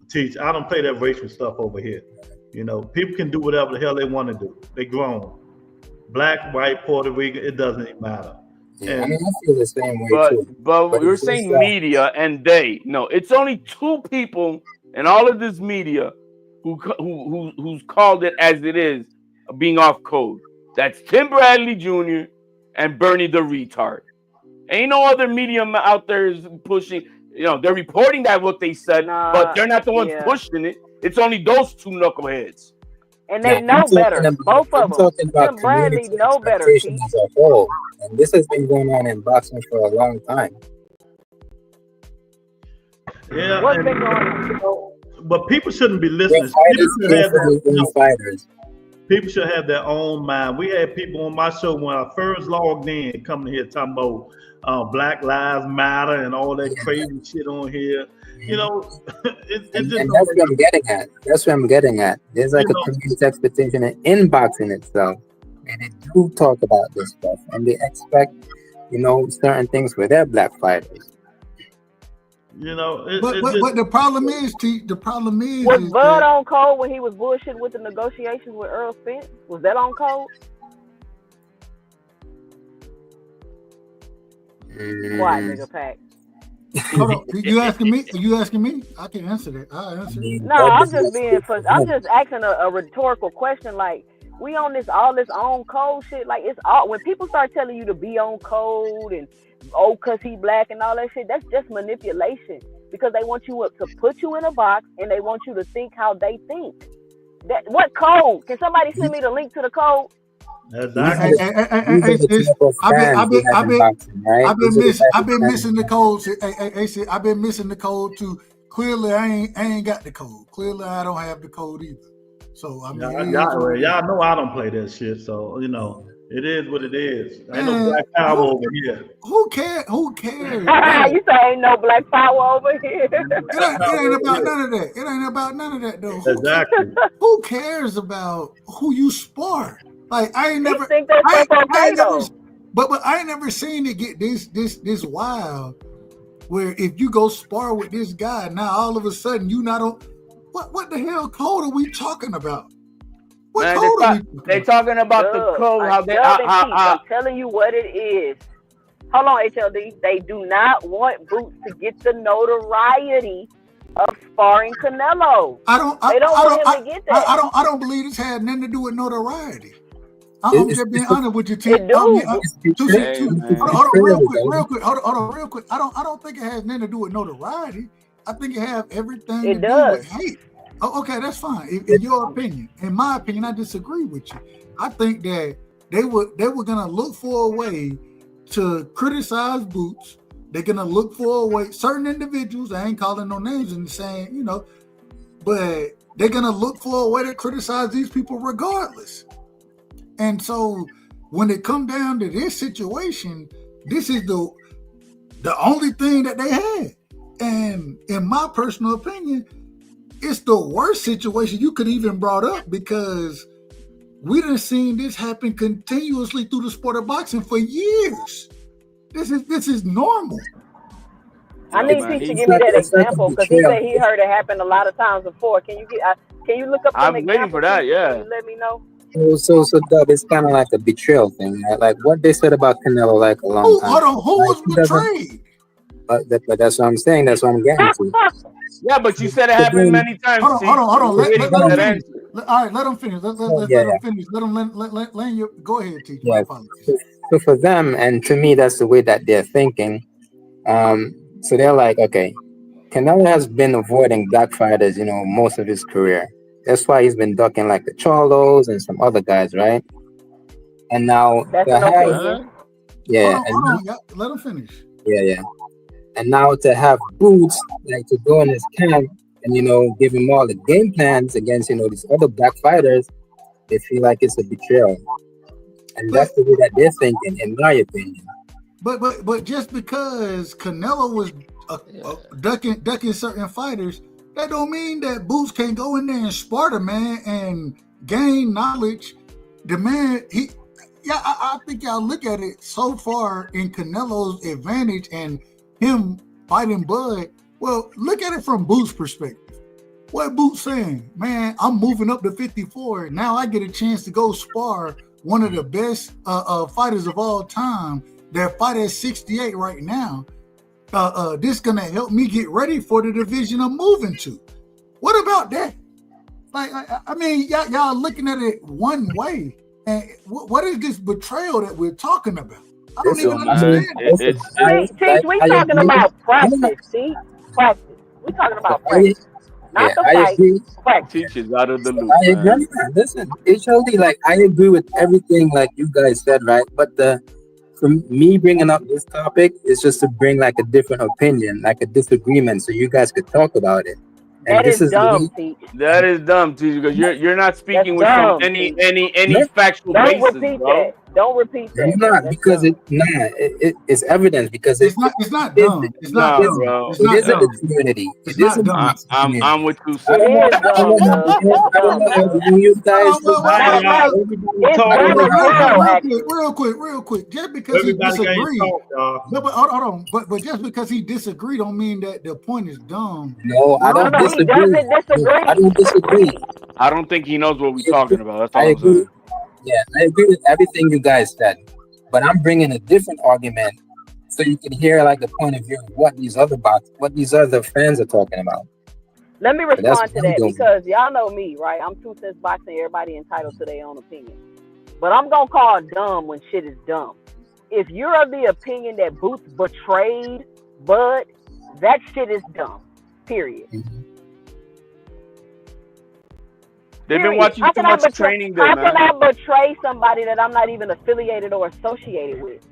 Teach, I don't play that racial stuff over here. People can do whatever the hell they want to do. They grown. Black, white, Puerto Rican, it doesn't even matter. Yeah, I feel the same way too. But you're saying media and they. No, it's only two people in all of this media who's called it as it is, being off code. That's Tim Bradley Jr. and Bernie the retard. Ain't no other medium out there is pushing. They're reporting that what they said, but they're not the ones pushing it. It's only those two knuckleheads. And they know better. Both of them. Tim Bradley know better. As a whole, and this has been going on in boxing for a long time. Yeah. What's been going on? But people shouldn't be listening. People should have their own mind. We had people on my show when I first logged in coming here talking about Black Lives Matter and all that crazy shit on here. It's and just that's what I'm getting at. There's like a community expectation in boxing itself. and they do talk about this stuff, and they expect, certain things for their black fighters. But the problem is, the problem is, was Bud on code when he was bullshitting with the negotiations with Earl Spence? Was that on code? Why, nigga, Pack? Hold on, you asking me? Are you asking me? I can answer that. I'll answer. No, I'm just asking a rhetorical question. Like, we on all this on code shit. Like, it's all when people start telling you to be on code and cause he black and all that shit. That's just manipulation because they want you to put you in a box and they want you to think how they think. What code? Can somebody send me the link to the code? Exactly. I've been missing the code. I've been missing the code too. Clearly, I ain't got the code. Clearly, I don't have the code either. So I mean, y'all know I don't play that shit. So it is what it is. Ain't no black power over here. Who cares? Who cares? You say ain't no black power over here. It ain't about none of that. It ain't about none of that though. Exactly. Who cares about who you spar? Like I ain't never. Think that's but I ain't never seen it get this wild. Where if you go spar with this guy, now all of a sudden you not on. What the hell code are we talking about? They're talking about the code. I'm telling you what it is. Hold on, HLD. They do not want Boots to get the notoriety of sparring Canelo. They don't want him to get that. I don't believe this had nothing to do with notoriety. I'm just being honest with you, T. Hold on, real quick. I don't think it has nothing to do with notoriety. I think it has everything to do with hate. Oh, okay, that's fine. In your opinion, in my opinion, I disagree with you. I think that they were gonna look for a way to criticize Boots. They're gonna look for a way. Certain individuals, I ain't calling no names and saying, but they're gonna look for a way to criticize these people regardless. And so when it come down to this situation, this is the only thing that they had. And in my personal opinion, it's the worst situation you could even brought up because we done seen this happen continuously through the sport of boxing for years. This is normal. I need Pete to give me that example because he said he heard it happen a lot of times before. Can you look up? I'm waiting for that. Yeah. Can you let me know. So Dub, it's kind of like a betrayal thing, right? Like what they said about Canelo, like a long time. Hold on, who was betrayed? But that's what I'm saying. That's what I'm getting to. Yeah, but you said it happened many times. Hold on. Let him finish. All right, let him finish. Let him finish. Let you go ahead, teacher. Yeah. So for them, and to me, that's the way that they're thinking. So they're like, okay, Canelo has been avoiding black fighters, most of his career. That's why he's been ducking like the Charlos and some other guys, right? And now, let him finish. Yeah. And now to have Boots like to go in his camp and give him all the game plans against these other black fighters, they feel like it's a betrayal, and that's the way that they're thinking, in my opinion. But just because Canelo was ducking certain fighters, that don't mean that Boots can't go in there and spar the man and gain knowledge. The man, I think y'all look at it so far in Canelo's advantage and him fighting Bud. Well, look at it from Boots' perspective. What Boots saying? Man, I'm moving up to 54. Now I get a chance to go spar one of the best fighters of all time that fight at 68 right now. This gonna help me get ready for the division I'm moving to. What about that? Like, I mean, y'all looking at it one way. And what is this betrayal that we're talking about? I don't even understand. We talking about practice. See, practice. We talking about practice. Not the fight. Practice. Teachers out of the loop. I agree. Listen, HLD, like I agree with everything like you guys said, right? But for me bringing up this topic is just to bring like a different opinion, like a disagreement, so you guys could talk about it. And that is dumb, Teach. That is dumb, Teach, because you're not speaking with any factual basis, bro. Don't repeat that. It's not That's because dumb. it's evidence because It's not dumb. It's not No, dumb. bro. It's It not is in the dumb. community. It's It is not in the dumb. boxing community. I'm with you, I sir. don't It know. is I don't dumb, know. Dub. It's I don't dumb, know. Dub. Do you guys? Well, Matter of fact, Everybody it's talking dumb as now. hell, real actually. quick, real quick. Just because he Everybody can't disagreed, talk, y'all. no, but hold on. But just because he disagreed, don't mean that the point is dumb. No, I We're don't No, he disagree. doesn't No, disagree. I don't disagree. I don't think he knows what we're I talking agree. about. That's I all I'm agree. saying. Yeah, I agree with everything you guys said, but I'm bringing a different argument so you can hear like the point of view of what these other fans are talking about. Let me So that's respond to what I'm that doing. because y'all know me, right? I'm 2 cents boxing. Everybody entitled to their own opinion. But I'm going to call dumb when shit is dumb. If you're of the opinion that Boots betrayed Bud, that shit is dumb. Period. They've been Period. watching How too can I much betray- training day, How man. can I betray somebody that I'm not even affiliated or associated with?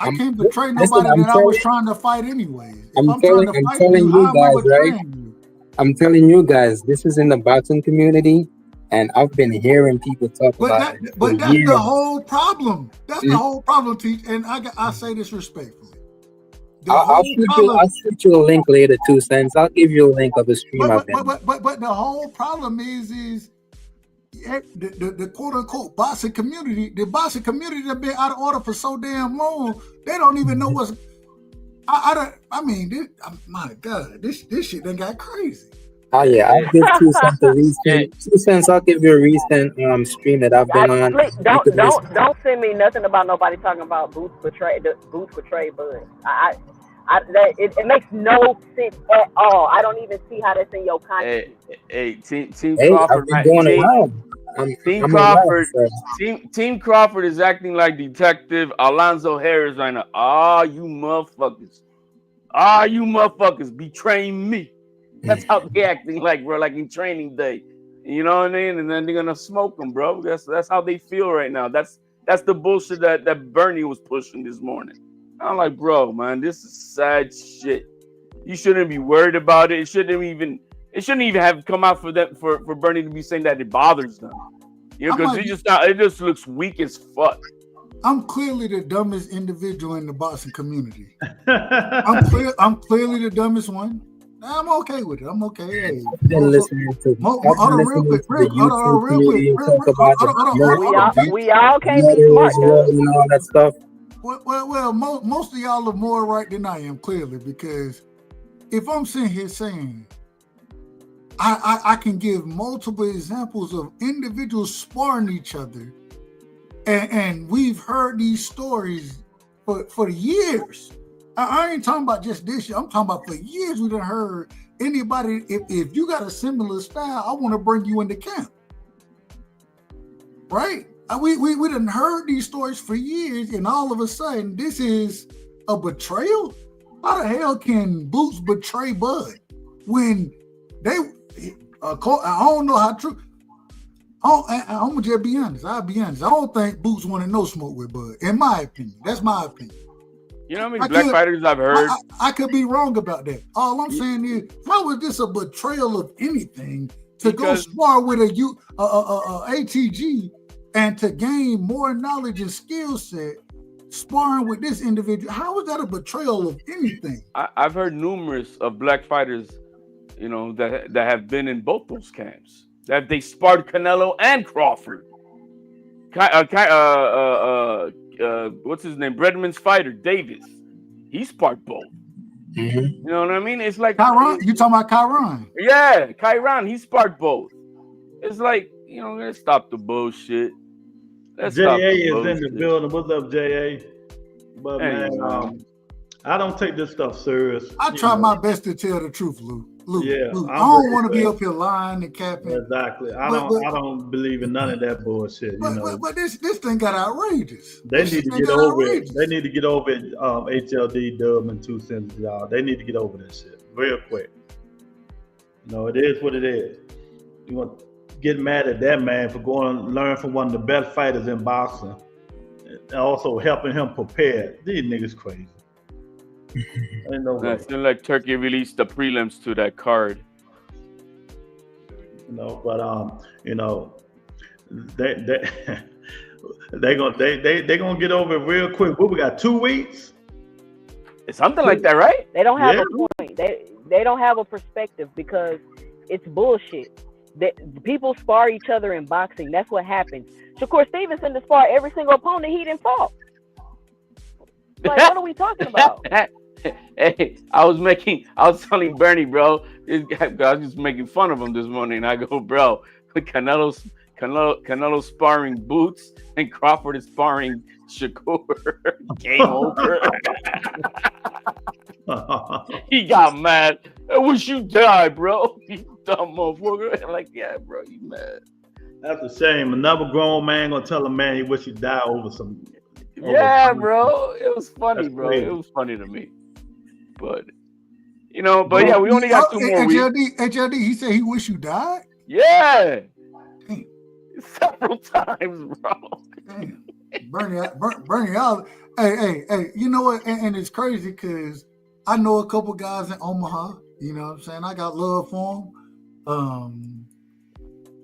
I can't betray Listen, nobody I'm that I was telling- trying to fight anyway. If I'm I'm trying to fight telling you, you how am I guys, right? betraying you? I'm telling you guys, this is in the boxing community, and I've been hearing people talk But about it for that's years. the whole problem. That's the whole problem, Teach. And I say this respectfully. I'll shoot you a link later, 2 cents. I'll give you a link of the stream I've been. But the whole problem is the quote unquote boxing community. The boxing community that been out of order for so damn long. They don't even know what's. My God, this shit done got crazy. Oh yeah, I'll give 2 cents a recent. 2 cents. I'll give you a recent stream that I've been on. Please, don't send me nothing about nobody talking about Boots betrayed Bud. It makes no sense at all. I don't even see how that's in your contract. Team Crawford. I've been going around. Team Crawford is acting like Detective Alonzo Harris right now. You motherfuckers betraying me. That's how they acting like, bro, like in training day. You know what I mean? And then they're gonna smoke them, bro. That's how they feel right now. That's the bullshit that Bernie was pushing this morning. I'm like, bro, man, this is sad shit. You shouldn't be worried about it. It shouldn't even have come out for Bernie to be saying that it bothers them. You know, because it just looks weak as fuck. I'm clearly the dumbest individual in the boxing community. I'm clearly the dumbest one. I'm okay with it. I'm okay. Hey, We all can't be smart, though. And all that stuff. Well, most of y'all are more right than I am, clearly, because if I'm sitting here saying I can give multiple examples of individuals sparring each other, and we've heard these stories for years. I ain't talking about just this year. I'm talking about for years we done heard anybody, if you got a similar style, I want to bring you into camp. Right? We done heard these stories for years, and all of a sudden, this is a betrayal? How the hell can Boots betray Bud when they, I don't know how true. I'm gonna just be honest. I'll be honest. I don't think Boots wanted no smoke with Bud, in my opinion. That's my opinion. You know how many black fighters I've heard? I could be wrong about that. All I'm saying is, how is this a betrayal of anything to go spar with a ATG and to gain more knowledge and skill set sparring with this individual? How is that a betrayal of anything? I've heard numerous of black fighters, you know, that have been in both those camps. That they sparred Canelo and Crawford. What's his name? Bredman's fighter, Davis. He sparred both. Mm-hmm. You know what I mean? It's like Kyron. You talking about Kyron? Yeah, Kyron. He sparred both. It's like, you know, let's stop the bullshit. JA is in the building. What's up, JA? But man, I don't take this stuff serious. I try my best to tell the truth, Lou. Yeah, I don't want to be up here lying and capping. Exactly. I don't believe in none of that bullshit. But this thing got outrageous. They need to get over it. They need to get over it. HLD, Dub, and 2 cents, y'all. They need to get over that shit real quick. You know, it is what it is. You want to get mad at that man for going and learn from one of the best fighters in boxing, and also helping him prepare. These niggas crazy. Ain't no way. It's like Turkey released the prelims to that card. You know, but you know, they They gonna get over it real quick. What we got? 2 weeks? It's something like that, right? They don't have Yeah. a point. They don't have a perspective because it's bullshit. People spar each other in boxing. That's what happens. Shakur Stevenson to spar every single opponent he didn't fought. Like, what are we talking about? Hey, I was telling Bernie, bro, this guy, I was just making fun of him this morning. I go, bro, Canelo sparring Boots and Crawford is sparring Shakur. Game over. He got mad. I wish you died, bro. You dumb motherfucker. Like, yeah, bro, you mad. That's a shame. Another grown man gonna tell a man he wish he died over some. Yeah, bro. It was funny, That's bro. crazy. It was funny to me. But yeah, we only got 2 more weeks. HLD, he said he wish you died. Yeah. Several times, bro. Damn. Bernie out. Hey, you know what? And it's crazy because I know a couple guys in Omaha. You know what I'm saying? I got love for them.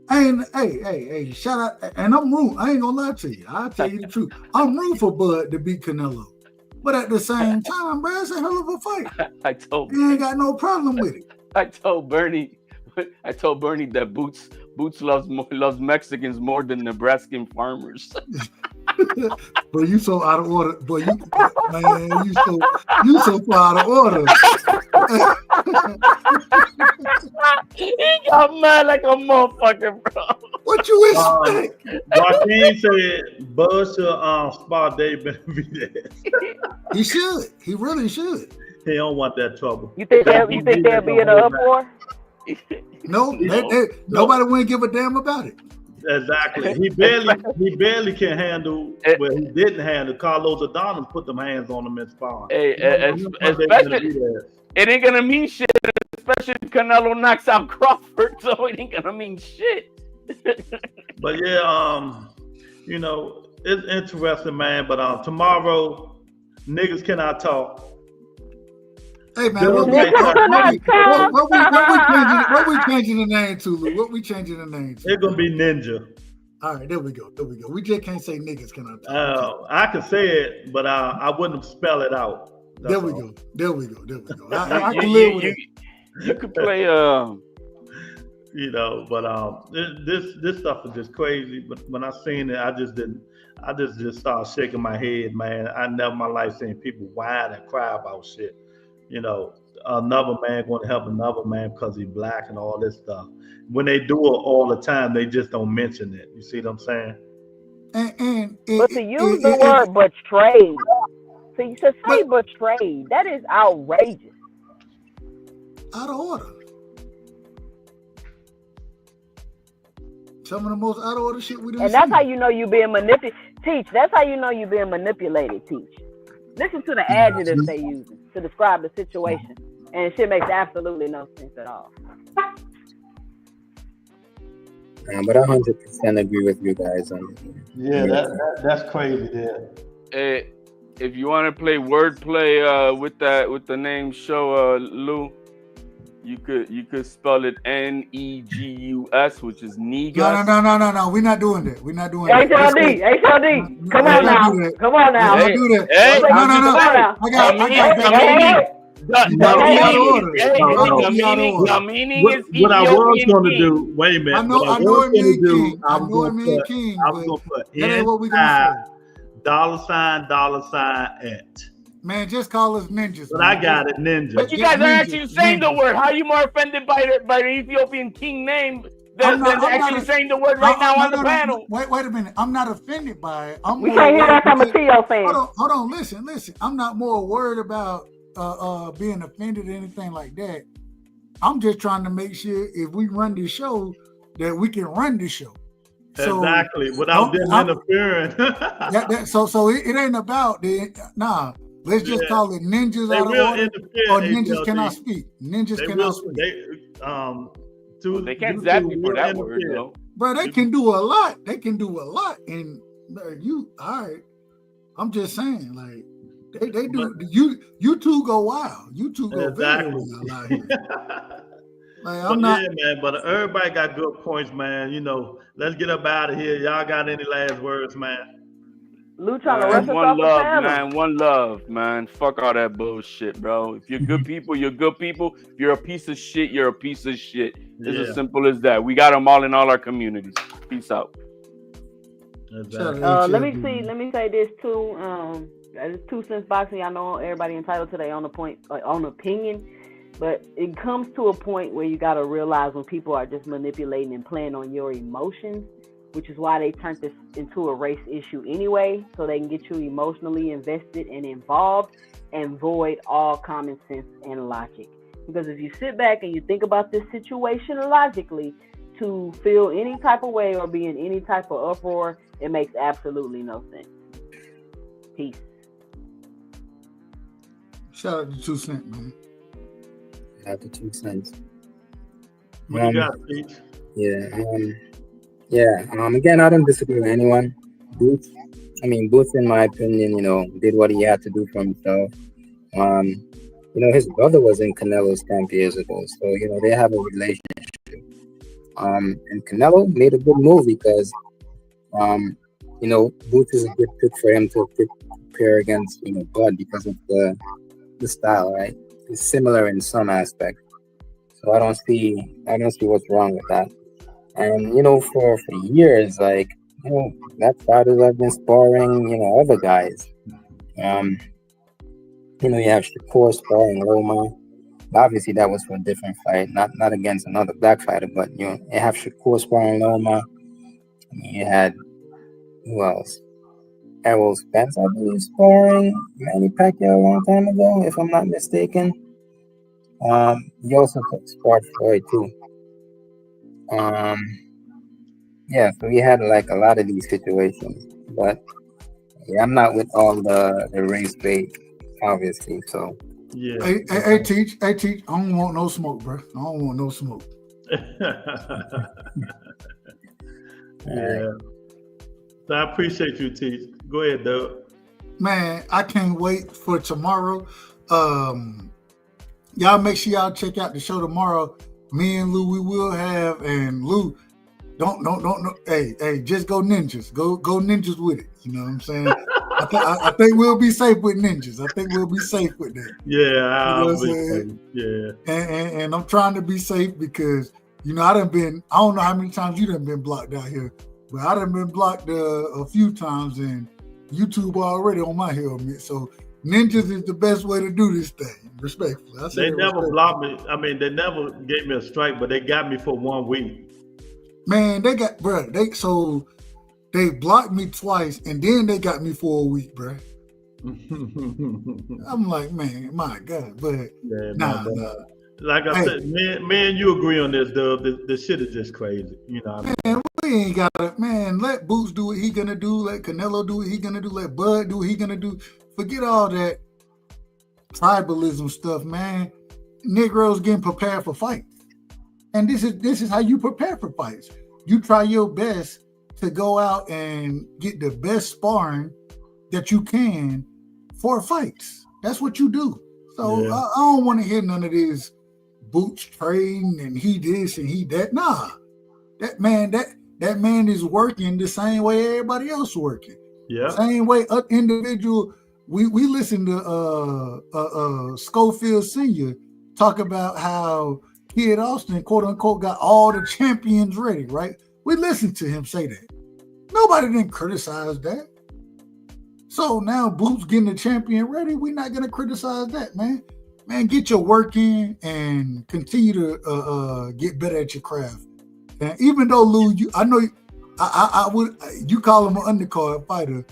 And hey, shout out. And I'm rooting. I ain't gonna lie to you. I'll tell you the truth. I'm rooting for Bud to beat Canelo. But at the same time, bro, it's a hell of a fight. I told You ain't got no problem with it. I told Bernie that Boots loves Mexicans more than Nebraskan farmers. But you so out of order. But you so far out of order. He got mad like a motherfucker, bro. What you expect? Joaquin said Bud should spar Dave Benavidez. He should. He really should. He don't want that trouble. You think they'll be in an uproar? No, nobody wouldn't give a damn about it. Exactly. He barely can handle. Well, he didn't handle. Carlos Adonis put them hands on him and sparring. Hey, especially it ain't gonna mean shit. Especially if Canelo knocks out Crawford, so it ain't gonna mean shit. But yeah, you know, it's interesting, man. But tomorrow, niggas cannot talk. Hey man, what we changing the name to, Lou? What we changing the name to? It's gonna be Ninja. All right, there we go. We just can't say niggas cannot talk. I can say it, but I wouldn't spell it out. There we go. I can live with it. You could play you know, but this stuff is just crazy. But when I seen it, I just started shaking my head, man. I never in my life seen people whine and cry about shit. You know, another man going to help another man because he's black and all this stuff. When they do it all the time, they just don't mention it. You see what I'm saying? But to use the word betrayed, so you should say betrayed. That is outrageous. Out of order. Some of the most out of order shit we done And that's seen. how you know you being manipulated. Teach. That's how you know you being manipulated. Teach. Listen to the adjectives they use to describe the situation, and shit makes absolutely no sense at all. But I 100% agree with you guys on it. Yeah, that's crazy. There. Hey, if you want to play wordplay with the name show, Lou, you could spell it Negus, which is Negus. No. We're not doing that. HLD. Come on now. Don't do that. Hey, No. The meaning is what I was going to Ethiopian do. Wait a minute. I know it means king. I was going to put that ain't what we gonna $$, $at. Man, just call us ninjas. But I got it, Ninja. But you guys are actually saying the word. How are you more offended by the Ethiopian king name than actually saying the word right now on the panel? Wait a minute. I'm not offended by it. We can't hear that from a Tio fan. Hold on. Listen. I'm not more worried about being offended or anything like that. I'm just trying to make sure if we run this show that we can run this show. So, exactly, without them interfering. So it ain't about the let's just call it ninjas out of order, or ninjas cannot speak. Ninjas cannot speak. They can't zap you for that word, though. Bro, they can do a lot. And you, all right. I'm just saying, like they do. You two go wild. You two go very wild out here. Like, But I'm not. yeah, man. But everybody got good points, man. Let's get up out of here. Y'all got any last words, man? Lou trying to rush Man, us one off the love, panel. man. One love, man. Fuck all that bullshit, bro. If you're good people, you're good people. If you're a piece of shit, you're a piece of shit. It's as simple as that. We got them all in all our communities. Peace out. Exactly. Let me say this too. It's 2 cents boxing. I know everybody entitled to their own own opinion, but it comes to a point where you got to realize when people are just manipulating and playing on your emotions, which is why they turned this into a race issue anyway, so they can get you emotionally invested and involved and void all common sense and logic. Because if you sit back and you think about this situation logically, to feel any type of way or be in any type of uproar, it makes absolutely no sense. Peace. Shout out to 2 Cent, man. Shout out to 2 Cents. What you got, Pete? Again, I don't disagree with anyone. Boots, in my opinion, did what he had to do for himself. His brother was in Canelo's camp years ago, so they have a relationship. And Canelo made a good move because, Boots is a good pick for him to prepare against, Bud because of the style, right? It's similar in some aspects, so I don't see what's wrong with that. And for years, that fighters have been sparring, other guys. You have Shakur sparring Loma. Obviously, that was for a different fight, not against another black fighter, but you have Shakur sparring Loma. You had who else? Errol Spence, I believe, sparring Manny Pacquiao a long time ago, if I'm not mistaken. He also sparred Floyd too. So we had like a lot of these situations, but I'm not with all the race bait, obviously. So yeah. Hey, Teach. I don't want no smoke, bro. I don't want no smoke. Yeah. So I appreciate you, Teach. Go ahead, Doug. Man, I can't wait for tomorrow. Y'all make sure y'all check out the show tomorrow. Me and Lou, we will have, and Lou, don't. Hey, just go ninjas. Go ninjas with it. You know what I'm saying? I think we'll be safe with ninjas. I think we'll be safe with that. Yeah, I'll be safe. Yeah. And I'm trying to be safe because I don't know how many times you done been blocked out here, but I done been blocked a few times, and YouTube already on my helmet. So ninjas is the best way to do this thing. Respectfully. They never blocked me. I mean, they never gave me a strike, but they got me for 1 week. Man, they blocked me twice, and then they got me for a week, bro. I'm like, man, my God, but nah. Like I said, me and you agree on this, Dub. The shit is just crazy. You know what I mean? Man, we ain't got it. Man, let Boots do what he gonna do. Let Canelo do what he gonna do. Let Bud do what he gonna do. Forget all that tribalism stuff, man. Negroes getting prepared for fights. And this is how you prepare for fights. You try your best to go out and get the best sparring that you can for fights. That's what you do. So I don't want to hear none of this Boots trading and he this and he that. Nah, that man is working the same way everybody else working. Yeah, same way individual. We listen to Schofield Sr. talk about how Kid Austin, quote unquote, got all the champions ready, right? We listened to him say that. Nobody didn't criticize that. So now Boots getting the champion ready. We're not gonna criticize that, man. Man, get your work in and continue to get better at your craft. And even though Lou, you call him an undercard fighter.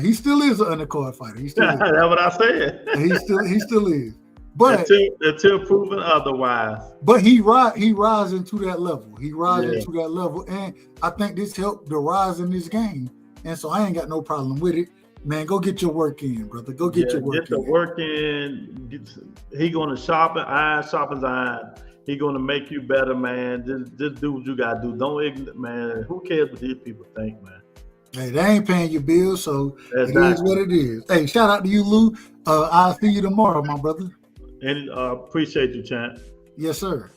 He still is an undercard fighter. He still is. That's what I said. He still is. But until proven otherwise. But he rising to that level. He rising to that level, and I think this helped the rise in this game. And so I ain't got no problem with it. Man, go get your work in, brother. Go get your work in. Get the work in. He gonna sharpen iron, sharpens iron. He gonna make you better, man. Just do what you gotta do. Don't ignore, man. Who cares what these people think, man? Hey, they ain't paying your bills, so it is what it is. Hey, shout out to you, Lou. I'll see you tomorrow, my brother. And appreciate you, champ. Yes, sir.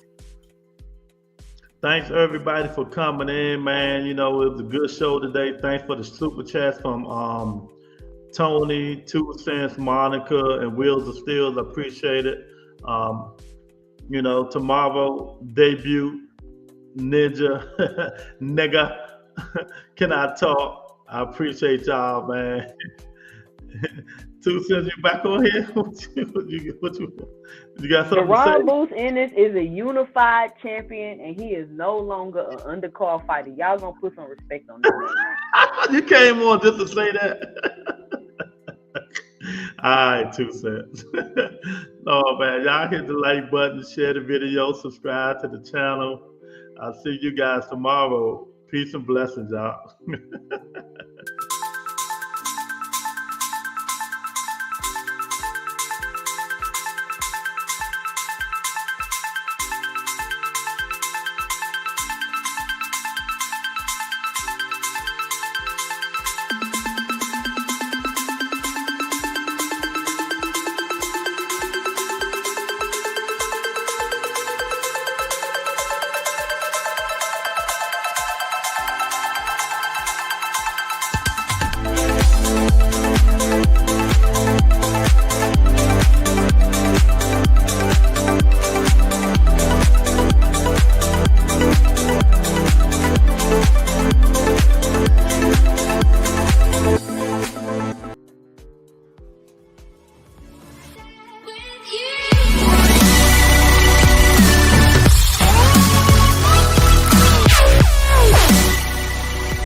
Thanks everybody for coming in, man. You know, it was a good show today. Thanks for the super chats from Tony, 2 Cents, Monica, and Wheels of Steel. I appreciate it. You know, tomorrow debut Ninja nigga. Can I talk? I appreciate y'all, man. 2 Cents, you back on here? What you got something to say? Ron Ennis is a unified champion, and he is no longer an undercard fighter. Y'all gonna put some respect on that man. You came on just to say that. All right, 2 Cents. No, man, y'all hit the like button, share the video, subscribe to the channel. I'll see you guys tomorrow. Peace and blessings, y'all.